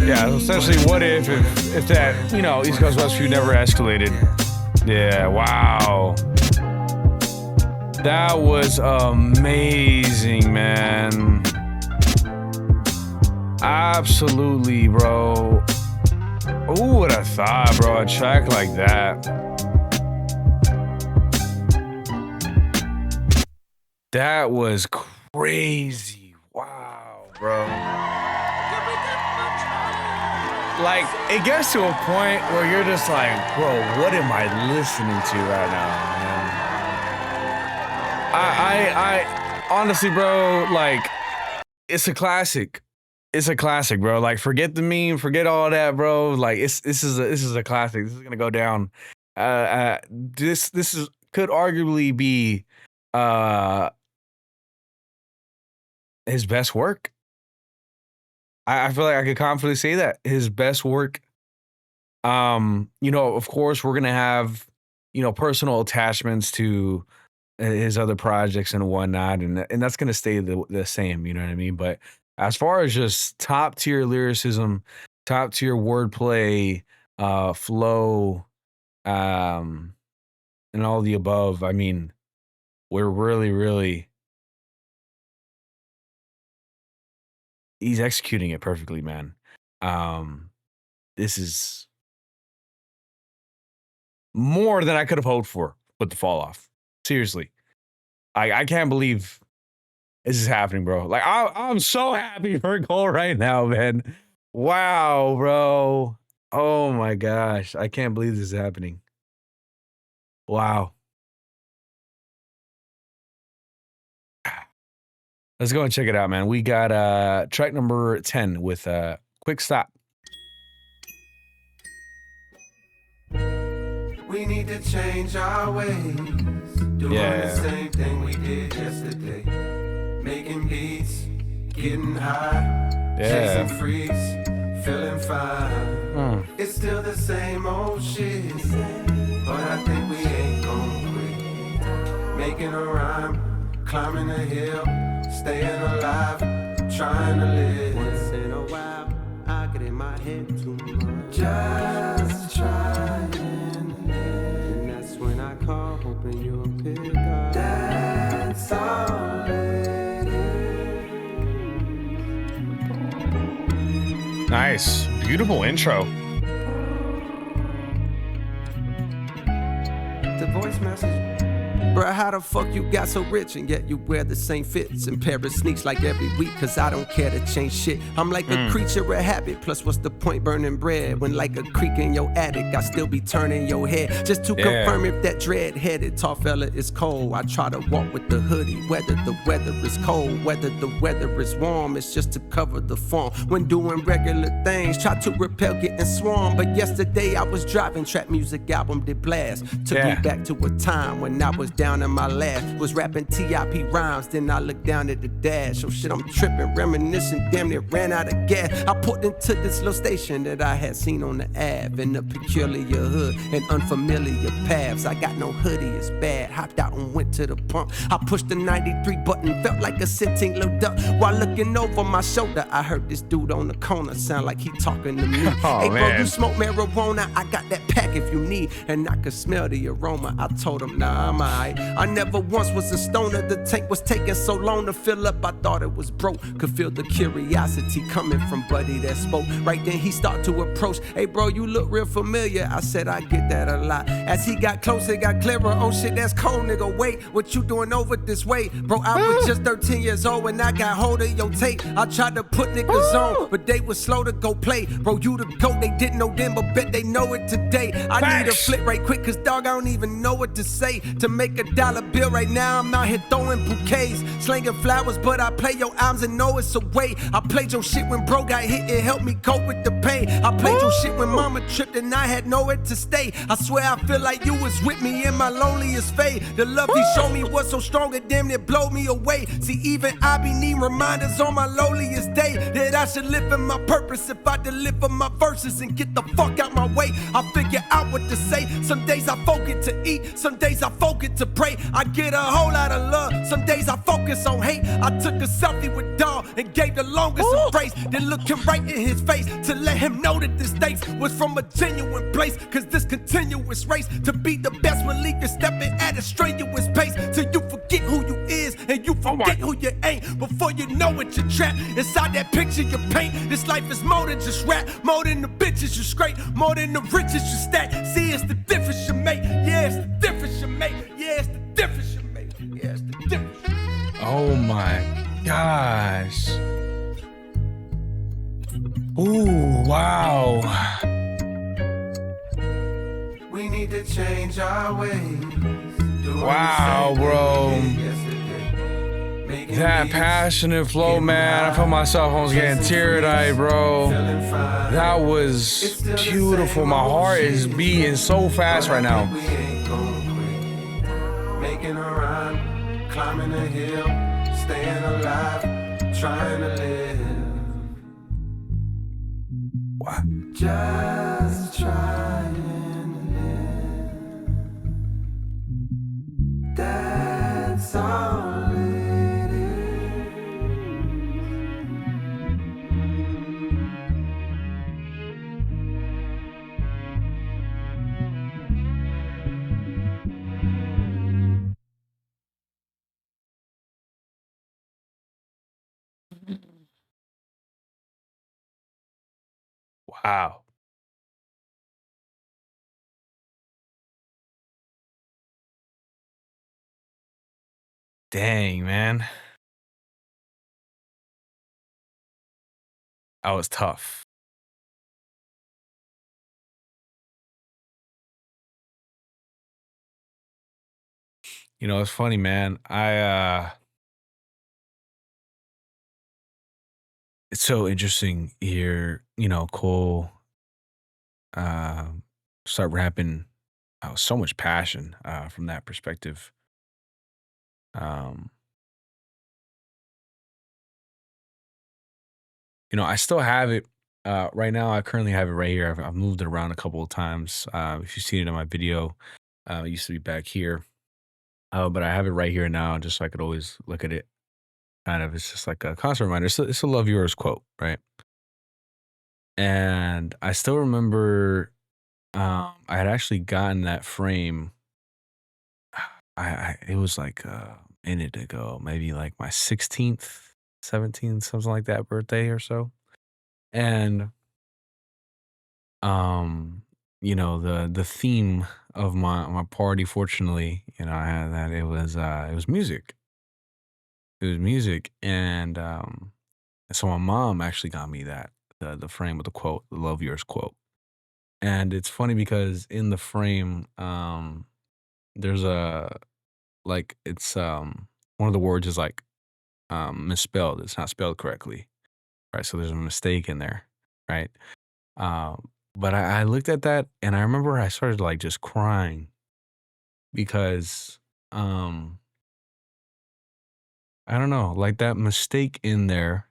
Yeah, essentially, what if that, you know, East Coast West feud never escalated? Yeah, wow. That was amazing, man. Absolutely, bro. Who would have thought, bro, a track like that? That was crazy. Wow, bro. like, it gets to a point where you're just like, bro, what am I listening to right now, man? I honestly, bro, like, it's a classic. It's a classic, bro. Like, forget the meme, forget all that, bro. Like, this is a classic. This is gonna go down. This could arguably be his best work. I feel like I could confidently say that his best work. You know, of course, we're gonna have, you know, personal attachments to his other projects and whatnot, and that's gonna stay the same. You know what I mean? But as far as just top tier lyricism, top tier wordplay, flow, and all the above, I mean, we're really. He's executing it perfectly, man. This is more than I could have hoped for with the fall off. Seriously. I can't believe this is happening, bro. Like, I'm so happy for Cole right now, man. Wow, bro. Oh my gosh. I can't believe this is happening. Wow. Let's go and check it out, man. We got track number 10 with Quik Stop. We need to change our ways. Doing the same thing we did yesterday. Making beats, getting high, chasing freaks, feeling fine. It's still the same old shit, but I think we ain't gonna quit. Making a rhyme, climbing a hill, staying alive, trying to live. Once in a while, I get in my head too much. Just trying to live. And that's when I call, hoping you'll pick up. That's all it is. Nice. Beautiful intro. The voice message. Bruh, how the fuck you got so rich and yet you wear the same fits and pair of sneaks like every week? Cause I don't care to change shit. I'm like a creature of habit. Plus, what's the point burning bread when like a creek in your attic? I still be turning your head just to confirm if that dread-headed tall fella is cold. I try to walk with the hoodie, whether the weather is cold, whether the weather is warm. It's just to cover the form. When doing regular things, try to repel getting swarmed. But yesterday I was driving, trap music album did blast. Took me back to a time when I was down in my last, was rapping TIP rhymes, then I looked down at the dash. Oh shit, I'm tripping, reminiscing, damn near ran out of gas. I pulled into this little station that I had seen on the Ave, in a peculiar hood and unfamiliar paths. I got no hoodie, it's bad, hopped out and went to the pump. I pushed the 93 button, felt like a sitting little duck. While looking over my shoulder, I heard this dude on the corner sound like he talking to me. Hey bro, you smoke marijuana? I got that pack if you need. And I could smell the aroma. I told him, nah, I'm alright. I never once was a stoner. The tank was taking so long to fill up, I thought it was broke. Could feel the curiosity coming from buddy that spoke. Right then he started to approach. Hey bro, you look real familiar. I said I get that a lot. As he got closer, it got clearer. Oh shit, that's cold, nigga. Wait, what you doing over this way? Bro, I was just 13 years old when I got hold of your tape. I tried to put niggas on, but they was slow to go play. Bro, you the GOAT, they didn't know then, but bet they know it today. I need a flip right quick, cause dog, I don't even know what to say. To make a dollar bill right now, I'm out here throwing bouquets, slinging flowers, but I play your arms and know it's a way. I played your shit when bro got hit, it helped me cope with the pain. I played your shit when mama tripped and I had nowhere to stay. I swear I feel like you was with me in my loneliest phase. The love he showed me was so strong, it damn near blow me away. See, even I be need reminders on my loneliest day that I should live in my purpose if I deliver my verses and get the fuck out my way. I figure out what to say. Some days I focus to eat, some days I focus to pray. I get a whole lot of love, some days I focus on hate. I took a selfie with dog and gave the longest embrace, then looked him right in his face to let him know that this thanks was from a genuine place. Cause this continuous race to be the best will leave you stepping at a strenuous pace till you forget who you is and you forget who you ain't. Before you know it, you're trapped inside that picture you paint. This life is more than just rap, more than the bitches you scrape, more than the riches you stack. See, it's the difference you make. Yeah, it's the difference you make. Yeah, it's the difference you make. Yeah, it's the difference. Oh my gosh. Ooh, wow. We need to change our ways. Wow, bro. That passionate flow, man. I felt myself almost getting teary-eyed, bro. That was beautiful. My heart is beating so fast right now. Making a run, climbing a hill, staying alive, trying to live. What? Just trying to live. That's all it is. Wow. Dang, man. That was tough. You know, it's funny, man. It's so interesting here, you know, Cole uh start rapping so much passion from that perspective. Um, you know, I still have it right now. I currently have it right here. I've moved it around a couple of times. If you've seen it in my video, it used to be back here. But I have it right here now, just so I could always look at it. Kind of, it's just like a constant reminder. It's a love yours quote, right? And I still remember I had actually gotten that frame. It was like a minute ago, maybe like my 16th, 17th, something like that birthday or so. And um, you know, the theme of my party, fortunately, you know, I had that it was music. It was music. And so my mom actually got me that the frame with the quote, the love yours quote. And it's funny because in the frame, there's a like it's one of the words is like misspelled. It's not spelled correctly. Right. So there's a mistake in there. Right. But I looked at that and I remember I started like just crying because I don't know, like that mistake in there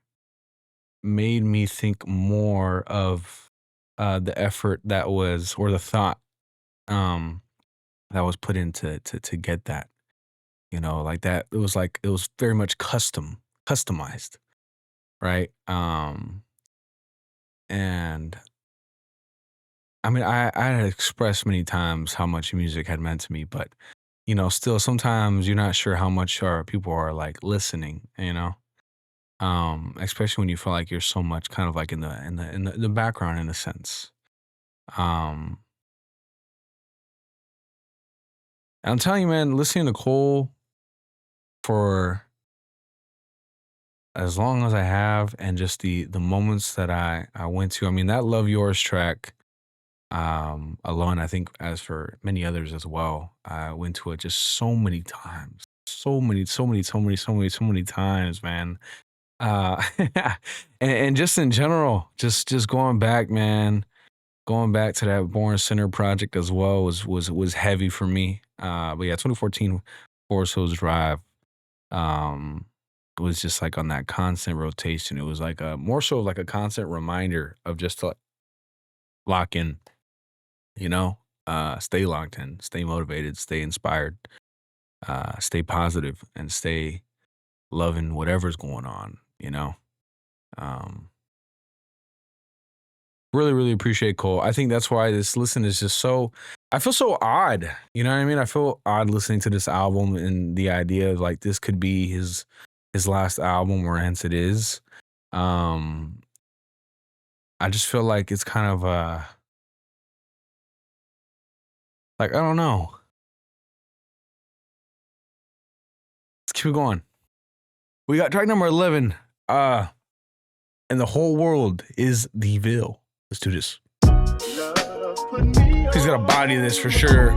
made me think more of the effort that was or the thought um that was put into to get that. You know, like it was very much customized, right? And I mean, I had expressed many times how much music had meant to me, but you know, still sometimes you're not sure how much people are like listening, you know? Especially when you feel like you're so much kind of like in the background in a sense. Um, I'm telling you, man, listening to Cole for as long as I have and just the moments that I went to, I mean, that Love Yours track alone, I think as for many others as well, I went to it just so many times. So many times, man. And, and just in general, just going back, man, going back to that Born Center project as well was heavy for me. But yeah, 2014 Forest Hills Drive was just like on that constant rotation. It was like a more so like a constant reminder of just to lock in, you know, stay locked in, stay motivated, stay inspired, stay positive, and stay loving whatever's going on, you know. Um, Really, really appreciate Cole. I think that's why this listen is just so. I feel so odd. You know what I mean? I feel odd listening to this album and the idea of like this could be his last album, or hence it is. Um, I just feel like it's kind of like I don't know. Let's keep it going. We got track number 11. and the whole world is the Ville. Let's do this. He's gonna body this for sure.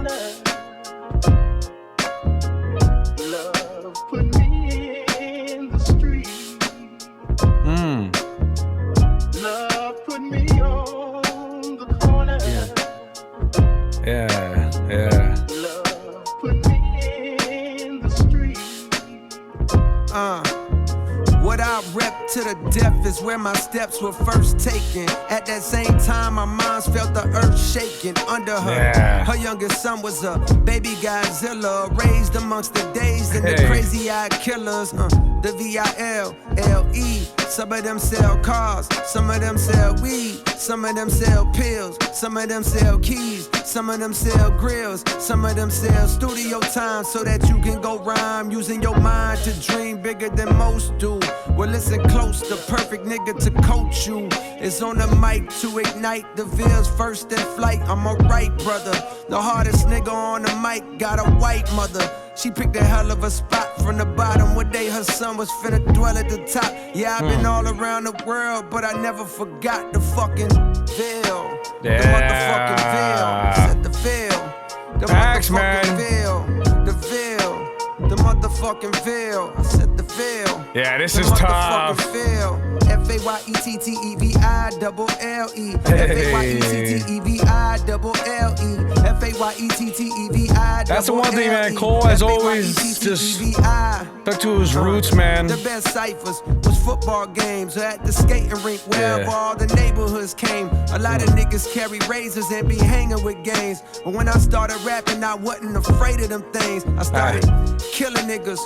What I rep to the death is where my steps were first taken. At that same time, my mom's felt the earth shaking under her. Yeah. Her youngest son was a baby Godzilla, raised amongst the dazed and the crazy-eyed killers. The V-I-L-L-E. Some of them sell cars, some of them sell weed, some of them sell pills, some of them sell keys, some of them sell grills, some of them sell studio time so that you can go rhyme, using your mind to dream bigger than most do. Well, listen close, the perfect nigga to coach you is on the mic to ignite the Ville's first in flight. I'm a right brother, the hardest nigga on the mic, got a white mother. She picked a hell of a spot from the bottom. One day her son was finna dwell at the top. Yeah, I've been all around the world, but I never forgot the fucking Ville. The motherfucking Ville. Said the Ville. The motherfucking Ville. The Ville. The motherfucking Ville. I said the Ville. Yeah, this is tough. Ville. F-A-Y-E-T-T-E-V-I-double-L-E. F-A-Y-E-T-T-E-V-I-double-L-E. F-A-Y-E-T-T-E-V-I. That's the one thing, man. Cole has always just stuck to his roots, man. The best ciphers was football games or at the skating rink where all the neighborhoods came. A lot of niggas carry razors and be hanging with gangs. But when I started rapping, I wasn't afraid of them things. I started killing niggas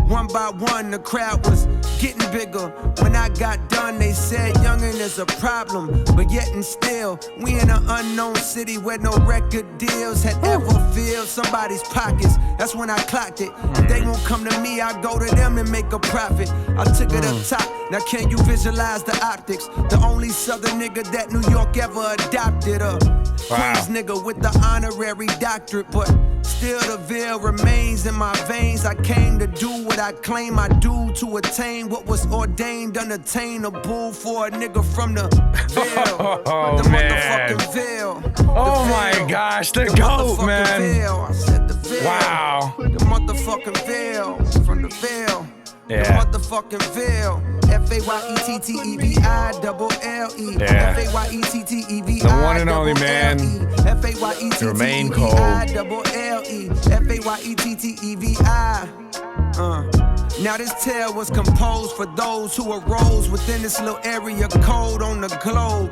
one by one. The crowd was getting bigger. When I got done, they said youngin' is a problem. But yet and still, we in an unknown city where no record deals had ever filled somebody's pockets. That's when I clocked it. If they won't come to me, I go to them and make a profit. I took it up top. Now can you visualize the optics? The only southern nigga that New York ever adopted. Queens nigga with the honorary doctorate, but still the Ville remains in my veins. I came to do what I claim I do, to attain what was ordained unattainable for a nigga from the Ville. The motherfucking Ville. Oh my gosh, the GOAT, man. Ville. I said the Ville. Wow. The motherfucking Ville. From the Ville. Yeah. The motherfucking Ville. F-A-Y-E-T-T-E-V-I-double-L-E. F-A-Y-E-T-T-E-V-I. The one and only man. F-A-Y-E-T-T-E-V-I double-L-E. F-A-Y-E-T-T-E-V-I. Now this tale was composed for those who arose within this little area code on the globe.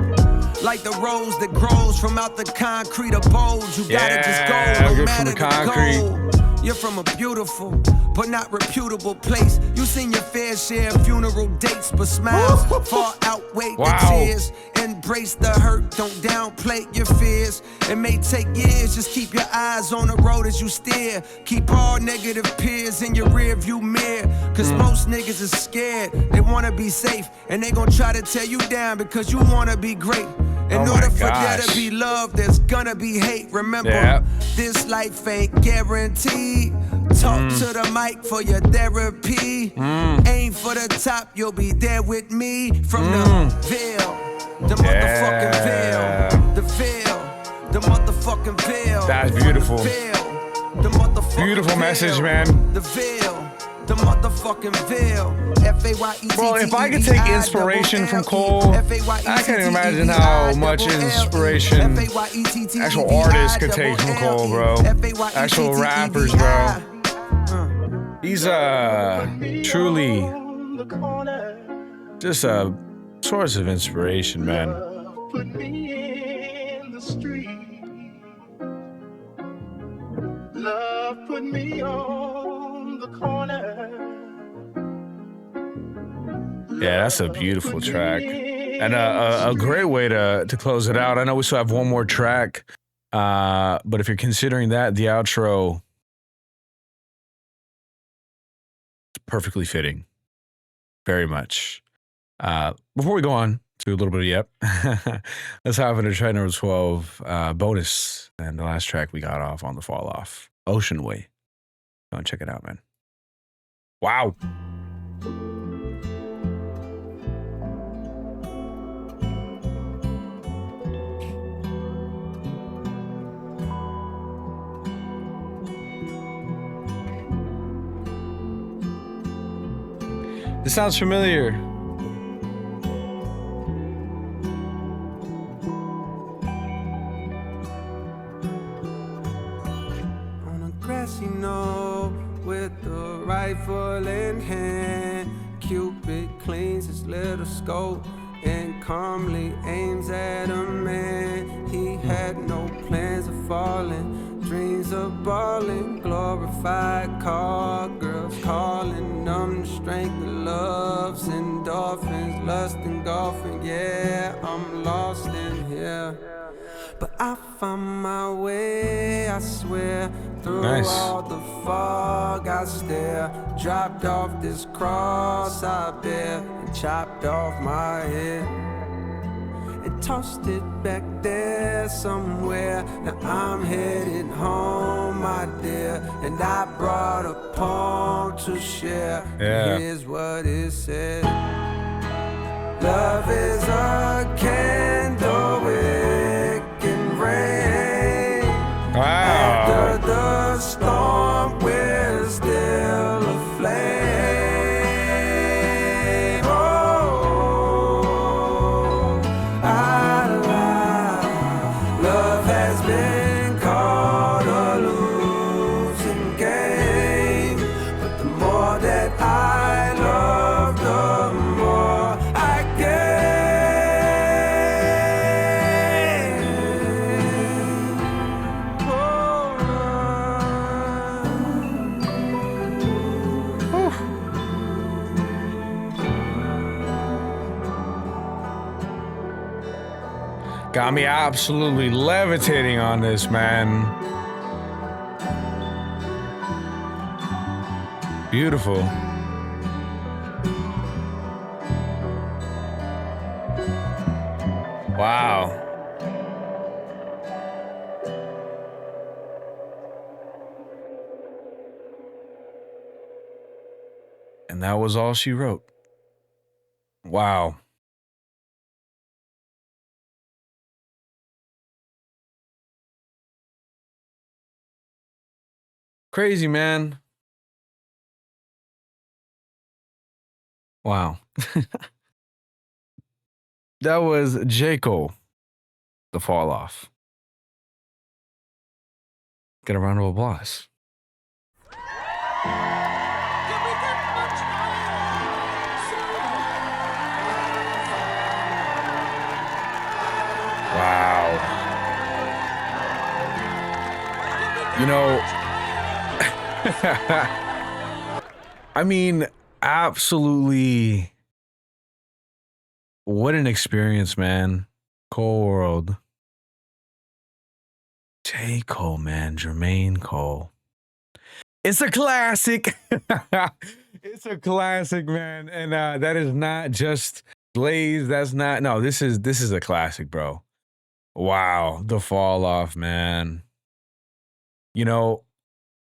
Like the rose that grows from out the concrete abode. You gotta just go, no matter the goal. You're from a beautiful, but not reputable place. You seen your fair share of funeral dates, but smiles far outweigh the tears. Embrace the hurt, don't downplay your fears. It may take years, just keep your eyes on the road as you steer. Keep all negative peers in your rear view mirror. Cause most niggas is scared, they wanna be safe. And they gon' try to tear you down because you wanna be great. In order for there to be love, there's gonna be hate. Remember, this life ain't guaranteed. Talk to the mic for your therapy. Aim for the top, you'll be there with me. From the Ville, the motherfucking Ville. The Ville, the motherfucking Ville. That's beautiful. The motherfucking beautiful message, man. The Ville. The motherfucking Ville. F-A-Y-E-T-T-E-V-I. Bro, if I could take inspiration from Cole, I can't imagine how much inspiration actual artists could take from Cole, bro. Actual rappers, bro. He's truly just a source of inspiration, man. Put me in the street. Love put me on the corner. Yeah, that's a beautiful track. And a great way to close it out. I know we still have one more track, but if you're considering that, the outro, it's perfectly fitting. Very much. Before we go on to a little bit of Yep, let's hop into track number 12, bonus. And the last track we got off on the fall off, Ocean Way. Go and check it out, man. Wow. This sounds familiar. On a grassy knoll with the rifle in hand, Cupid cleans his little scope and calmly aims at a man. He had no plans of falling, dreams of balling, glorified car girls calling, numb strength of loves, endorphins, lust and golfing. Yeah, I'm lost in here, but I found my way, I swear. Through all the fog I stare, dropped off this cross I bear, and chopped off my head and tossed it back there somewhere. Now I'm headed home, my dear, and I brought a poem to share. Here's what it said. Love is a candle, it can rain. After the storm, we're still aflame. Oh, love has been called a losing game, but the more that I love, the more I Got me absolutely levitating on this, man. Beautiful. Wow. And that was all she wrote. Wow. Crazy, man. Wow. That was J. Cole, The Fall Off. Get a round of applause. Wow. You know, I mean, absolutely. What an experience, man. Cole World. J. Cole, man. Jermaine Cole. It's a classic. It's a classic, man. And that is not just Blaze. That's not. No, this is a classic, bro. Wow. The Fall Off, man. You know,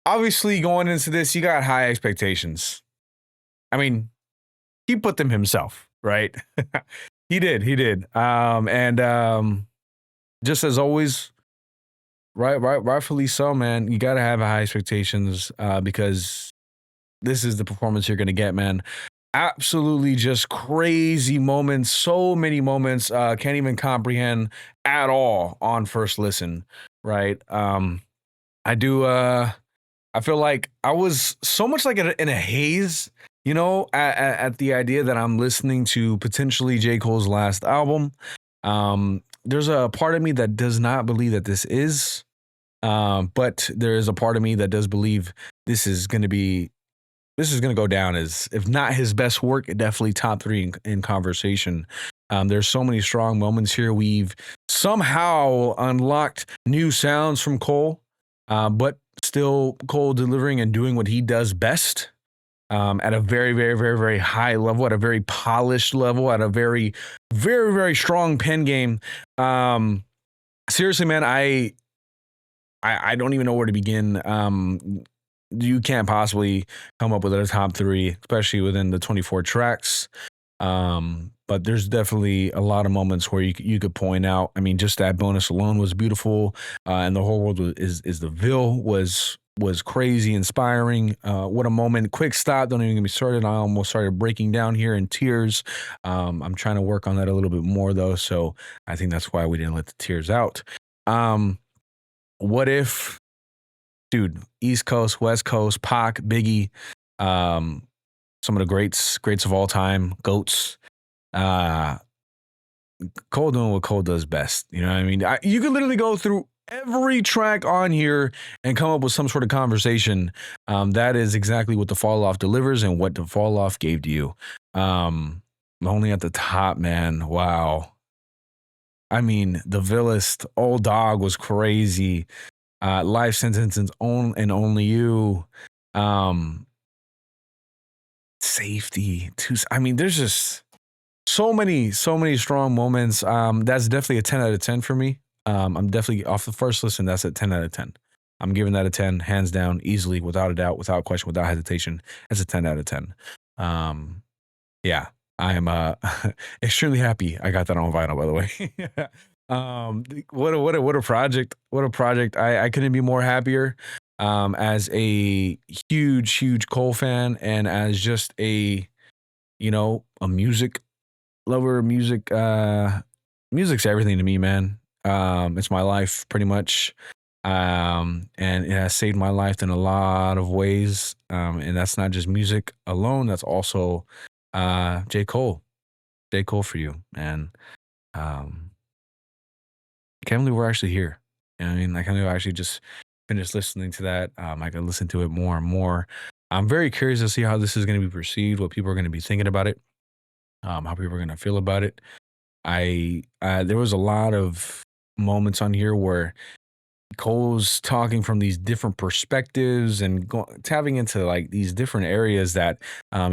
obviously going into this, you got high expectations. I mean, he put them himself, right? He did. Just as always, rightfully so, man. You gotta have high expectations because this is the performance you're gonna get, man. Absolutely just crazy moments, so many moments, can't even comprehend at all on first listen, right? I feel like I was so much like in a haze, you know, at the idea that I'm listening to potentially J. Cole's last album. There's a part of me that does not believe that this is, but there is a part of me that does believe this is going to go down as, if not his best work, definitely top 3 in conversation. There's so many strong moments here. We've somehow unlocked new sounds from Cole, but still Cole delivering and doing what he does best. At a very, very, very, very high level, at a very polished level, at a very, very, very strong pen game. Seriously, man, I don't even know where to begin. You can't possibly come up with a top 3, especially within the 24 tracks. But there's definitely a lot of moments where you could point out. I mean, just that bonus alone was beautiful, and the whole world is the Ville was was crazy inspiring. What a moment. Quik Stop, don't even get me started. I almost started breaking down here in tears. I'm trying to work on that a little bit more though, so I think that's why we didn't let the tears out. What if, dude, East Coast, West Coast, Pac, Biggie, some of the greats of all time, GOATs, Cole doing what Cole does best. You know what I mean? You could literally go through every track on here and come up with some sort of conversation. That is exactly what the Fall Off delivers and what the Fall Off gave to you. Only at the top, man. Wow. I mean, the Villest, Old Dog was crazy. Life Sentence and Only You. Safety. I mean, there's just so many strong moments. That's definitely a 10 out of 10 for me. I'm definitely off the first listen. That's a 10 out of 10. I'm giving that a 10, hands down, easily, without a doubt, without question, without hesitation. That's a 10 out of 10. Yeah, I am extremely happy I got that on vinyl, by the way. What a project. What a project. I couldn't be more happier. As a huge Cole fan and as just a music lover, music's everything to me, man. It's my life pretty much. And it has saved my life in a lot of ways. And that's not just music alone. That's also J. Cole. J. Cole for you. And I can't believe we're actually here. You know what I mean? I can't believe I actually just finished listening to that. I can listen to it more and more. I'm very curious to see how this is going to be perceived, what people are going to be thinking about it, how people are going to feel about it. There was a lot of moments on here where Cole's talking from these different perspectives and tapping into like these different areas that I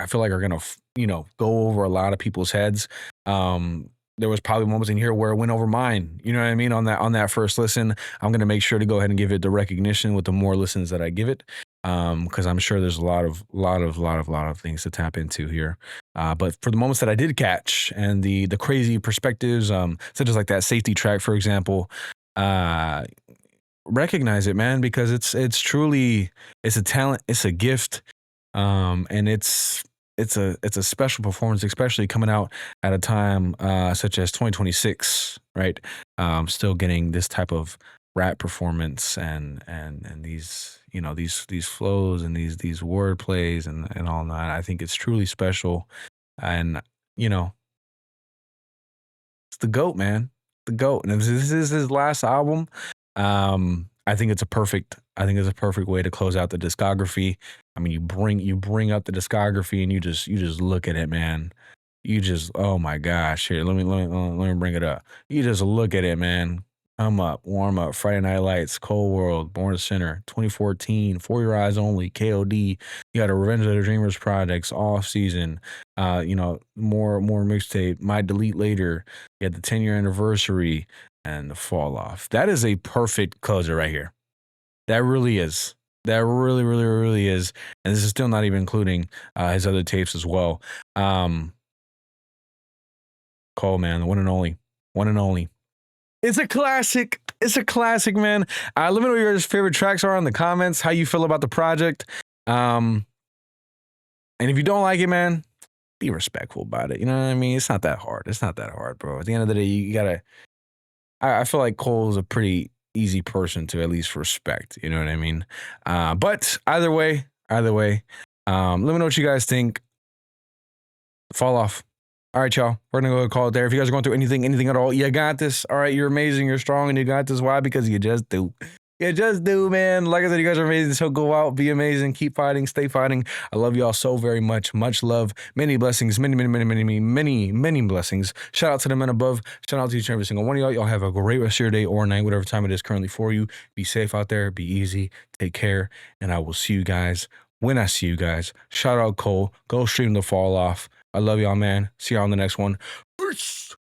feel like are gonna go over a lot of people's heads. There was probably moments in here where it went over mine. You know what I mean? On that first listen, I'm gonna make sure to go ahead and give it the recognition with the more listens that I give it, because I'm sure there's a lot of things to tap into here. But for the moments that I did catch and the crazy perspectives, such as like that safety track, for example, recognize it, man, because it's a talent, it's a gift, and it's a special performance, especially coming out at a time such as 2026, right? Still getting this type of rap performance and these these flows and these word plays and all that. I think it's truly special, and it's the GOAT, man, the GOAT. And if this is his last album, I think it's a perfect way to close out the discography. I mean, you bring up the discography and you just look at it, man. You just, oh my gosh, here, let me bring it up. You just look at it, man. I'm up, warm up, Friday Night Lights, Cold World, Born a Sinner, 2014, For Your Eyes Only, KOD. You got a Revenge of the Dreamers projects, Off Season, more mixtape, Might Delete Later. You had the 10-year anniversary and the Fall Off. That is a perfect closer right here. That really is. That really is. And this is still not even including his other tapes as well. Cole, man, the one and only. It's a classic. It's a classic, man. Let me know what your favorite tracks are in the comments, how you feel about the project. And if you don't like it, man, be respectful about it. You know what I mean? It's not that hard. It's not that hard, bro. At the end of the day, you gotta. I feel like Cole's a pretty easy person to at least respect. You know what I mean? But either way, let me know what you guys think. Fall Off. All right, y'all. We're going to go ahead and call it there. If you guys are going through anything at all, you got this. All right, you're amazing. You're strong, and you got this. Why? Because you just do. You just do, man. Like I said, you guys are amazing. So go out, be amazing, keep fighting, stay fighting. I love y'all so very much. Much love. Many blessings. Many blessings. Shout out to the men above. Shout out to each and every single one of y'all. Y'all have a great rest of your day or night, whatever time it is currently for you. Be safe out there. Be easy. Take care. And I will see you guys when I see you guys. Shout out Cole. Go stream the Fall Off. I love y'all, man. See y'all on the next one. Peace.